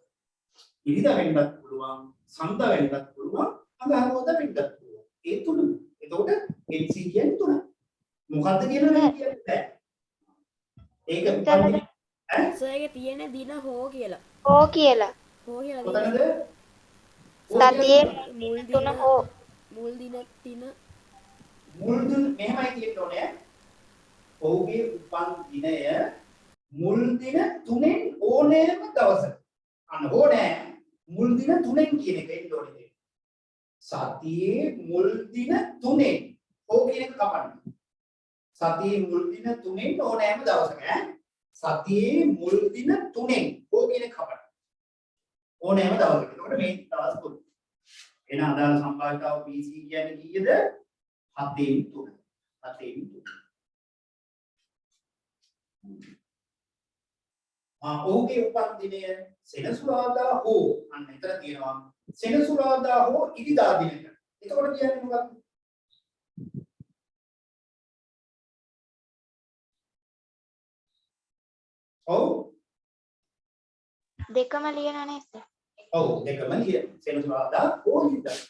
ඉරිදා වෙන්නත් පුළුවන්, සඳුදා වෙන්නත් පුළුවන්, අඟහරුවාදා වෙන්නත් පුළුවන්. ඒ තුනම. ඒතකොට NC කියන්නේ තුනයි. මොකද්ද කියලා නම් කියන්න බෑ. ඒක ඈ? සර්ගේ තියෙන දින හෝ කියලා. හෝ කියලා. හෝ කියලා කොතනද? සතියේ මුල් තුන දින හෝ මුල් දින තින මුල් දින මෙහෙමයි කියන්න ඕනේ. ඔහුගේ උපන් දිනය මුල් දින තුනෙන් ඕනෑම දවසක. අන්න ඕනෑ මුල් දින තුනෙන් කියන එක එන්න ඕනේ. සතියේ මුල් දින තුනෙන් ඕ කියන එක කපන්න. සතියේ මුල් දින තුනෙන් ඕනෑම දවසක ඈ. සතියේ මුල් දින තුනෙන් ඕ කියන එක කපන්න. ඕනෑම දවසක. එතකොට මේ දවස් තුන. එන අදාළ සම්භාවිතාව BC කියන්නේ කීයද? 7න් 3. 7න් 3. ඔහුගේ උපන් දිනය සෙනසුරාදා හෝ අන්න එතන තියෙනවා සෙනසුරාදා හෝ ඉරිදා දිනක. එතකොට කියන්නේ මොකක්ද? ඔව් දෙකම ලියන නේද? ඔව් දෙකම ලියන. සෙනසුරාදා හෝ ඉරිදා.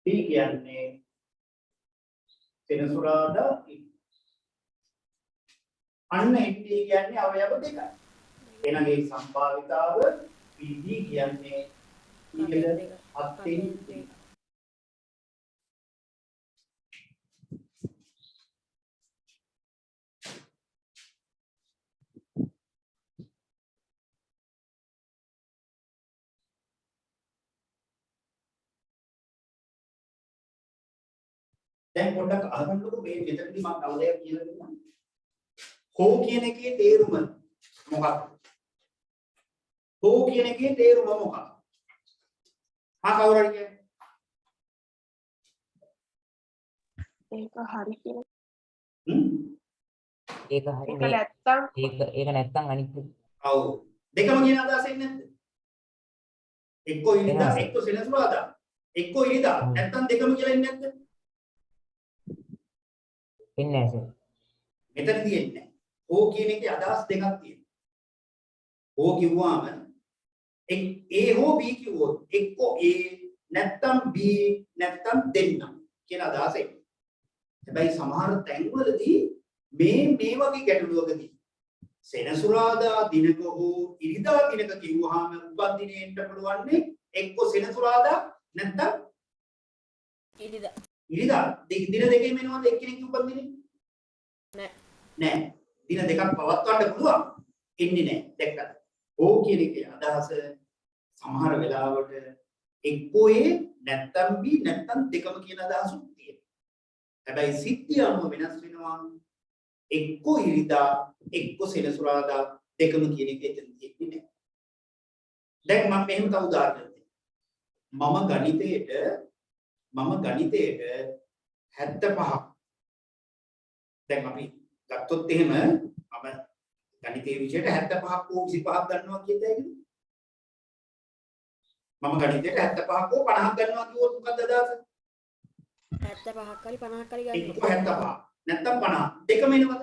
B කියන්නේ සෙනසුරාදා අන්න ND කියන්නේ අවයව දෙකයි. එහෙනම් ඒ සම්භාවිතාව BD කියන්නේ ඊළඟ 7න් දැන් පොඩ්ඩක් අහගන්නකො මේ මෙතනදී මම තව දෙයක් කියලා දෙන්නම්. හෝ කියන එකේ තේරුම මොකක්ද? හෝ කියන එකේ තේරුම මොකක්ද? කවුරු හරි කියන්නේ? ඒක හරි කියලා. ඒක හරි ඒක මේ නැත්තම් ඒක නැත්තම් අනිත් ඔව්. දෙකම කියන අදහස එන්නේ නැද්ද? එක්කෝ ඉරිදා එක්කෝ සෙනසුරාදා. එක්කෝ ඉරිදා නැත්තම් දෙකම කියලා එන්නේ නැද්ද? එන්නේ නැහැ සර්. මෙතනදී එන්නේ නැහැ. හෝ කියන එකේ අදහස් දෙකක් තියෙනවා. හෝ කිව්වම A හෝ B කිව්වොත් එක්කෝ A නැත්තම් B නැත්තම් දෙන්නම් කියන අදහස එන්නේ. හැබැයි සමහර තැන්වලදී මේ වගේ ගැටලුවකදී සෙනසුරාදා දිනක හෝ ඉරිදා දිනක කිව්වහම උපන් දිනෙන්න පුළුවන් එක්කෝ සෙනසුරාදා නැත්තම් ඉරිදා ඉරිදා දින දෙකේ වෙනවද එක්කෙනෙක් උපන් දිනේ? නෑ. නෑ. දින දෙකක් පවත්වන්න පුළුවන්. ඉන්නේ නැහැ. දැක්කද? ඕ කියන එකේ අදහස සමහර වෙලාවට එක්කෝ A නැත්තම් B නැත්තම් දෙකම කියන අදහසුත් තියෙනවා. හැබැයි සිද්ධිය අනුව වෙනස් වෙනවා. එක්කෝ ඉරිදා එක්කෝ සෙනසුරාදා දෙකම කියන එක එතන තියෙන්නේ නැහැ. දැන් මම මෙහෙම තව උදාහරණයක් දෙන්නම්. මම ගණිතයේට 75ක් දැන් අපි ගත්තොත් එහෙම මම ගණිතයේ විෂයට 75ක් හෝ 25ක් ගන්නවා කියතයි කිව්වේ. මම ගණිතයට 75ක් හෝ 50ක් ගන්නවා කිව්වොත් මොකක්ද අදහස? 75ක් හරි 50ක් හරි එක්ක ගන්න 75 නැත්තම් 50 දෙකම එනවද?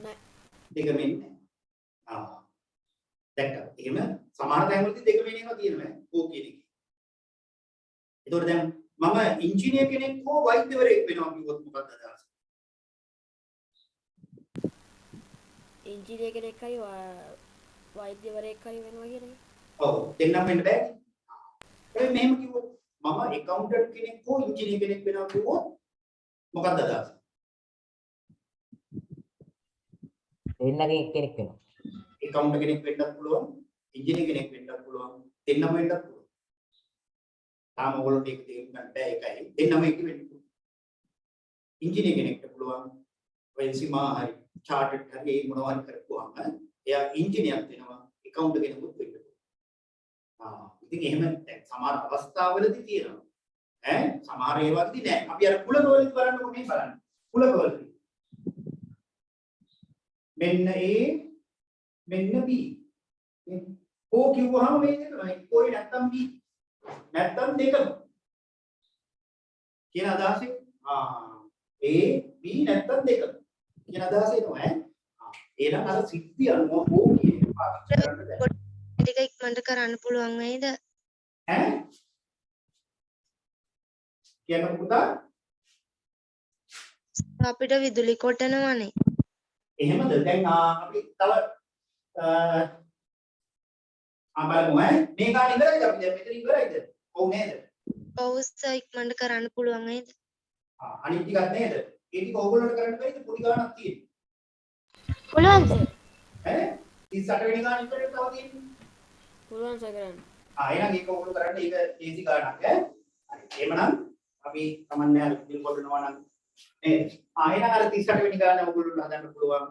නෑ. දෙකම එන්නේ නැහැ. දැක්කද? එහෙම සමහර තැන්වලදී දෙකම එනවා තියෙනවා. ඕ කියන එක. ඒතකොට දැන් මම ඉංජිනේර කෙනෙක් හෝ වෛද්‍යවරයෙක් වෙනවා කිව්වොත් මොකක්ද අදහස? ඉංජිනේර කෙනෙක් හරි වෛද්‍යවරයෙක් හරි වෙනවා කියන එක. ඔව් දෙන්නම වෙන්න බෑනේ. ඒ මෙහෙම කිව්වොත් මම ඇකවුන්ටන්ට් කෙනෙක් හෝ ඉංජිනේර කෙනෙක් වෙනවා කිව්වොත් මොකක්ද අදහස? දෙන්නගෙන් එක්කෙනෙක් වෙනවා. ඇකවුන්ටන්ට් කෙනෙක් වෙන්නත් පුළුවන්, ඉංජිනේර කෙනෙක් වෙන්නත් පුළුවන්, දෙන්නම වෙන්නත් පුළුවන්. තාම ඔයගොල්ලෝ ඒක තේරුම් ගන්න බෑ ඒකයි. දෙන්නම එක වෙන්න පුළුවන්. ඉංජිනේර කෙනෙක්ට පුළුවන් වෙන්සිමා හරි චාර්ටඩ් හරි ඒ මොනවා හරි කරපුවාම එයා ඉංජිනේරයක් වෙනවා, ඇකවුන්ටන්ට් කෙනෙකුත් වෙන්න පුළුවන්. ඉතින් එහෙම දැන් සමහර අවස්ථාවලදී තියෙනවා. සමහර ඒවාදී නෑ. අපි අර කුලකවලදී බලන්නකො මේ බලන්න. කුලකවලදී. මෙන්න A මෙන්න B. O කිව්වහම මේ දෙකමයි. කොයි නැත්තම් B. නැත්තම් දෙකම. කියන අදහසෙන් A B නැත්තම් දෙකම. කියන අදහස එනවා එහෙනම් අර සිද්ධිය අනුව O කියන එක පාවිච්චි කරන්න බෑ. ටික ඉක්මනට කරන්න පුළුවන් වෙයිද? කියන්න පුතා අපිට විදුලි කොටනවනේ. එහෙමද දැන් අපි තව බලමු මේ කාණ ඉවරයිද අපි දැන් මෙතන ඉවරයිද? ඔව් නේද? ඔව් සර් ඉක්මනට කරන්න පුළුවන් වෙයිද? අනිත් ටිකක් නේද? ඒ ටික ඕගොල්ලෝට කරන්න බැරිද? පොඩි ගාණක් තියෙනවා. පුළුවන්ද? 38 වෙනි ගාණ ඉවරයි තව තියෙන්නේ. පුළුවන් සර් කරන්න. එහෙනම් ඒක ඕගොල්ලෝ කරන්න ඒක ඒසි ගාණක් හරි. එහෙමනම් අපි කමන්නේ අර විදිහට කොටනවා නම් නේද? එහෙනම් අර 38 වෙනි ගාණ ඕගොල්ලෝ හදන්න පුළුවන්.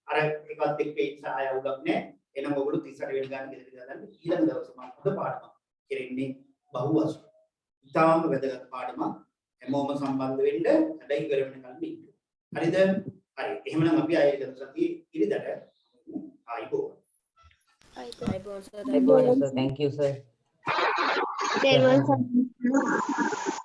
අර එකත් එක්ක ඉස්සාය උගක් නෑ. එහෙනම් ඕගොල්ලෝ 38 වෙනි ගාණ ගෙදර දාන්න ඊළඟ දවසේ මම හොඳ පාඩමක් කෙරෙන්නේ බහුවසු. ඉතාම වැදගත් පාඩමක්. හැමෝම සම්බන්ධ වෙන්න හැබැයි ඉවර වෙනකන් ඉන්න. හරිද? හරි. එහෙමනම් අපි ආයෙත් සතියේ ඉරිදට ආයිබෝ. අයිබෝන් සර්. Thank you sir. තෙරුවන් සරණයි.